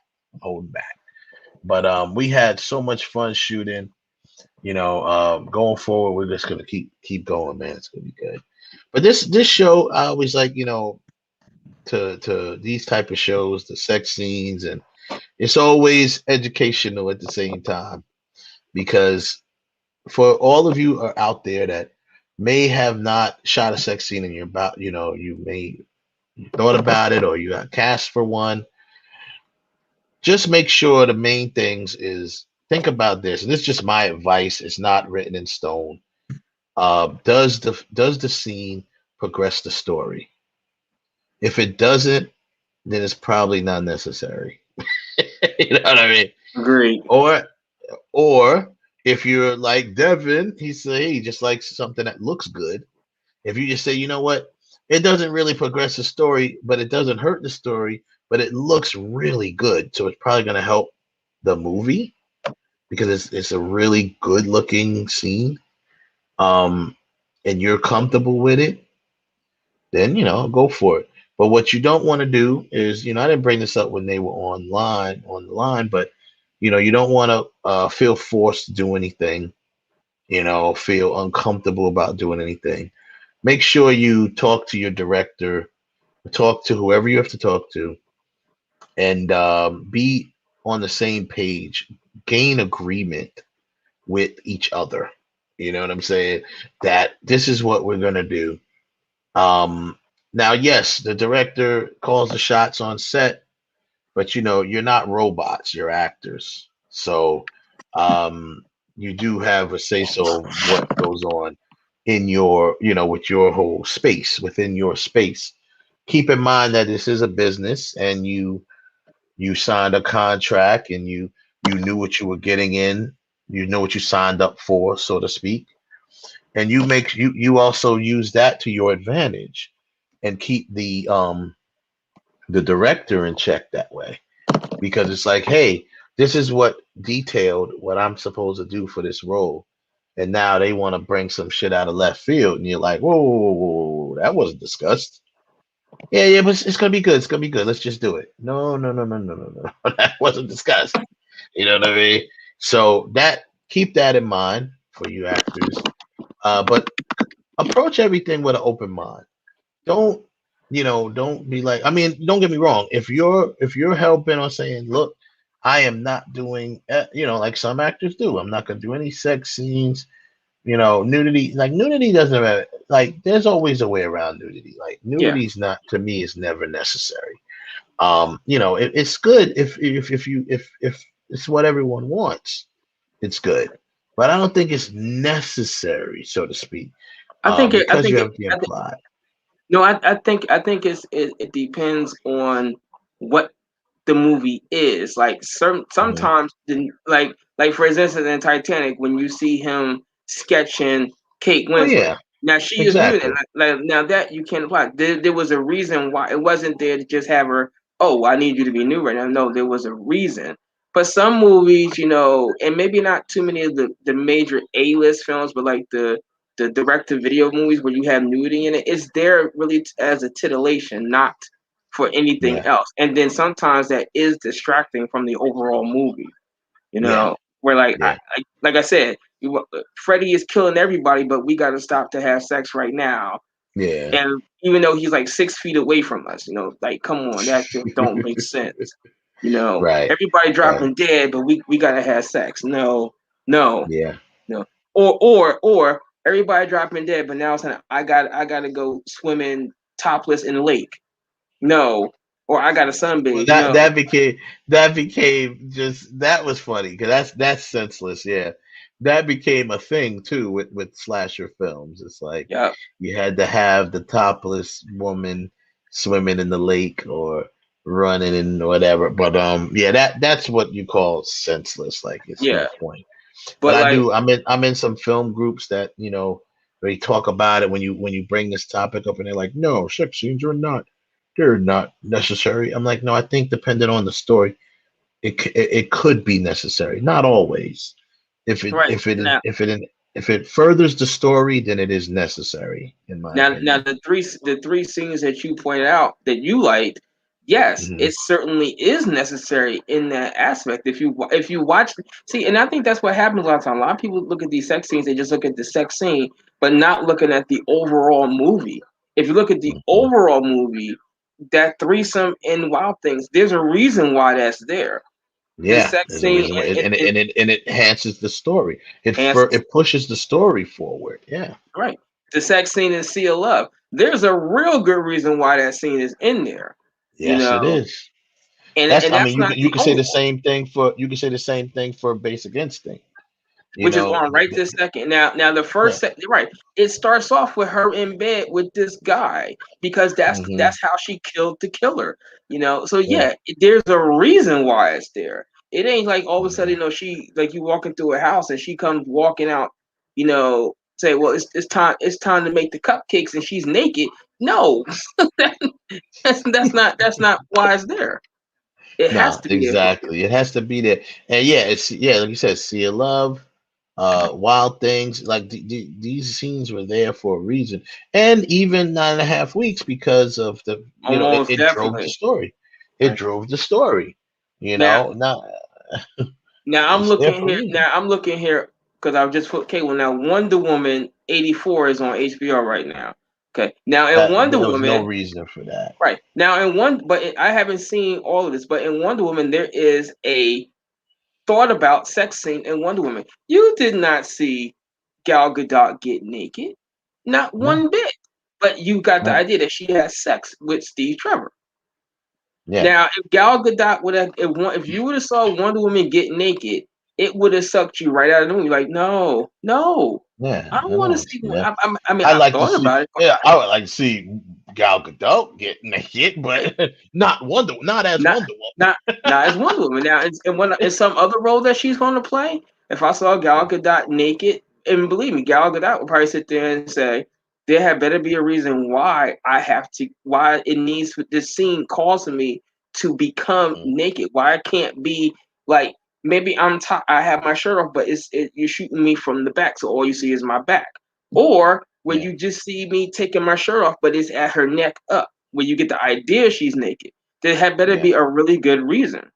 But we had so much fun shooting. Going forward, we're just gonna keep going, man. It's gonna be good. But this show, I always like, to these type of shows, the sex scenes, and it's always educational at the same time, because for all of you are out there that may have not shot a sex scene and you may thought about it or you got cast for one, just make sure the main things is think about this. And this is just my advice. It's not written in stone. Does the scene progress the story? If it doesn't, then it's probably not necessary. You know what I mean? Agreed. Or if you're like Devon, he just likes something that looks good. If you just say, you know what, it doesn't really progress the story, but it doesn't hurt the story, but it looks really good, so it's probably going to help the movie. because it's a really good looking scene, and you're comfortable with it, then go for it. But what you don't want to do is, I didn't bring this up when they were on the line, but you don't want to feel forced to do anything, feel uncomfortable about doing anything. Make sure you talk to your director, talk to whoever you have to talk to, and be on the same page, gain agreement with each other. You know what I'm saying? That this is what we're gonna do. Now, yes, the director calls the shots on set, but you're not robots, you're actors. So you do have a say so of what goes on in your, with your whole space, within your space. Keep in mind that this is a business, and you signed a contract, and you knew what you were getting in, you know what you signed up for, so to speak. And you also use that to your advantage and keep the director in check that way, because it's like, hey, this is what I'm supposed to do for this role, and now they want to bring some shit out of left field, and you're like, whoa, whoa, whoa, whoa, that wasn't discussed. Yeah, but it's gonna be good. It's gonna be good. Let's just do it. No, that wasn't discussed. You know what I mean? So keep that in mind for you actors. But approach everything with an open mind. Don't be like, I mean, don't get me wrong. If you're helping on saying, look, I am not doing, like some actors do. I'm not gonna do any sex scenes. Nudity. Like nudity doesn't matter. Like there's always a way around nudity. Like nudity's not, to me, is never necessary. It's good if it's what everyone wants. It's good, but I don't think it's necessary, so to speak. I think you have to apply. No, I think it depends on what the movie is. Like sometimes like for instance in Titanic, when you see him sketching Kate Winslet. Yeah. Now she is nude, and like now that you can't apply. There was a reason why it wasn't there to just have her. Oh, I need you to be nude right now. No, there was a reason. But some movies, and maybe not too many of the major A-list films, but like the direct-to-video movies where you have nudity in it, it's there really as a titillation, not for anything else. And then sometimes that is distracting from the overall movie. Where like I said, Freddie is killing everybody, but we got to stop to have sex right now. Yeah. And even though he's like 6 feet away from us, like come on, that just don't make sense. Right. Everybody dropping dead, but we gotta have sex. No. Yeah. No. Or everybody dropping dead, but now it's like, I gotta go swimming topless in the lake. No. Or I got a sunbathe. Well, that became just, that was funny because that's senseless. Yeah, that became a thing too with slasher films. It's like you had to have the topless woman swimming in the lake or running and whatever. But that's what you call senseless. Like it's no point. But I'm in some film groups that they talk about it when you bring this topic up, and they're like, no, sex scenes they're not necessary. I'm like, no, I think depending on the story, it could be necessary. Not always. If it furthers the story, then it is necessary. In my opinion. Now the three scenes that you pointed out that you liked, yes, it certainly is necessary in that aspect. If you watch, see, and I think that's what happens a lot of times. A lot of people look at these sex scenes, they just look at the sex scene, but not looking at the overall movie. If you look at the overall movie, that threesome in Wild Things, there's a reason why that's there. Yeah, the sex scene, and it enhances the story. It pushes the story forward. Yeah, right. The sex scene in Sea of Love, there's a real good reason why that scene is in there. Yes, it is. And you can say the same thing for Basic Instinct. Which is on right this second. Now the first right, it starts off with her in bed with this guy because that's how she killed the killer. So there's a reason why it's there. It ain't like all of a sudden, she like you walking through a house and she comes walking out, say, well, it's time to make the cupcakes and she's naked. No, that's not why it's there. It has No, to be there for you. exactly. It has to be there. And yeah, it's like you said, Sea of Love, Wild Things. Like these scenes were there for a reason, and even 9.5 weeks because of the Almost it drove the definitely. story. It Right. drove the story. Now, Now I'm it's there looking for a here. reason. Now I'm looking here because I've just put cable. Now Wonder Woman 84 is on HBO right now. Okay. Now in That Wonder there was no Woman, reason for that. right now I haven't seen all of this, but in Wonder Woman there is a thought about sex scene in Wonder Woman. You did not see Gal Gadot get naked, not No, one bit. But you got the no. idea that she has sex with Steve Trevor. Yeah, Now, if Gal Gadot would have, if you would have saw Wonder Woman get naked, it would have sucked you right out of the movie. Like, no, yeah. I don't I want to know. see. Yeah. I mean, I I like to thought see. about it. Yeah, I would like to see Gal Gadot get naked, but not as Not, Wonder Woman. not as Wonder Woman. Now, in some other role that she's going to play, if I saw Gal Gadot naked, and believe me, Gal Gadot would probably sit there and say, "There had better be a reason why why it needs this scene causing me to become naked. Why I can't be like maybe I have my shirt off, but you're shooting me from the back, so all you see is my back, or where you just see me taking my shirt off, but it's at her neck up, where you get the idea she's naked." There had better be a really good reason.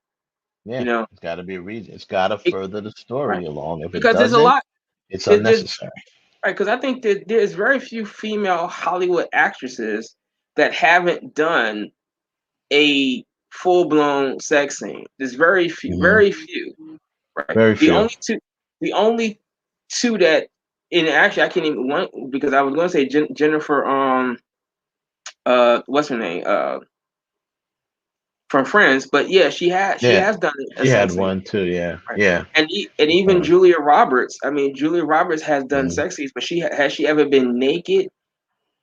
Yeah, it's got to be a reason. It's got to further the story Right. along. If it Because there's a doesn't, lot. it's There's unnecessary. right, because I think that there's very few female Hollywood actresses that haven't done a full blown sex scene. There's very few, very few. Right. Very few. The only two that, and actually I can't even one because I was going to say Jennifer. What's her name? From Friends, but yeah, she has done a She had sex scene. one too. Yeah, Right. yeah. And even Julia Roberts. I mean, Julia Roberts has done sex scenes, but has she ever been naked?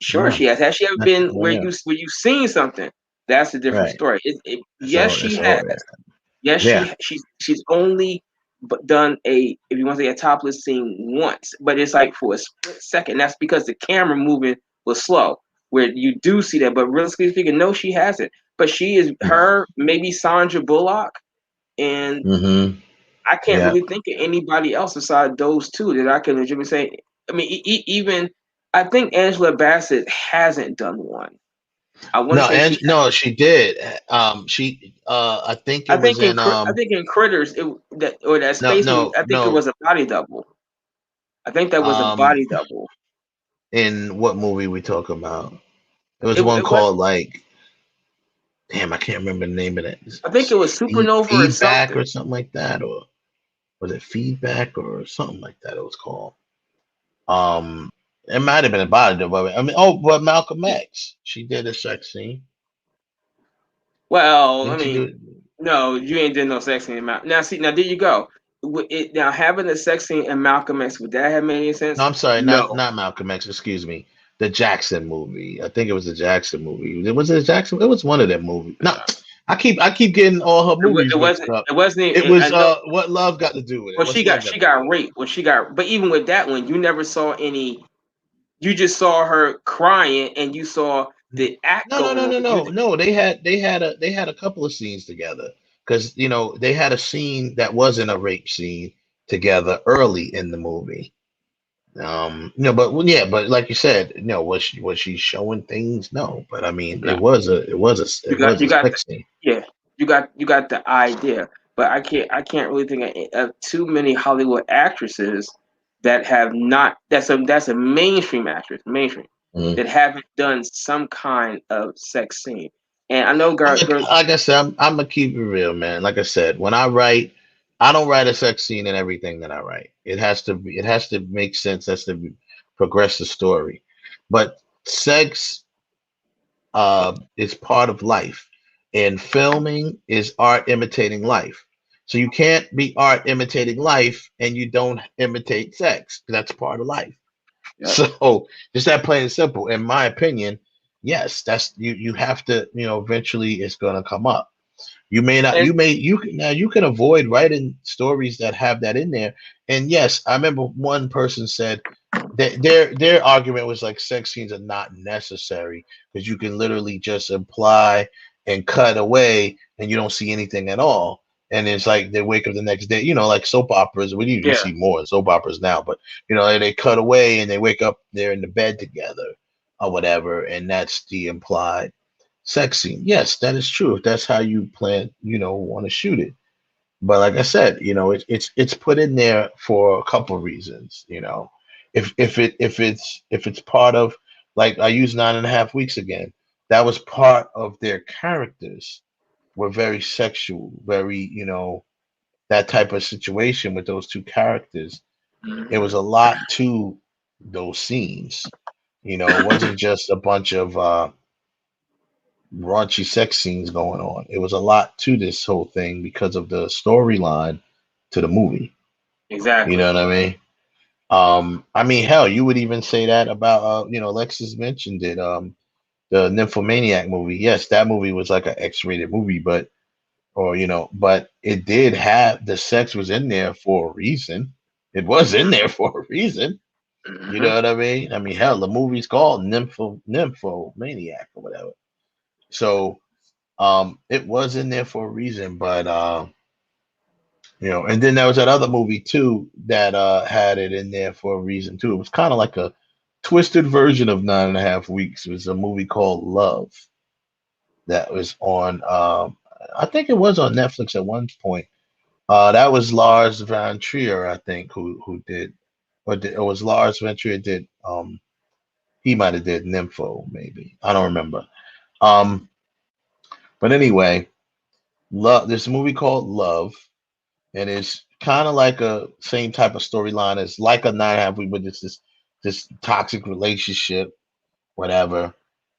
Sure, No. she has. Has she ever been where you've seen something? That's a different Right. story. Yes, she has. Yes, Yeah. she's only done if you want to say a topless scene once, but it's like for a split second. That's because the camera movement was slow, where you do see that. But realistically speaking, no, she hasn't. But she is maybe Sandra Bullock, and I can't really think of anybody else aside those two that I can legitimately say. I mean, even I think Angela Bassett hasn't done one. I want to say she did. I think it was in I think in Critters that space movie. I think it was a body double. I think that was a body double. In what movie we talk about? It was one called like, damn, I can't remember the name of it. I think it was Supernova Feedback or something like that, or was it Feedback or something like that? It was called. It might have been a body double. I mean, but Malcolm X, she did a sex scene. Well, I mean, no, you ain't did no sex scene. Now, there you go. Now having a sex scene in Malcolm X, would that have made any sense? No, I'm sorry, No. not Malcolm X. Excuse me, the Jackson movie. I think it was the Jackson movie. Was it Jackson? It was one of them movies. No, I keep getting all her movies mixed up. It wasn't. It was What Love Got to Do with it. Well, she got raped. But even with that one, you never saw any. You just saw her crying, and you saw the act. No. They had a couple of scenes together because they had a scene that wasn't a rape scene together early in the movie. But like you said, was she showing things? No, but I mean, it was a sex scene. Yeah, you got the idea, but I can't really think of too many Hollywood actresses that have not. That's a mainstream actress, that haven't done some kind of sex scene. And I know, like I said, I'm gonna keep it real, man. Like I said, when I write, I don't write a sex scene in everything that I write. It has to make sense. Has to progress the story. But sex is part of life, and filming is art imitating life. So you can't be art imitating life and you don't imitate sex. That's part of life. Yep. So just that plain and simple. In my opinion, yes, that's you have to, eventually it's gonna come up. You may not, you can avoid writing stories that have that in there. And yes, I remember one person said that their argument was like sex scenes are not necessary because you can literally just imply and cut away, and you don't see anything at all. And it's like they wake up the next day, like soap operas. We usually see more in soap operas now, but they cut away and they wake up, they're in the bed together or whatever, and that's the implied sex scene. Yes, that is true. If that's how you plan, want to shoot it. But like I said, it's put in there for a couple of reasons. If it's part of, like, I use 9.5 Weeks again, that was part of their characters were very sexual, very that type of situation with those two characters. It was a lot to those scenes. It wasn't just a bunch of raunchy sex scenes going on. It was a lot to this whole thing because of the storyline to the movie. Exactly. You know what I mean? Hell, you would even say that about Alexis mentioned it. The Nymphomaniac movie. Yes, that movie was like an X-rated movie, but it did have, the sex was in there for a reason. It was in there for a reason. You know what I mean? I mean, hell, the movie's called Nymphomaniac or whatever. So it was in there for a reason, but and then there was that other movie too that had it in there for a reason too. It was kind of like a twisted version of 9.5 Weeks. It was a movie called Love that was on I think it was on Netflix at one point. That was Lars von Trier, I think, who did, or it was Lars von Trier did. He might have did Nympho, maybe. I don't remember. But anyway, Love. There's a movie called Love, and it's kind of like a same type of storyline as like a 9.5 Weeks, but it's this toxic relationship, whatever.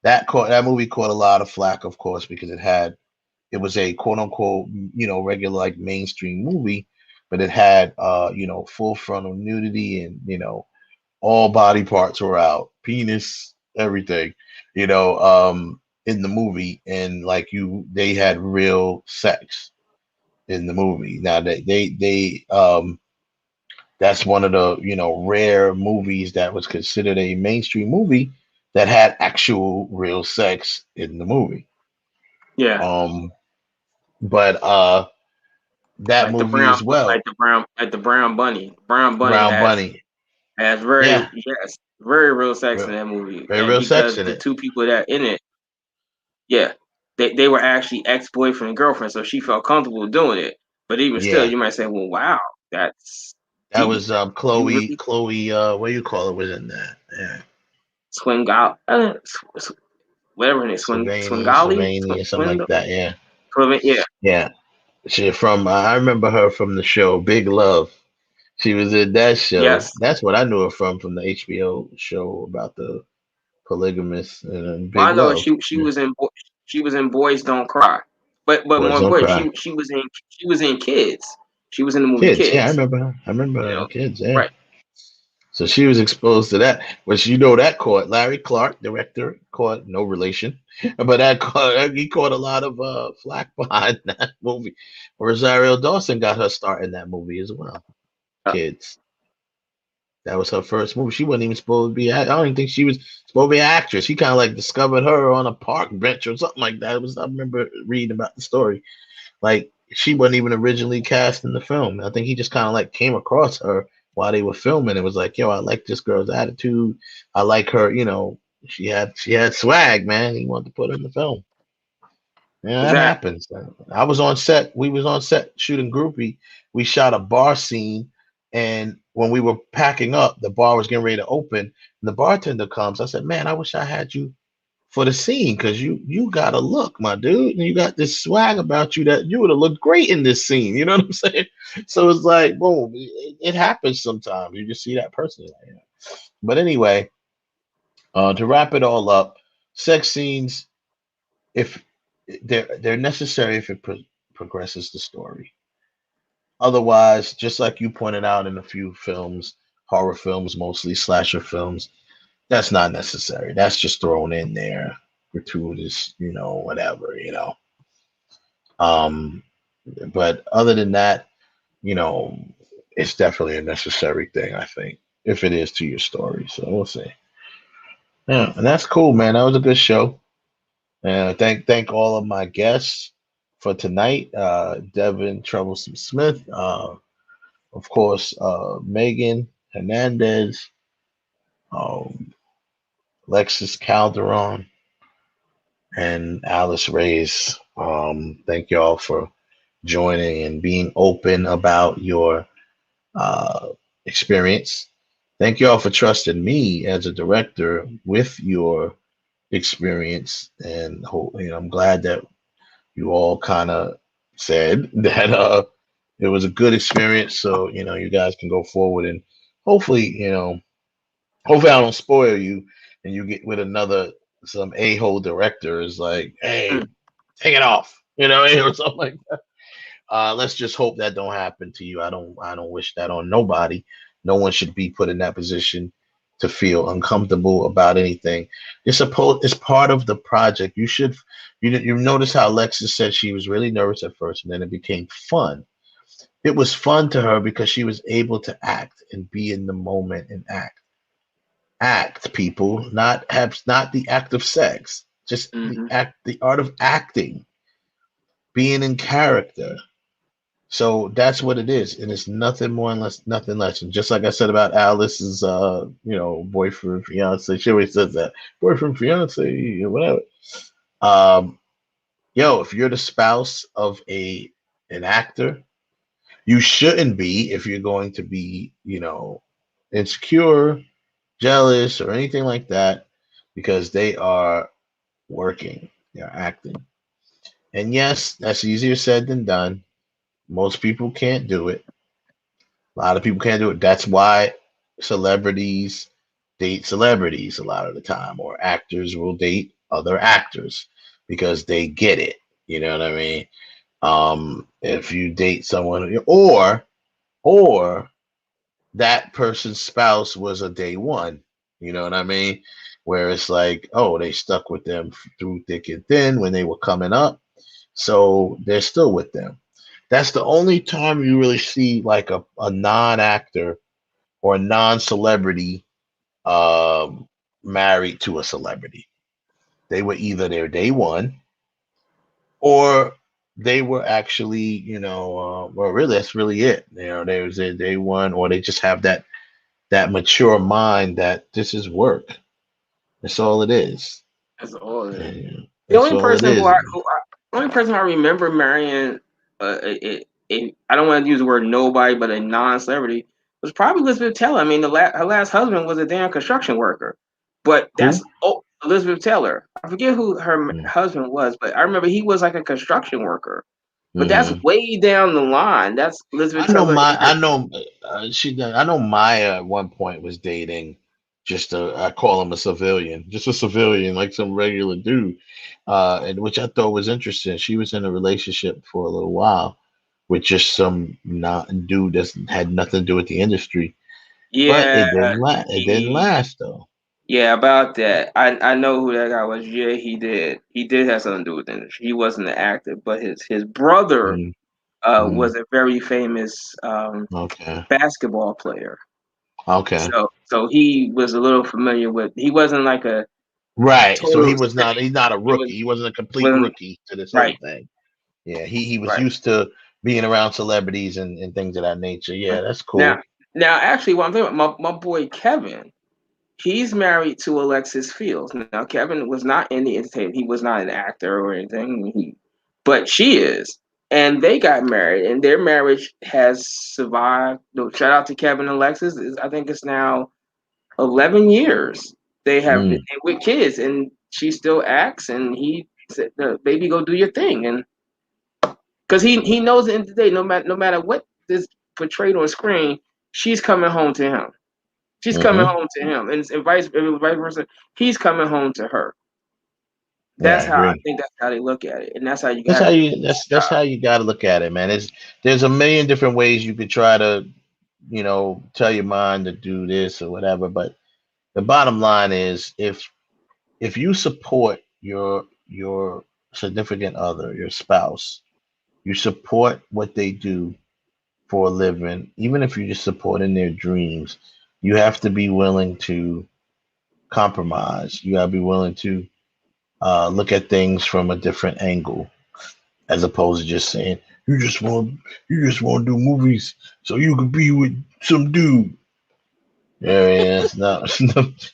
That movie caught a lot of flack, of course, because it was a quote unquote, regular like mainstream movie, but it had full frontal nudity and all body parts were out, penis, everything, in the movie, and like they had real sex in the movie. Now they that's one of the rare movies that was considered a mainstream movie that had actual real sex in the movie. Yeah. But that like movie as well, like the brown bunny. Brown Bunny has very very real sex in that movie. Very and real because sex in the it. two people that in it, they were actually ex-boyfriend and girlfriend, so she felt comfortable doing it. But even still, you might say, well, wow, that was Chloe. What do you call it? Was in that? Yeah. Swingal, whatever her name, Swingali, or something like that. Yeah. Yeah. Yeah. She from. I remember her from the show Big Love. She was in that show. Yes. That's what I knew her from the HBO show about the polygamous and Big I know Love. she was in Boys Don't Cry, but more importantly, she was in Kids. She was in the movie Kids. Yeah, I remember her. I remember her Kids. Yeah. Right. So she was exposed to that, which that caught Larry Clark, director, caught no relation, but he caught a lot of flack behind that movie. Rosario Dawson got her start in that movie as well. Kids. That was her first movie. She wasn't even supposed to be. I don't even think she was supposed to be an actress. He kind of like discovered her on a park bench or something like that. I remember reading about the story. Like she wasn't even originally cast in the film. I think he just kind of like came across her while they were filming. It was like, yo, I like this girl's attitude. I like her. She had swag, man. He wanted to put her in the film. Yeah, that happens. I was on set. We was on set shooting Groupie. We shot a bar scene, and when we were packing up, the bar was getting ready to open. And the bartender comes. I said, "Man, I wish I had you for the scene because you got a look, my dude, and you got this swag about you that you would have looked great in this scene." You know what I'm saying? So it's like, boom, it happens sometimes. You just see that person. But anyway, to wrap it all up, sex scenes, if they're necessary if it progresses the story. Otherwise, just like you pointed out in a few films, horror films, mostly slasher films, that's not necessary. That's just thrown in there, gratuitous, whatever, But other than that, it's definitely a necessary thing, I think, if it is to your story. So we'll see. Yeah, and that's cool, man. That was a good show. And thank all of my guests for tonight. Devon Troublesome Smith, of course, Megan Hernandez, Alexis Calderon, and Alice Reys. Thank you all for joining and being open about your experience. Thank you all for trusting me as a director with your experience, and I'm glad that you all kind of said that it was a good experience. So you guys can go forward and hopefully hopefully I don't spoil you and you get with some a-hole director is like, hey, take it off, or something like that. Let's just hope that don't happen to you. I don't wish that on nobody. No one should be put in that position to feel uncomfortable about anything. It's part of the project. You notice how Alexis said she was really nervous at first, and then it became fun. It was fun to her because she was able to act and be in the moment and act, people, not the act of sex, just the art of acting, being in character. So that's what it is, and it's nothing more and nothing less. And just like I said about Alice's, boyfriend, fiance, she always says that boyfriend, fiance, or whatever. If you're the spouse of an actor, you shouldn't be if you're going to be, insecure, jealous, or anything like that, because they are working, they're acting. And yes, that's easier said than done. Most people can't do it. A lot of people can't do it. That's why celebrities date celebrities a lot of the time, or actors will date other actors because they get it. You know what I mean? If you date someone, or that person's spouse was a day one, you know what I mean? Where it's like, oh, they stuck with them through thick and thin when they were coming up, so they're still with them. That's the only time you really see like a non-actor or a non-celebrity married to a celebrity. They were either their day one, or they were actually, well, really, that's really it. They was their day one, or they just have that mature mind that this is work. That's all it is. That's all it is. Yeah, The only person I remember marrying, I don't want to use the word nobody, but a non-celebrity, was probably Elizabeth Taylor. I mean, her last husband was a damn construction worker, but that's Elizabeth Taylor. I forget who her husband was, but I remember he was like a construction worker. But that's way down the line. That's Elizabeth Taylor. I know Maya at one point was dating I call him a civilian, just a civilian, like some regular dude, and which I thought was interesting. She was in a relationship for a little while with just some dude that had nothing to do with the industry. Yeah, but it didn't last though. Yeah, about that. I know who that guy was. Yeah, he did. He did have something to do with the industry. He wasn't an actor, but his brother was a very famous basketball player. Okay. So he was a little familiar with. He wasn't like a So he was not. He's not a rookie. He wasn't a complete rookie to this whole thing. Yeah, he was used to being around celebrities and things of that nature. Yeah, that's cool. Now actually, what I'm thinking about, my boy Kevin, he's married to Alexis Fields. Now Kevin was not in the entertainment. He was not an actor or anything. But she is. And they got married, and their marriage has survived. Shout out to Kevin and Alexis. I think it's now 11 years. They have been with kids, and she still acts. And he said, "Baby, go do your thing." And because he knows at the end of the day, no matter what is portrayed on screen, she's coming home to him. She's coming home to him, and vice versa. He's coming home to her. That's how I think. That's how they look at it, and that's how you. That's how you got to look at it, man. There's a million different ways you could try to, tell your mind to do this or whatever. But the bottom line is, if you support your significant other, your spouse, you support what they do for a living, even if you're just supporting their dreams, you have to be willing to compromise. You gotta be willing to look at things from a different angle, as opposed to just saying you just want to do movies so you could be with some dude. Yeah, that's not.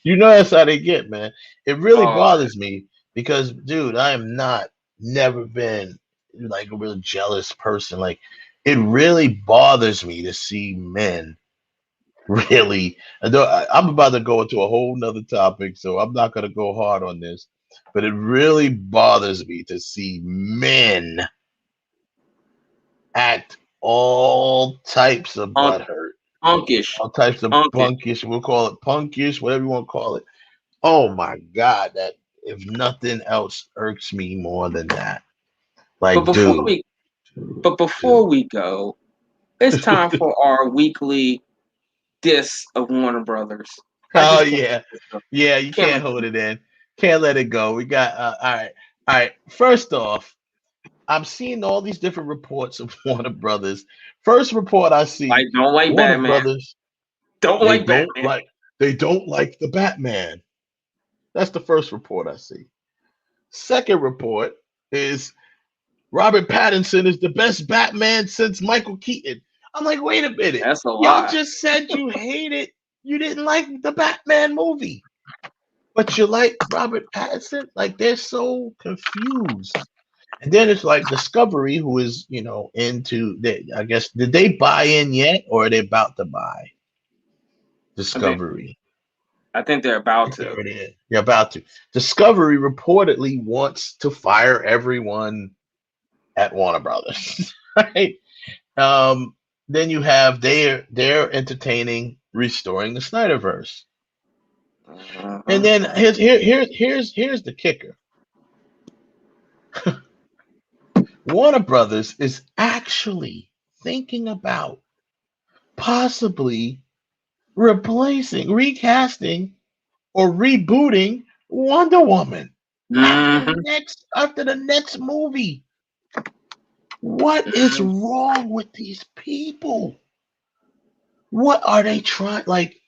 You know that's how they get, man. It really bothers me because, dude, I am not never been like a real jealous person. Like, it really bothers me to see men really. I'm about to go into a whole nother topic, so I'm not gonna go hard on this. But it really bothers me to see men act all types of butthurt. Punkish. All types of punkish. We'll call it punkish, whatever you want to call it. Oh my God, that if nothing else irks me more than that. Like, but before we go, it's time for our weekly diss of Warner Brothers. Oh yeah, you can't hold it in. Can't let it go. We got all right. First off, I'm seeing all these different reports of Warner Brothers. First report I see, don't like Warner Batman. Brothers. They don't like the Batman. That's the first report I see. Second report is Robert Pattinson is the best Batman since Michael Keaton. I'm like, wait a minute. That's a lie. Y'all just said you hated, you didn't like the Batman movie, but you like Robert Pattinson? Like, they're so confused. And then it's like Discovery, who is, into, I guess, did they buy in yet, or are they about to buy? Discovery. I think they're about to. There it is. You're about to. Discovery reportedly wants to fire everyone at Warner Brothers. Right? Then you have they're entertaining restoring the Snyderverse. And then here's the kicker. Warner Brothers is actually thinking about possibly recasting, or rebooting Wonder Woman after the next movie. What is wrong with these people? What are they trying? Like,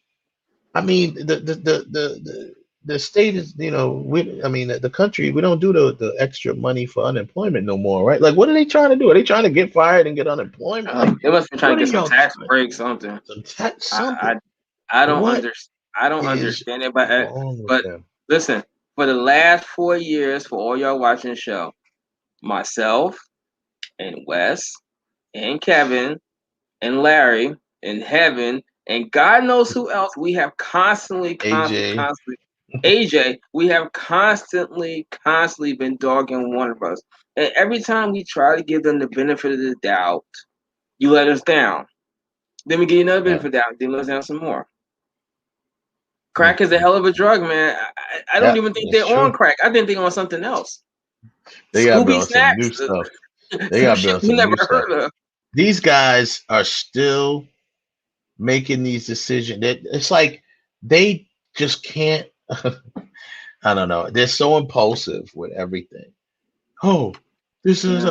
I mean, the state is, the country, we don't do the extra money for unemployment no more, right? Like, what are they trying to do? Are they trying to get fired and get unemployment? Like, they must be trying to get some tax break, something. I don't understand it, but listen, for the last 4 years, for all y'all watching the show, myself and Wes and Kevin and Larry and Heaven and God knows who else, we have constantly AJ, we have constantly been dogging Warner Bros. And every time we try to give them the benefit of the doubt, you let us down. Then we give you another benefit of the doubt, then let us down some more. Crack is a hell of a drug, man. I don't even think they're on crack. I think they're on something else. They got to be on some new stuff. They got to be on some new stuff. These guys are still making these decisions. It's like they just can't. I don't know. They're so impulsive with everything. Oh, this is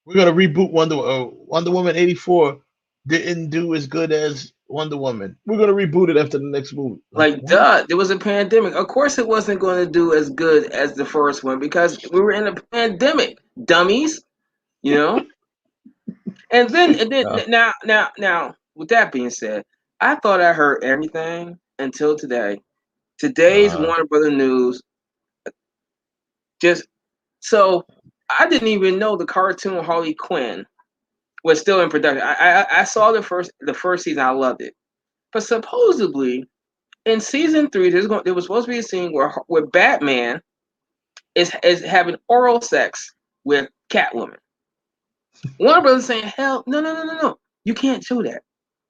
we're gonna reboot Wonder Woman 84. Didn't do as good as Wonder Woman. We're gonna reboot it after the next movie. Duh, there was a pandemic. Of course, it wasn't going to do as good as the first one because we were in a pandemic, dummies. And then now, with that being said, I thought I heard everything until today. Today's Warner Brother news. So I didn't even know the cartoon Harley Quinn was still in production. I saw the first season. I loved it, but supposedly in season 3, there was supposed to be a scene where Batman is having oral sex with Catwoman. Warner Brothers saying, "Hell, no, you can't show that.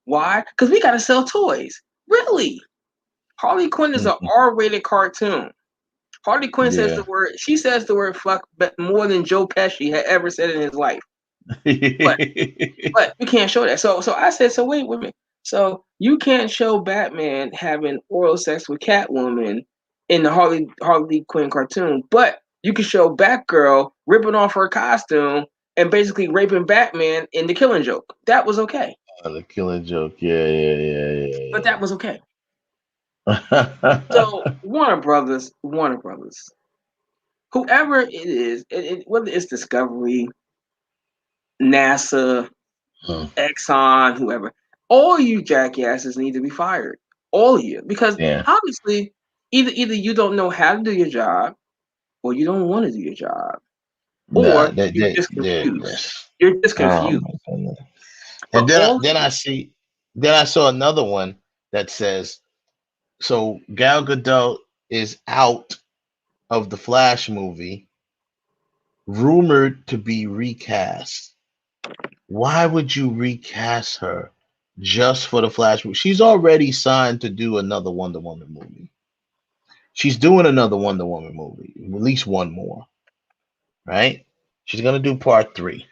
Why? Because we gotta sell toys." Really? Harley Quinn is an R-rated cartoon. Harley Quinn says the word. She says the word "fuck" more than Joe Pesci had ever said in his life. But you can't show that. So I said, so wait a minute. So you can't show Batman having oral sex with Catwoman in the Harley Quinn cartoon, but you can show Batgirl ripping off her costume and basically raping Batman in The Killing Joke. That was okay. The Killing Joke, yeah. But that was okay. So Warner Brothers, whoever it is, whether it's Discovery, NASA, Exxon, whoever, all you jackasses need to be fired. All of you, because obviously, either you don't know how to do your job, or you don't want to do your job, or you're just confused. You're just confused. And then I saw another one that says, so Gal Gadot is out of the Flash movie, rumored to be recast. Why would you recast her just for the Flash movie? She's already signed to do another Wonder Woman movie. She's doing another Wonder Woman movie, at least one more, right? She's gonna do part 3.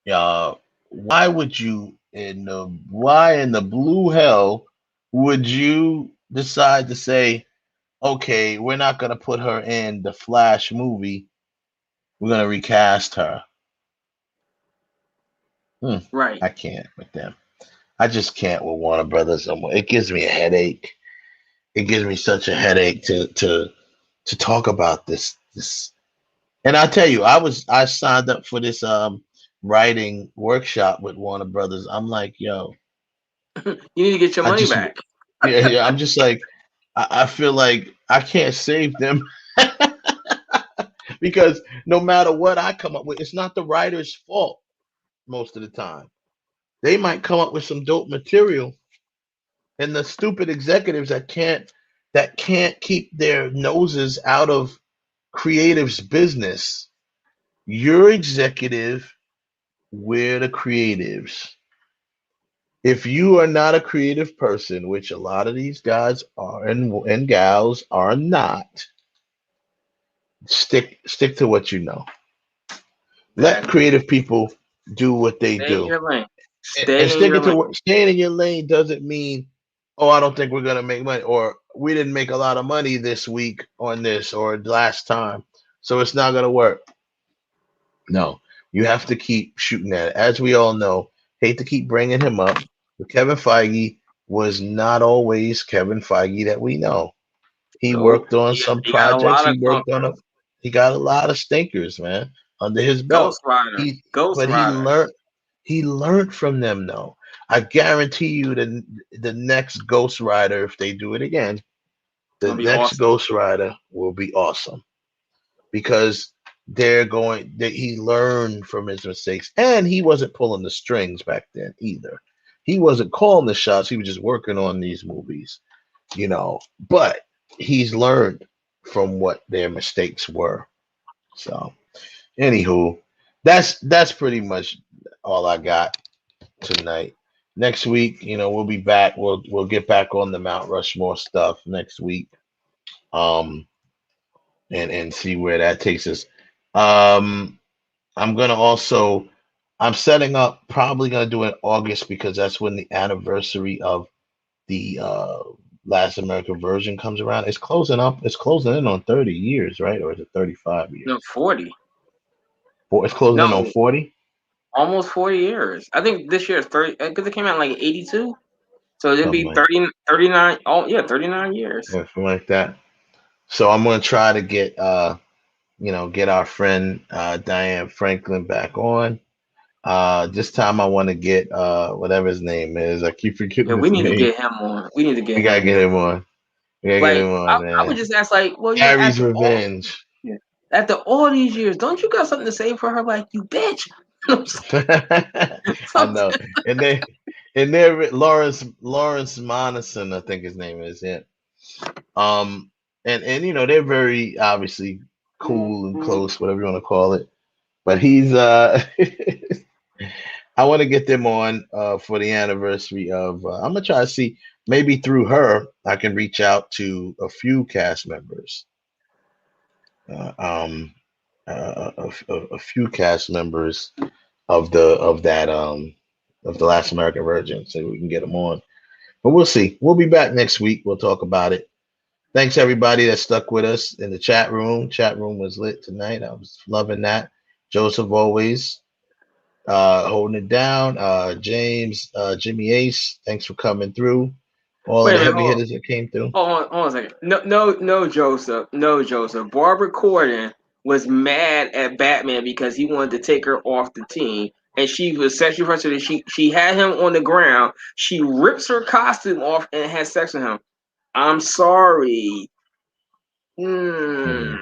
Why would you why in the blue hell would you decide to say, okay, we're not gonna put her in the Flash movie, we're gonna recast her? Right. I can't with them. I just can't with Warner Brothers anymore. It gives me a headache. It gives me such a headache to talk about this. And I tell you, I signed up for this writing workshop with Warner Brothers. I'm like, yo, you need to get your money back. Yeah. I'm just like, I feel like I can't save them because no matter what I come up with, it's not the writer's fault most of the time. They might come up with some dope material, and the stupid executives that can't keep their noses out of creatives' business. You're executive, we're the creatives. If you are not a creative person, which a lot of these guys are and gals are not, stick to what you know. Let creative people do what they do. In your lane. Staying in your lane doesn't mean, oh, I don't think we're gonna make money, or we didn't make a lot of money this week on this or last time, so it's not gonna work. No, you have to keep shooting at it. As we all know, hate to keep bringing him up, but Kevin Feige was not always Kevin Feige that we know. He worked on some projects. He got a lot of stinkers, man, under his belt. He learned from them, though. I guarantee you the next Ghost Rider, if they do it again, Ghost Rider will be awesome, because he learned from his mistakes, and he wasn't pulling the strings back then either. He wasn't calling the shots. He was just working on these movies, but he's learned from what their mistakes were. So, anywho, that's pretty much all I got tonight. Next week, we'll be back. We'll get back on the Mount Rushmore stuff next week, and see where that takes us. I'm setting up, probably gonna do it in August, because that's when the anniversary of the Last American Virgin comes around. It's closing in on 30 years, right? Or is it 35 years? No, 40. It's closing in on 40? Almost 40 years. I think this year is 30, because it came out in like 82. So it'd be 30, 39. Oh, yeah, 39 years. Something like that. So I'm going to try to get our friend Diane Franklin back on. This time I want to get whatever his name is. I keep forgetting. Yeah, we need to get him on. We gotta get him on. Man. I would just ask, like, well, Harry's Revenge. After all these years, don't you got something to say for her? Like, you bitch. I know. And they're Lawrence Monison, I think his name is. Yeah. And they're very obviously cool and close, whatever you want to call it. But he's I want to get them on for the anniversary of I'm gonna try to see, maybe through her I can reach out to a few cast members. A few cast members of the Last American Virgin, so we can get them on. But we'll see. We'll be back next week. We'll talk about it. Thanks everybody that stuck with us in the chat room. Chat room was lit tonight. I was loving that. Joseph always holding it down. James, Jimmy Ace, thanks for coming through. All of Wait a the minute, heavy hold on. hitters that came through. Hold on a second. No, Joseph. No, Joseph. Barbara Gordon was mad at Batman because he wanted to take her off the team, and she was sexually frustrated. She had him on the ground. She rips her costume off and has sex with him. I'm sorry. You're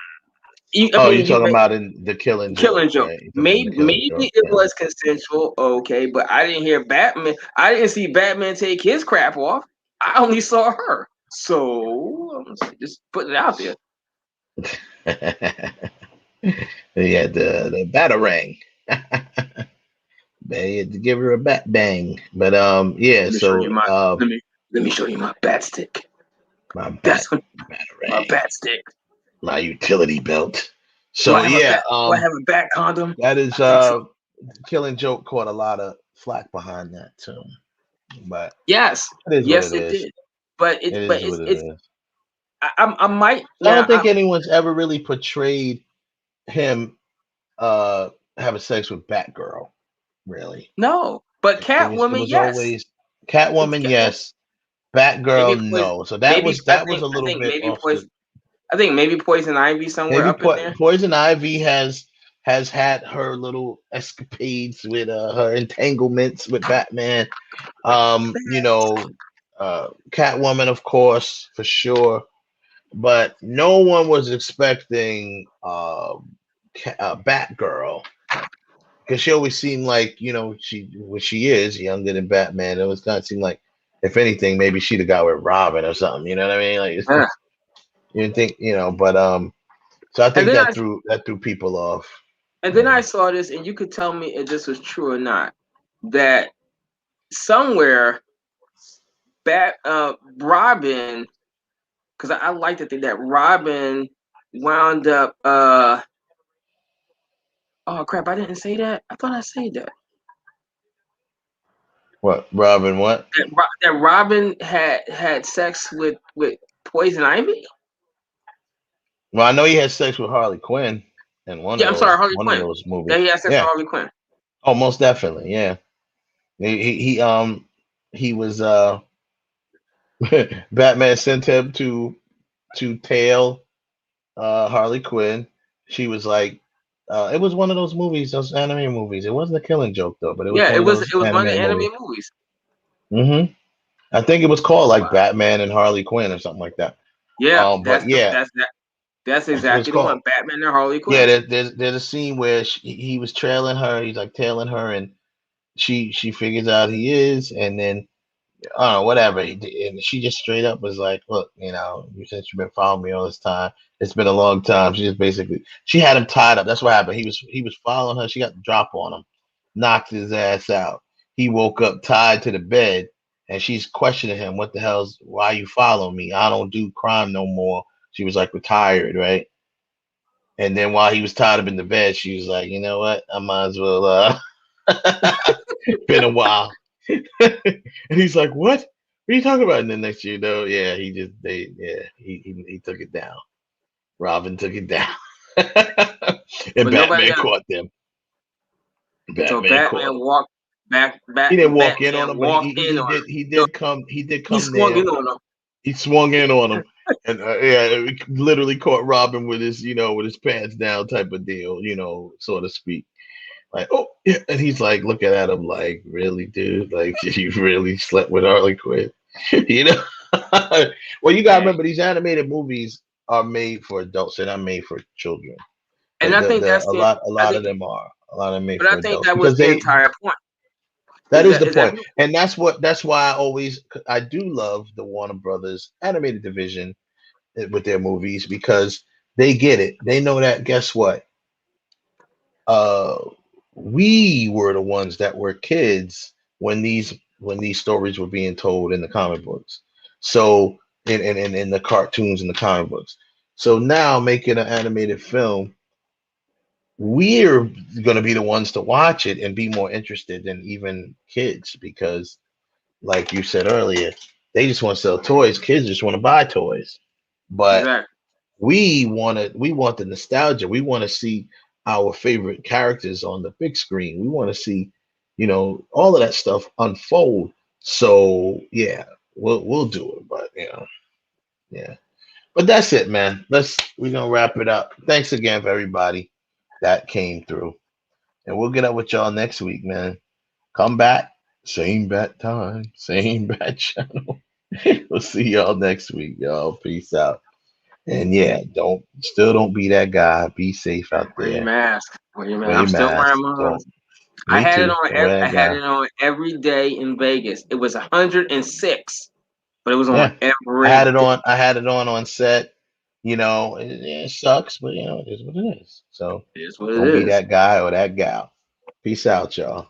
talking about in the Killing Joke, Joke. right? Maybe it was consensual, okay, but I didn't hear Batman. I didn't see Batman take his crap off. I only saw her. So I'm just putting it out there. They had the batarang. They had to give her a bat bang. But yeah, Let me so show you my, let me show you my bat stick. My bat stick. My utility belt. So Do I have a bat condom? That is Killing Joke caught a lot of flack behind that too. But yes, it did. But it's I might. I don't think anyone's ever really portrayed him having sex with Batgirl, really. No, but Catwoman, it was yes. Always Catwoman, yes. Batgirl, no. So that was a little bit off. I think maybe Poison Ivy somewhere up in there. Poison Ivy has had her little escapades with her entanglements with Batman. Catwoman, of course, for sure. But no one was expecting Batgirl, because she always seemed like, she is younger than Batman. It was kind of seemed like, if anything, maybe she'd have got with Robin or something. You know what I mean? Like, you didn't think, but so I think that threw people off. And then I saw this, and you could tell me if this was true or not. That somewhere, Robin, because I like to think that Robin wound up. Oh crap! I didn't say that. I thought I said that. What, Robin? What? That Robin had sex with Poison Ivy. Well, I know he had sex with Harley Quinn in one of those movies. Yeah, he had sex with Harley Quinn. Oh, most definitely, yeah. He was Batman sent him to tail Harley Quinn. She was like, it was one of those movies, those anime movies. It wasn't a Killing Joke though, but it was one of the anime movies. Mm-hmm. I think it was called like Batman and Harley Quinn or something like that. Yeah, that's exactly the one. Batman and Harley Quinn. Yeah, there's a scene where he was trailing her. He's like tailing her, and she figures out he is, and then whatever. And she just straight up was like, "Look, since you've been following me all this time, it's been a long time." She had him tied up. That's what happened. He was following her. She got the drop on him, knocked his ass out. He woke up tied to the bed, and she's questioning him, "What the hell's? Why you following me? I don't do crime no more." She was like retired, right? And then while he was tied up in the bed, she was like, "You know what? I might as well." Been a while. And he's like, "What? What are you talking about?" And then next year, he took it down. Robin took it down. And Batman caught them. Batman walked back. He didn't walk in on him, but he did come. He swung in on him. He swung in on him. And it literally caught Robin with his pants down type of deal, so to speak. Like, oh yeah, and he's like looking at him like, "Really, dude? Like, you really slept with Harley Quinn?" Well, you gotta remember, these animated movies are made for adults; they're not made for children. And I think that's a lot of them are. A lot of them made for adults. But I think that was the entire point. That is the point, and that's why I do love the Warner Brothers animated division with their movies, because they get it. They know that, guess what? We were the ones that were kids when these stories were being told in the comic books. So in the cartoons and the comic books. So now making an animated film, we're going to be the ones to watch it and be more interested than even kids, because like you said earlier, they just want to sell toys. Kids just want to buy toys. But we want the nostalgia. We want to see our favorite characters on the big screen. We want to see, all of that stuff unfold. So yeah, we'll do it. But yeah. But that's it, man. We're gonna wrap it up. Thanks again for everybody that came through, and we'll get up with y'all next week, man. Come back, same bat time, same bat channel. We'll see y'all next week, y'all. Peace out. And yeah, don't be that guy. Be safe out Wear your there. mask. Wear your mask. Wear I'm your still mask. wearing mine. I had it on. I had it on every day in Vegas. It was 106, but it was on every. I had it on set. It sucks, but it is what it is. So it is what don't it be is. that guy or that gal. Peace out, y'all.